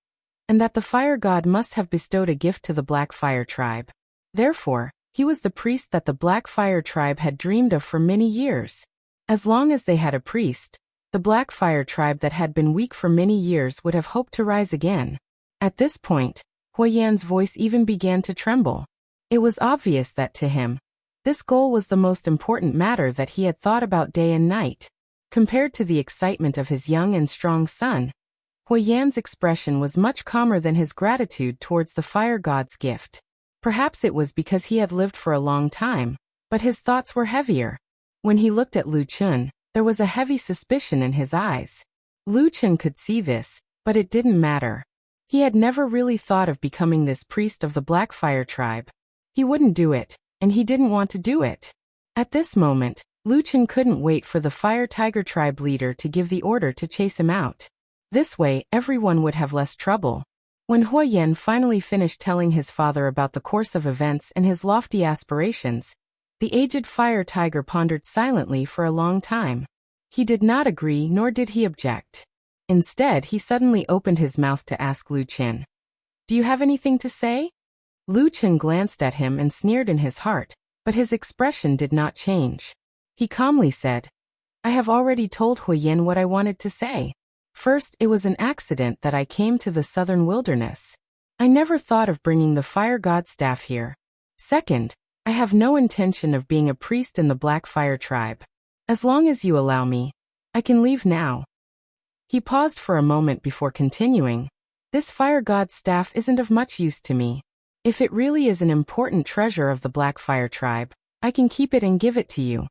and that the fire god must have bestowed a gift to the Black Fire tribe. Therefore, he was the priest that the Black Fire tribe had dreamed of for many years. As long as they had a priest, the Black Fire tribe that had been weak for many years would have hoped to rise again. At this point, Huoyen's voice even began to tremble. It was obvious that to him, this goal was the most important matter that he had thought about day and night. Compared to the excitement of his young and strong son, Huoyen's expression was much calmer than his gratitude towards the fire god's gift. Perhaps it was because he had lived for a long time, but his thoughts were heavier. When he looked at Lucian, there was a heavy suspicion in his eyes. Lucian could see this, but it didn't matter. He had never really thought of becoming this priest of the Black Fire tribe. He wouldn't do it, and he didn't want to do it. At this moment, Lucian couldn't wait for the Fire Tiger tribe leader to give the order to chase him out. This way, everyone would have less trouble. When Huoyen finally finished telling his father about the course of events and his lofty aspirations, the aged Fire Tiger pondered silently for a long time. He did not agree nor did he object. Instead, he suddenly opened his mouth to ask Lucian, "Do you have anything to say?" Lucian glanced at him and sneered in his heart, but his expression did not change. He calmly said, "I have already told Huoyen what I wanted to say. First, it was an accident that I came to the southern wilderness. I never thought of bringing the fire god staff here. Second, I have no intention of being a priest in the Black Fire tribe. As long as you allow me, I can leave now." He paused for a moment before continuing, "This fire god staff isn't of much use to me. If it really is an important treasure of the Black Fire tribe, I can keep it and give it to you."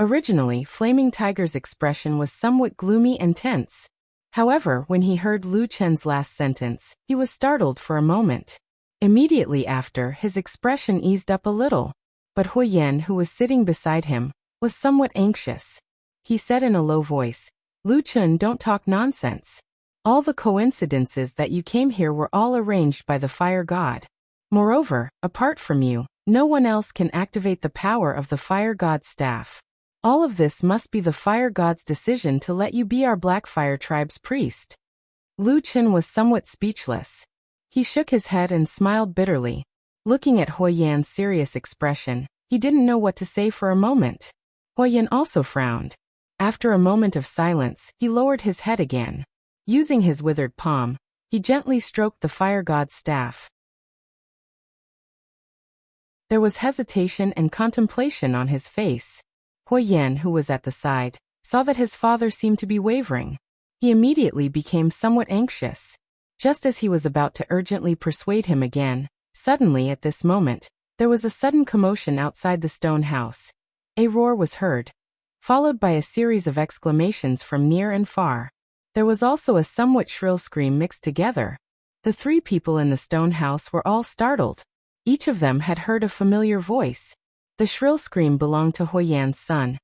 Originally, Flaming Tiger's expression was somewhat gloomy and tense. However, when he heard Lucian's last sentence, he was startled for a moment. Immediately after, his expression eased up a little. But Huoyen, who was sitting beside him, was somewhat anxious. He said in a low voice, "Lucian, don't talk nonsense. All the coincidences that you came here were all arranged by the fire god. Moreover, apart from you, no one else can activate the power of the fire god's staff. All of this must be the fire god's decision to let you be our Black Fire tribe's priest." Lucian was somewhat speechless. He shook his head and smiled bitterly. Looking at Huoyen's serious expression, he didn't know what to say for a moment. Huoyen also frowned. After a moment of silence, he lowered his head again. Using his withered palm, he gently stroked the fire god's staff. There was hesitation and contemplation on his face. Huo Yan, who was at the side, saw that his father seemed to be wavering. He immediately became somewhat anxious. Just as he was about to urgently persuade him again, suddenly at this moment, there was a sudden commotion outside the stone house. A roar was heard, followed by a series of exclamations from near and far. There was also a somewhat shrill scream mixed together. The three people in the stone house were all startled. Each of them had heard a familiar voice. The shrill scream belonged to Huo Yan's son,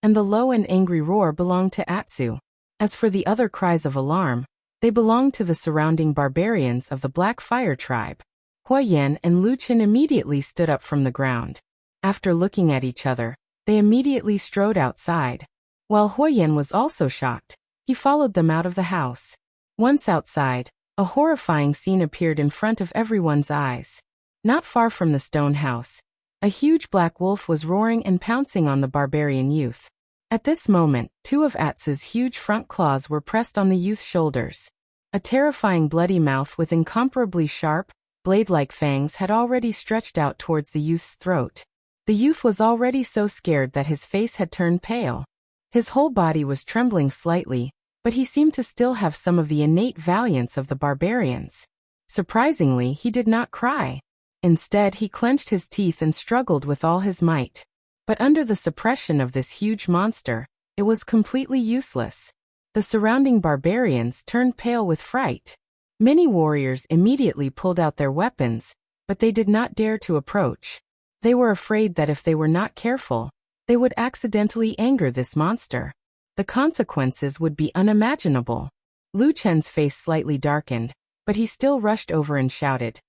and the low and angry roar belonged to Atsu. As for the other cries of alarm, they belonged to the surrounding barbarians of the Black Fire tribe. Huo Yan and Lu Chen immediately stood up from the ground. After looking at each other, they immediately strode outside. While Huo Yan was also shocked, he followed them out of the house. Once outside, a horrifying scene appeared in front of everyone's eyes. Not far from the stone house, a huge black wolf was roaring and pouncing on the barbarian youth. At this moment, two of Atsu's huge front claws were pressed on the youth's shoulders. A terrifying bloody mouth with incomparably sharp, blade-like fangs had already stretched out towards the youth's throat. The youth was already so scared that his face had turned pale. His whole body was trembling slightly, but he seemed to still have some of the innate valiance of the barbarians. Surprisingly, he did not cry. Instead, he clenched his teeth and struggled with all his might. But under the suppression of this huge monster, it was completely useless. The surrounding barbarians turned pale with fright. Many warriors immediately pulled out their weapons, but they did not dare to approach. They were afraid that if they were not careful, they would accidentally anger this monster. The consequences would be unimaginable. Lu Chen's face slightly darkened, but he still rushed over and shouted,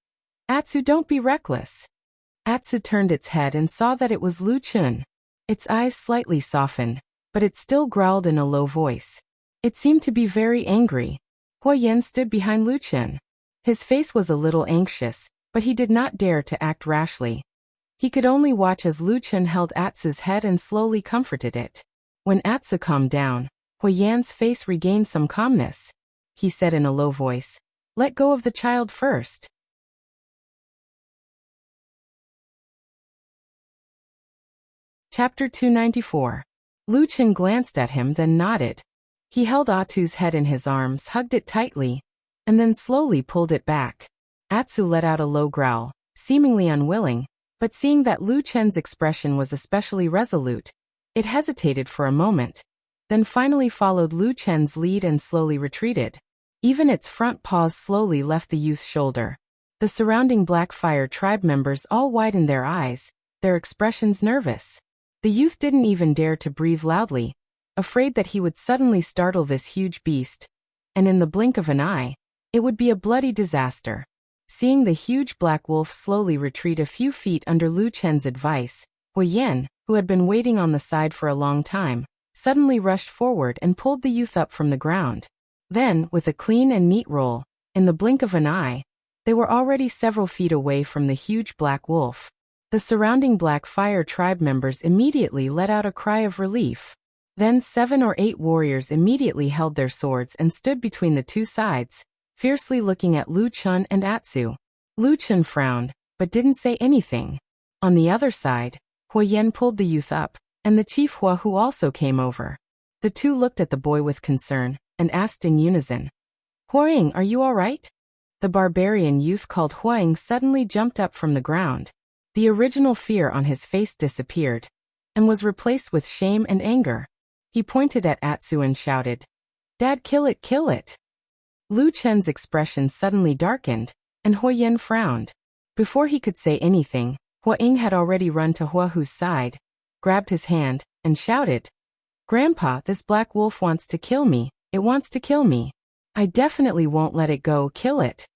"Atsu, don't be reckless." Atsu turned its head and saw that it was Lu Chen. Its eyes slightly softened, but it still growled in a low voice. It seemed to be very angry. Huo Yan stood behind Lu Chen. His face was a little anxious, but he did not dare to act rashly. He could only watch as Lu Chen held Atsu's head and slowly comforted it. When Atsu calmed down, Huo Yan's face regained some calmness. He said in a low voice, "Let go of the child first." Chapter 294. Lu Chen glanced at him, then nodded. He held Atsu's head in his arms, hugged it tightly, and then slowly pulled it back. Atsu let out a low growl, seemingly unwilling, but seeing that Lu Chen's expression was especially resolute, it hesitated for a moment, then finally followed Lu Chen's lead and slowly retreated. Even its front paws slowly left the youth's shoulder. The surrounding Black Fire tribe members all widened their eyes, their expressions nervous. The youth didn't even dare to breathe loudly, afraid that he would suddenly startle this huge beast, and in the blink of an eye, it would be a bloody disaster. Seeing the huge black wolf slowly retreat a few feet under Lu Chen's advice, Huo Yan, who had been waiting on the side for a long time, suddenly rushed forward and pulled the youth up from the ground. Then, with a clean and neat roll, in the blink of an eye, they were already several feet away from the huge black wolf. The surrounding Black Fire tribe members immediately let out a cry of relief. Then 7 or 8 warriors immediately held their swords and stood between the two sides, fiercely looking at Lu Chen and Atsu. Lu Chen frowned, but didn't say anything. On the other side, Huo Yan pulled the youth up, and the chief Hua who also came over. The two looked at the boy with concern, and asked in unison, "Huang, are you all right?" The barbarian youth called Huang suddenly jumped up from the ground. The original fear on his face disappeared, and was replaced with shame and anger. He pointed at Atsu and shouted, "Dad, kill it, kill it!" Lu Chen's expression suddenly darkened, and Huo Yan frowned. Before he could say anything, Hua Ying had already run to Hua Hu's side, grabbed his hand, and shouted, "Grandpa, this black wolf wants to kill me, it wants to kill me. I definitely won't let it go, kill it."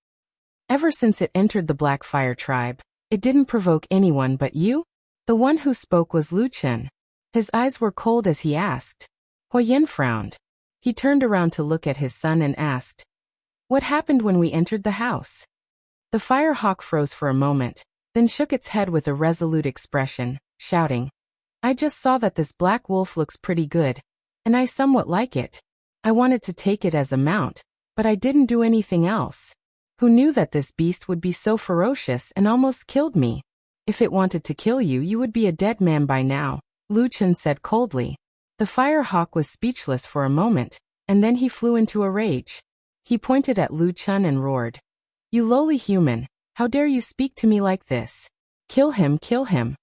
Ever since it entered the Black Fire tribe, it didn't provoke anyone but you? The one who spoke was Lu Chen. His eyes were cold as he asked. Huo Yan frowned. He turned around to look at his son and asked, "What happened when we entered the house?" The fire hawk froze for a moment, then shook its head with a resolute expression, shouting, "I just saw that this black wolf looks pretty good. and I somewhat like it. I wanted to take it as a mount, but I didn't do anything else. Who knew that this beast would be so ferocious and almost killed me? If it wanted to kill you, you would be a dead man by now, Lu Chen said coldly. The fire hawk was speechless for a moment, and then he flew into a rage. He pointed at Lu Chen and roared, "You lowly human, how dare you speak to me like this? Kill him, kill him."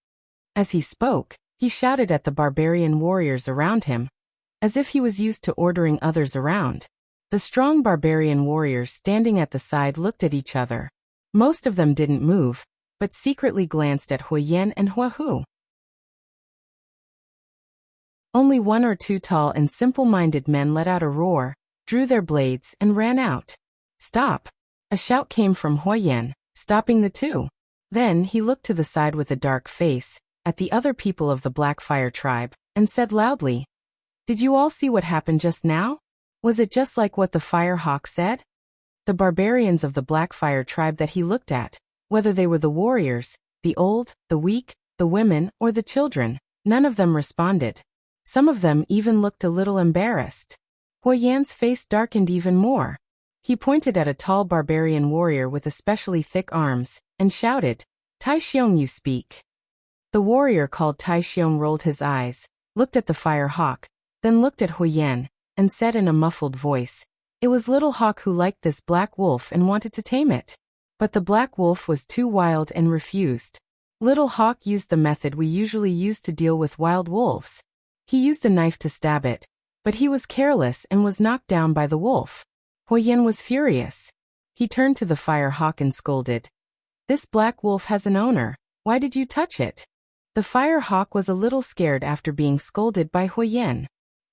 As he spoke, he shouted at the barbarian warriors around him, as if he was used to ordering others around. The strong barbarian warriors standing at the side looked at each other. Most of them didn't move, but secretly glanced at Huoyan and Huahu. Only one or two tall and simple-minded men let out a roar, drew their blades, and ran out. "Stop!" A shout came from Huoyan, stopping the two. Then he looked to the side with a dark face, at the other people of the Black Fire tribe, and said loudly, "Did you all see what happened just now? Was it just like what the Fire Hawk said?" The barbarians of the Black Fire tribe that he looked at, whether they were the warriors, the old, the weak, the women, or the children, none of them responded. Some of them even looked a little embarrassed. Huoyan's face darkened even more. He pointed at a tall barbarian warrior with especially thick arms, and shouted, "Tai Xiong, you speak." The warrior called Tai Xiong rolled his eyes, looked at the Fire Hawk, then looked at Huoyan, and said in a muffled voice, "It was Little Hawk who liked this black wolf and wanted to tame it. But the black wolf was too wild and refused. Little Hawk used the method we usually use to deal with wild wolves. He used a knife to stab it, but he was careless and was knocked down by the wolf." Huoyan was furious. He turned to the Fire Hawk and scolded, "This black wolf has an owner. Why did you touch it?" The Fire Hawk was a little scared after being scolded by Huoyan.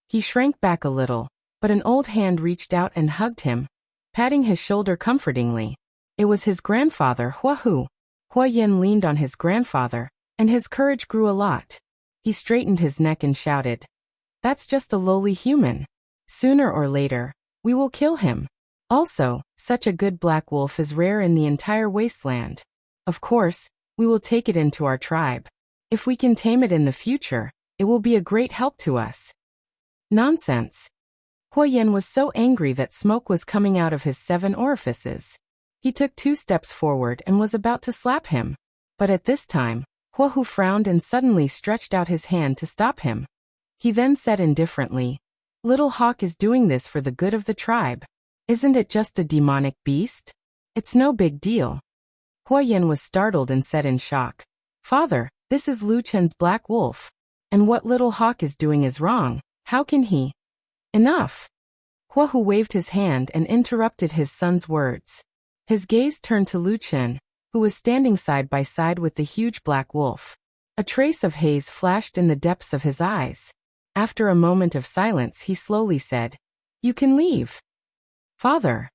He shrank back a little, but an old hand reached out and hugged him, patting his shoulder comfortingly. It was his grandfather, Huahu. Huoyan leaned on his grandfather, and his courage grew a lot. He straightened his neck and shouted, "That's just a lowly human. Sooner or later, we will kill him. Also, such a good black wolf is rare in the entire wasteland. Of course, we will take it into our tribe. If we can tame it in the future, it will be a great help to us." Nonsense. Huoyan was so angry that smoke was coming out of his 7 orifices. He took 2 steps forward and was about to slap him. But at this time, Huahu frowned and suddenly stretched out his hand to stop him. He then said indifferently, "Little Hawk is doing this for the good of the tribe. Isn't it just a demonic beast? It's no big deal." Huoyan was startled and said in shock, "Father, this is Lu Chen's black wolf. And what Little Hawk is doing is wrong. How can he—" "Enough!" Huahu waved his hand and interrupted his son's words. His gaze turned to Lu Chen, who was standing side by side with the huge black wolf. A trace of haze flashed in the depths of his eyes. After a moment of silence, he slowly said, "You can leave." "Father!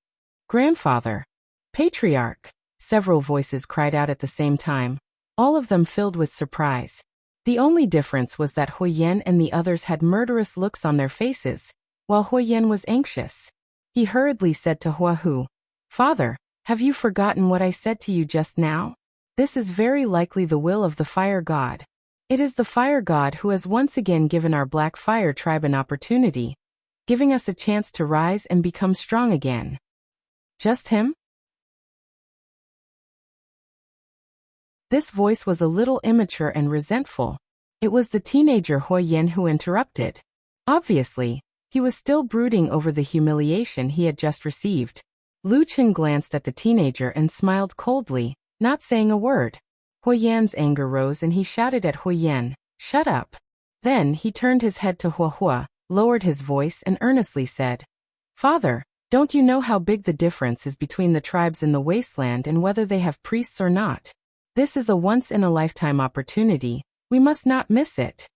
Grandfather! Patriarch!" Several voices cried out at the same time, all of them filled with surprise. The only difference was that Huoyan and the others had murderous looks on their faces, while Huoyan was anxious. He hurriedly said to Huahu, "Father, have you forgotten what I said to you just now? This is very likely the will of the Fire God. It is the Fire God who has once again given our Black Fire tribe an opportunity, giving us a chance to rise and become strong again." "Just him?" This voice was a little immature and resentful. It was the teenager Huoyan who interrupted. Obviously, he was still brooding over the humiliation he had just received. Lu Chen glanced at the teenager and smiled coldly, not saying a word. Huoyan's anger rose and he shouted at Huoyan, "Shut up." Then he turned his head to Huahua, lowered his voice and earnestly said, "Father, don't you know how big the difference is between the tribes in the wasteland and whether they have priests or not? This is a once-in-a-lifetime opportunity. We must not miss it."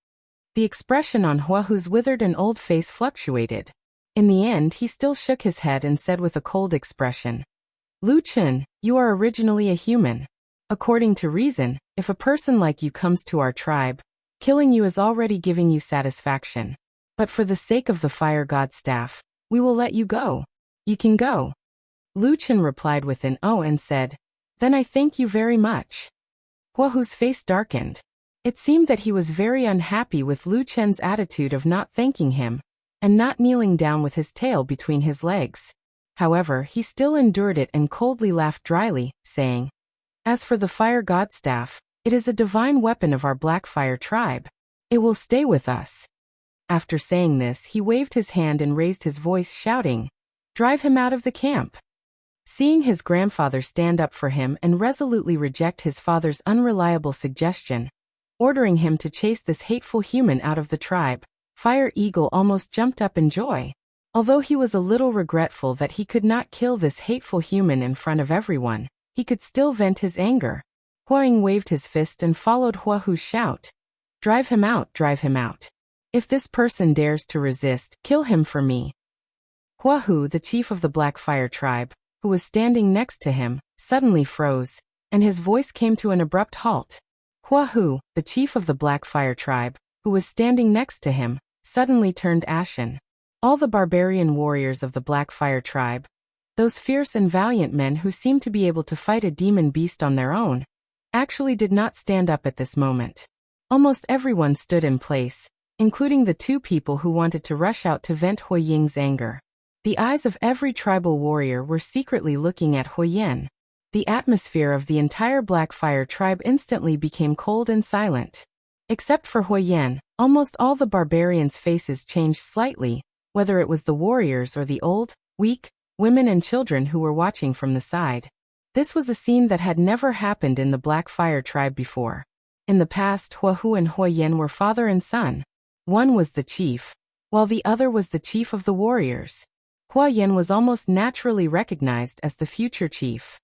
The expression on Huahu's withered and old face fluctuated. In the end, he still shook his head and said with a cold expression, "Lu Chen, you are originally a human. According to reason, if a person like you comes to our tribe, killing you is already giving you satisfaction. But for the sake of the Fire God staff, we will let you go. You can go." Lu Chen replied with an "oh" and said, "Then I thank you very much." Huahu's face darkened. It seemed that he was very unhappy with Lu Chen's attitude of not thanking him. and not kneeling down with his tail between his legs. However, he still endured it and coldly laughed dryly, saying, "As for the fire god staff, it is a divine weapon of our Blackfire tribe. It will stay with us." After saying this, he waved his hand and raised his voice, shouting, "Drive him out of the camp." Seeing his grandfather stand up for him and resolutely reject his father's unreliable suggestion, ordering him to chase this hateful human out of the tribe, Fire Eagle almost jumped up in joy. Although he was a little regretful that he could not kill this hateful human in front of everyone, he could still vent his anger. Huaying waved his fist and followed Huahu's shout, "Drive him out, drive him out. If this person dares to resist, kill him for me." Huahu, the chief of the Blackfire tribe, who was standing next to him, suddenly froze, and his voice came to an abrupt halt. Huahu, the chief of the Blackfire tribe, who was standing next to him, suddenly turned ashen. All the barbarian warriors of the Blackfire tribe, those fierce and valiant men who seemed to be able to fight a demon beast on their own, actually did not stand up at this moment. Almost everyone stood in place, including the two people who wanted to rush out to vent Huaying's anger. The eyes of every tribal warrior were secretly looking at Huayan. The atmosphere of the entire Blackfire tribe instantly became cold and silent. Except for Huayan, almost all the barbarians' faces changed slightly, whether it was the warriors or the old, weak, women and children who were watching from the side. This was a scene that had never happened in the Blackfire tribe before. In the past, Huahu and Huayan were father and son. One was the chief, while the other was the chief of the warriors. Huayan was almost naturally recognized as the future chief.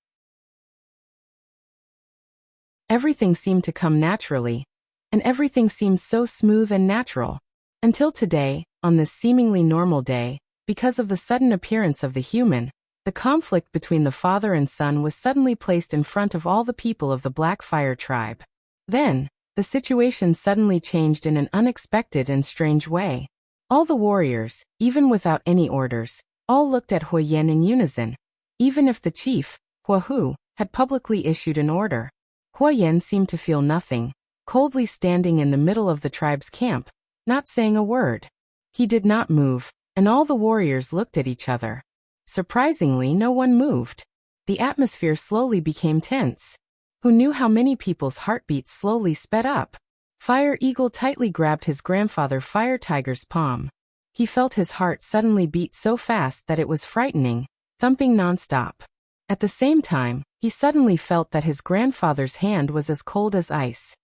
Everything seemed to come naturally, and everything seemed so smooth and natural. Until today, on this seemingly normal day, because of the sudden appearance of the human, the conflict between the father and son was suddenly placed in front of all the people of the Blackfire tribe. Then, the situation suddenly changed in an unexpected and strange way. All the warriors, even without any orders, all looked at Huayan in unison. Even if the chief, Huahu, had publicly issued an order, Huayan seemed to feel nothing, coldly standing in the middle of the tribe's camp, not saying a word. He did not move, and all the warriors looked at each other. Surprisingly, no one moved. The atmosphere slowly became tense. Who knew how many people's heartbeats slowly sped up? Fire Eagle tightly grabbed his grandfather Fire Tiger's palm. He felt his heart suddenly beat so fast that it was frightening, thumping nonstop. At the same time, he suddenly felt that his grandfather's hand was as cold as ice.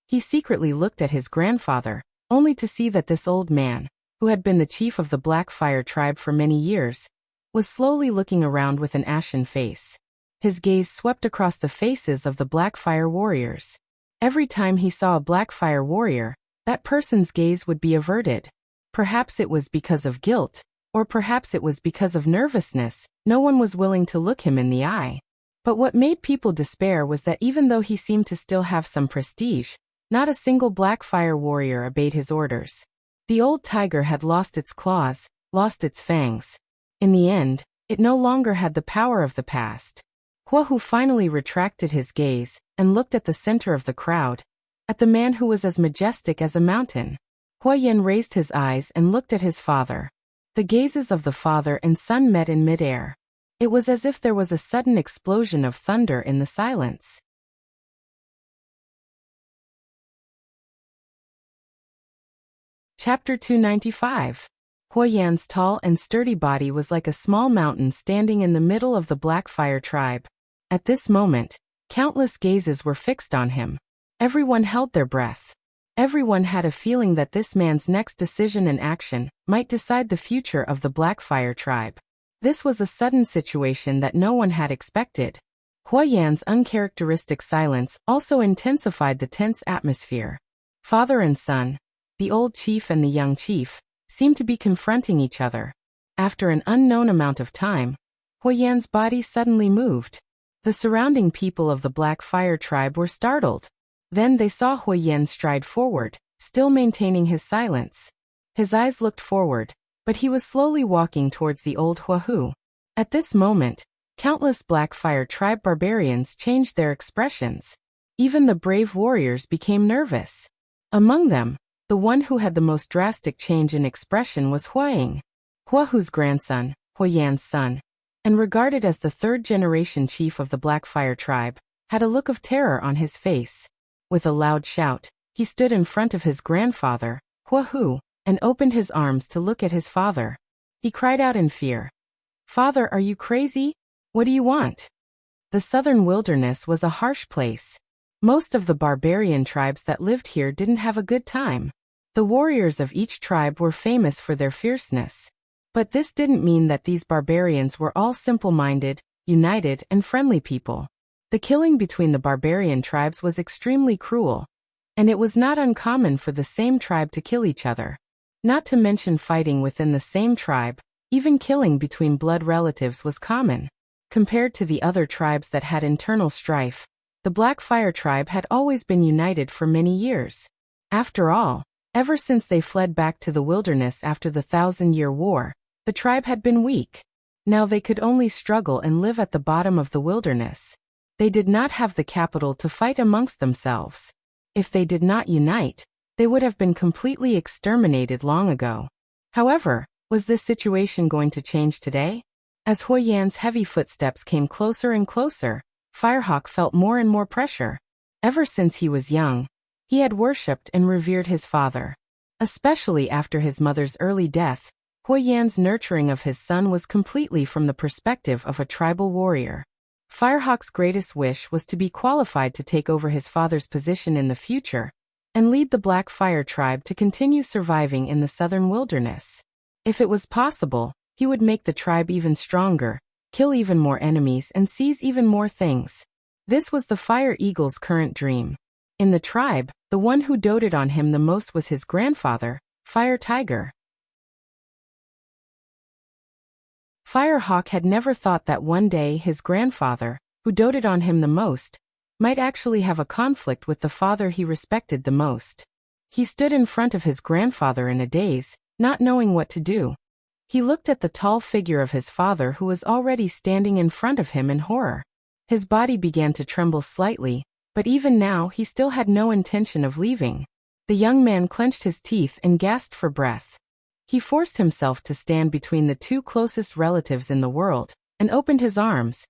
He secretly looked at his grandfather, only to see that this old man, who had been the chief of the Blackfire tribe for many years, was slowly looking around with an ashen face. His gaze swept across the faces of the Blackfire warriors. Every time he saw a Blackfire warrior, that person's gaze would be averted. Perhaps it was because of guilt, or perhaps it was because of nervousness. No one was willing to look him in the eye. But what made people despair was that even though he seemed to still have some prestige, not a single Blackfire warrior obeyed his orders. The old tiger had lost its claws, lost its fangs. In the end, it no longer had the power of the past. Huahu finally retracted his gaze and looked at the center of the crowd, at the man who was as majestic as a mountain. Huayan raised his eyes and looked at his father. The gazes of the father and son met in midair. It was as if there was a sudden explosion of thunder in the silence. Chapter 295. Huayan's tall and sturdy body was like a small mountain standing in the middle of the Blackfire tribe. At this moment, countless gazes were fixed on him. Everyone held their breath. Everyone had a feeling that this man's next decision and action might decide the future of the Blackfire tribe. This was a sudden situation that no one had expected. Huayan's uncharacteristic silence also intensified the tense atmosphere. Father and son, the old chief and the young chief, seemed to be confronting each other. After an unknown amount of time, Huayan's body suddenly moved. The surrounding people of the Blackfire tribe were startled. Then they saw Huayan stride forward, still maintaining his silence. His eyes looked forward, but he was slowly walking towards the old Huahu. At this moment, countless Blackfire tribe barbarians changed their expressions. Even the brave warriors became nervous. Among them, The one who had the most drastic change in expression was Huaying, Huahu's grandson, Huayan's son, and regarded as the third-generation chief of the Blackfire tribe, had a look of terror on his face. With a loud shout, he stood in front of his grandfather, Huahu, and opened his arms to look at his father. He cried out in fear, "Father, are you crazy? What do you want?" The southern wilderness was a harsh place. Most of the barbarian tribes that lived here didn't have a good time. The warriors of each tribe were famous for their fierceness. But this didn't mean that these barbarians were all simple-minded, united, and friendly people. The killing between the barbarian tribes was extremely cruel, and it was not uncommon for the same tribe to kill each other. Not to mention fighting within the same tribe, even killing between blood relatives was common. Compared to the other tribes that had internal strife, the Blackfire tribe had always been united for many years. After all, ever since they fled back to the wilderness after the 1,000-Year War, the tribe had been weak. Now they could only struggle and live at the bottom of the wilderness. They did not have the capital to fight amongst themselves. If they did not unite, they would have been completely exterminated long ago. However, was this situation going to change today? As Huayan's heavy footsteps came closer and closer, Firehawk felt more and more pressure. Ever since he was young, he had worshipped and revered his father. Especially after his mother's early death, Huayan's nurturing of his son was completely from the perspective of a tribal warrior. Firehawk's greatest wish was to be qualified to take over his father's position in the future and lead the Blackfire tribe to continue surviving in the southern wilderness. If it was possible, he would make the tribe even stronger, kill even more enemies, and seize even more things. This was the Fire Eagle's current dream. In the tribe, the one who doted on him the most was his grandfather, Fire Tiger. Firehawk had never thought that one day his grandfather, who doted on him the most, might actually have a conflict with the father he respected the most. He stood in front of his grandfather in a daze, not knowing what to do. He looked at the tall figure of his father who was already standing in front of him in horror. His body began to tremble slightly, but even now he still had no intention of leaving. The young man clenched his teeth and gasped for breath. He forced himself to stand between the two closest relatives in the world, and opened his arms,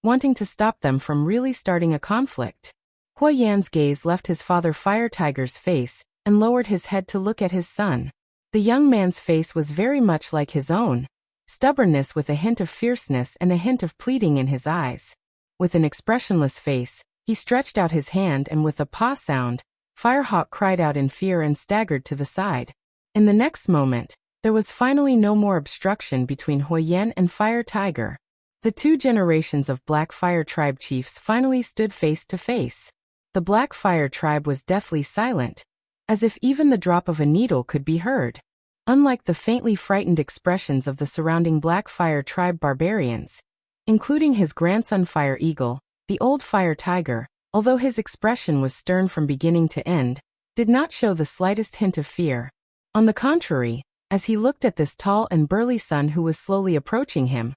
wanting to stop them from really starting a conflict. Huayan's gaze left his father Fire Tiger's face, and lowered his head to look at his son. The young man's face was very much like his own, stubbornness with a hint of fierceness and a hint of pleading in his eyes. With an expressionless face, he stretched out his hand and with a paw sound, Firehawk cried out in fear and staggered to the side. In the next moment, there was finally no more obstruction between Huayan and Fire Tiger. The two generations of Blackfire tribe chiefs finally stood face to face. The Blackfire tribe was deathly silent, as if even the drop of a needle could be heard. Unlike the faintly frightened expressions of the surrounding Blackfire tribe barbarians, including his grandson Fire Eagle, the old Fire Tiger, although his expression was stern from beginning to end, did not show the slightest hint of fear. On the contrary, as he looked at this tall and burly son who was slowly approaching him,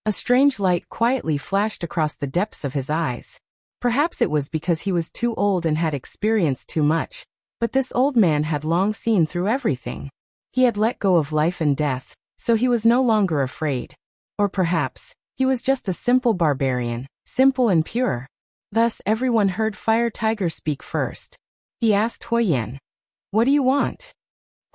a strange light quietly flashed across the depths of his eyes. Perhaps it was because he was too old and had experienced too much, but this old man had long seen through everything. He had let go of life and death, so he was no longer afraid. Or perhaps, he was just a simple barbarian, simple and pure. Thus everyone heard Fire Tiger speak first. He asked Huayan, "What do you want?"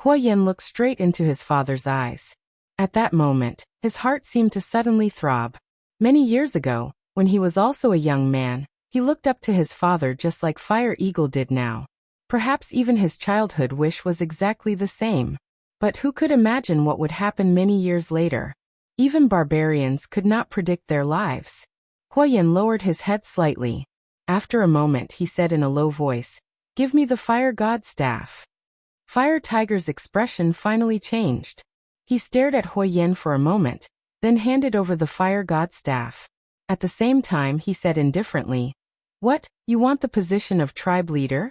Huayan looked straight into his father's eyes. At that moment, his heart seemed to suddenly throb. Many years ago, when he was also a young man, he looked up to his father just like Fire Eagle did now. Perhaps even his childhood wish was exactly the same. But who could imagine what would happen many years later? Even barbarians could not predict their lives. Huayan lowered his head slightly. After a moment he said in a low voice, "Give me the Fire God staff." Fire Tiger's expression finally changed. He stared at Huayan for a moment, then handed over the Fire God staff. At the same time he said indifferently, "What, you want the position of tribe leader?"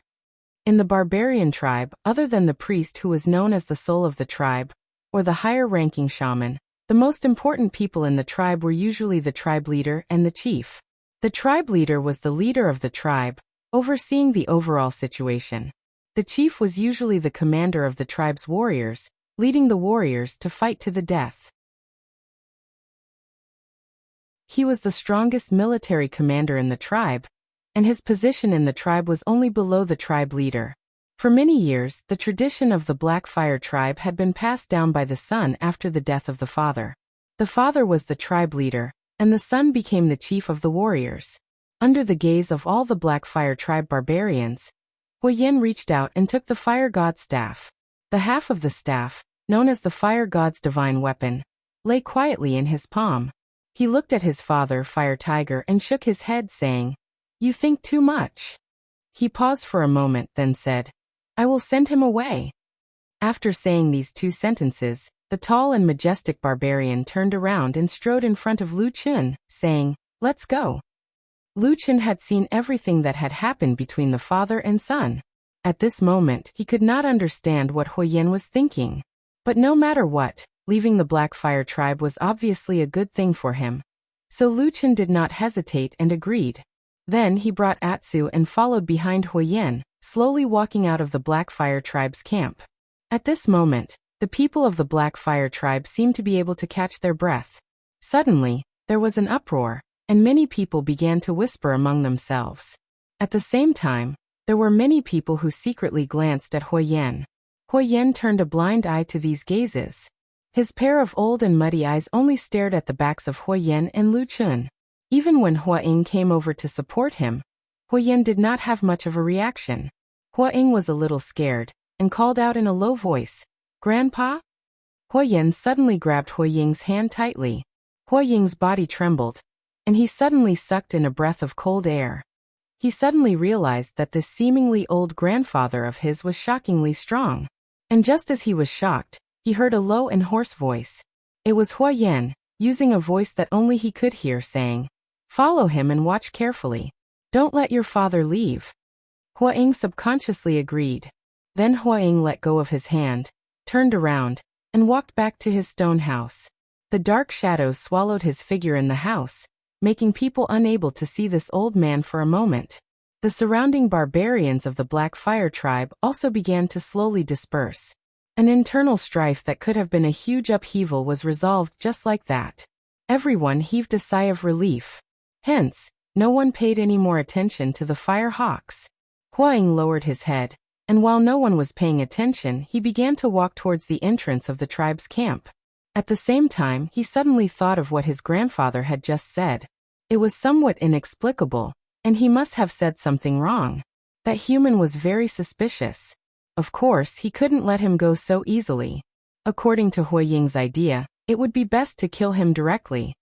In the barbarian tribe, other than the priest who was known as the soul of the tribe, or the higher-ranking shaman, the most important people in the tribe were usually the tribe leader and the chief. The tribe leader was the leader of the tribe, overseeing the overall situation. The chief was usually the commander of the tribe's warriors, leading the warriors to fight to the death. He was the strongest military commander in the tribe, and his position in the tribe was only below the tribe leader. For many years, the tradition of the Blackfire tribe had been passed down by the son after the death of the father. The father was the tribe leader, and the son became the chief of the warriors. Under the gaze of all the Blackfire tribe barbarians, Huoyan reached out and took the fire god's staff. The half of the staff, known as the fire god's divine weapon, lay quietly in his palm. He looked at his father, Fire Tiger, and shook his head, saying, "You think too much." He paused for a moment, then said, "I will send him away." After saying these two sentences, the tall and majestic barbarian turned around and strode in front of Lu Chun, saying, "Let's go." Lu Chun had seen everything that had happened between the father and son. At this moment, he could not understand what Huoyan was thinking. But no matter what, leaving the Blackfire tribe was obviously a good thing for him. So Lu Chun did not hesitate and agreed. Then he brought Atsu and followed behind Huoyan, slowly walking out of the Blackfire tribe's camp. At this moment, the people of the Blackfire tribe seemed to be able to catch their breath. Suddenly, there was an uproar, and many people began to whisper among themselves. At the same time, there were many people who secretly glanced at Huoyan. Huoyan turned a blind eye to these gazes. His pair of old and muddy eyes only stared at the backs of Huoyan and Lu Chun. Even when Huoying came over to support him, Huoyan did not have much of a reaction. Huoying was a little scared, and called out in a low voice, "Grandpa?" Huoyan suddenly grabbed Huoying's hand tightly. Huoying's body trembled, and he suddenly sucked in a breath of cold air. He suddenly realized that this seemingly old grandfather of his was shockingly strong. And just as he was shocked, he heard a low and hoarse voice. It was Huoyan, using a voice that only he could hear, saying, "Follow him and watch carefully. Don't let your father leave." Huoying subconsciously agreed. Then Huoying let go of his hand, turned around, and walked back to his stone house. The dark shadows swallowed his figure in the house, making people unable to see this old man for a moment. The surrounding barbarians of the Blackfire tribe also began to slowly disperse. An internal strife that could have been a huge upheaval was resolved just like that. Everyone heaved a sigh of relief. Hence, no one paid any more attention to the fire hawks. Huoying lowered his head, and while no one was paying attention, he began to walk towards the entrance of the tribe's camp. At the same time, he suddenly thought of what his grandfather had just said. It was somewhat inexplicable, and he must have said something wrong. That human was very suspicious. Of course, he couldn't let him go so easily. According to Huoying's idea, it would be best to kill him directly.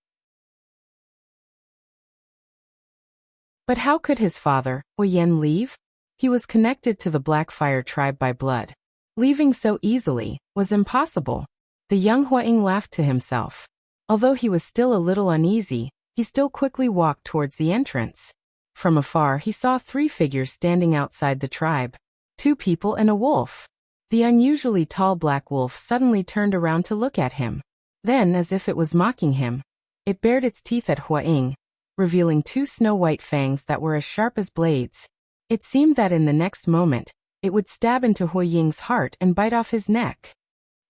But how could his father, Huoyan, leave? He was connected to the Blackfire tribe by blood. Leaving so easily was impossible. The young Huoying laughed to himself. Although he was still a little uneasy, he still quickly walked towards the entrance. From afar he saw 3 figures standing outside the tribe. 2 people and a wolf. The unusually tall black wolf suddenly turned around to look at him. Then, as if it was mocking him, it bared its teeth at Huoying, revealing 2 snow-white fangs that were as sharp as blades. It seemed that in the next moment, it would stab into Huoying's heart and bite off his neck.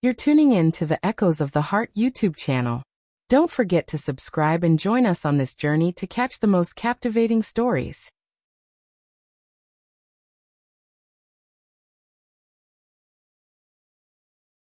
You're tuning in to the Echoes of the Heart YouTube channel. Don't forget to subscribe and join us on this journey to catch the most captivating stories.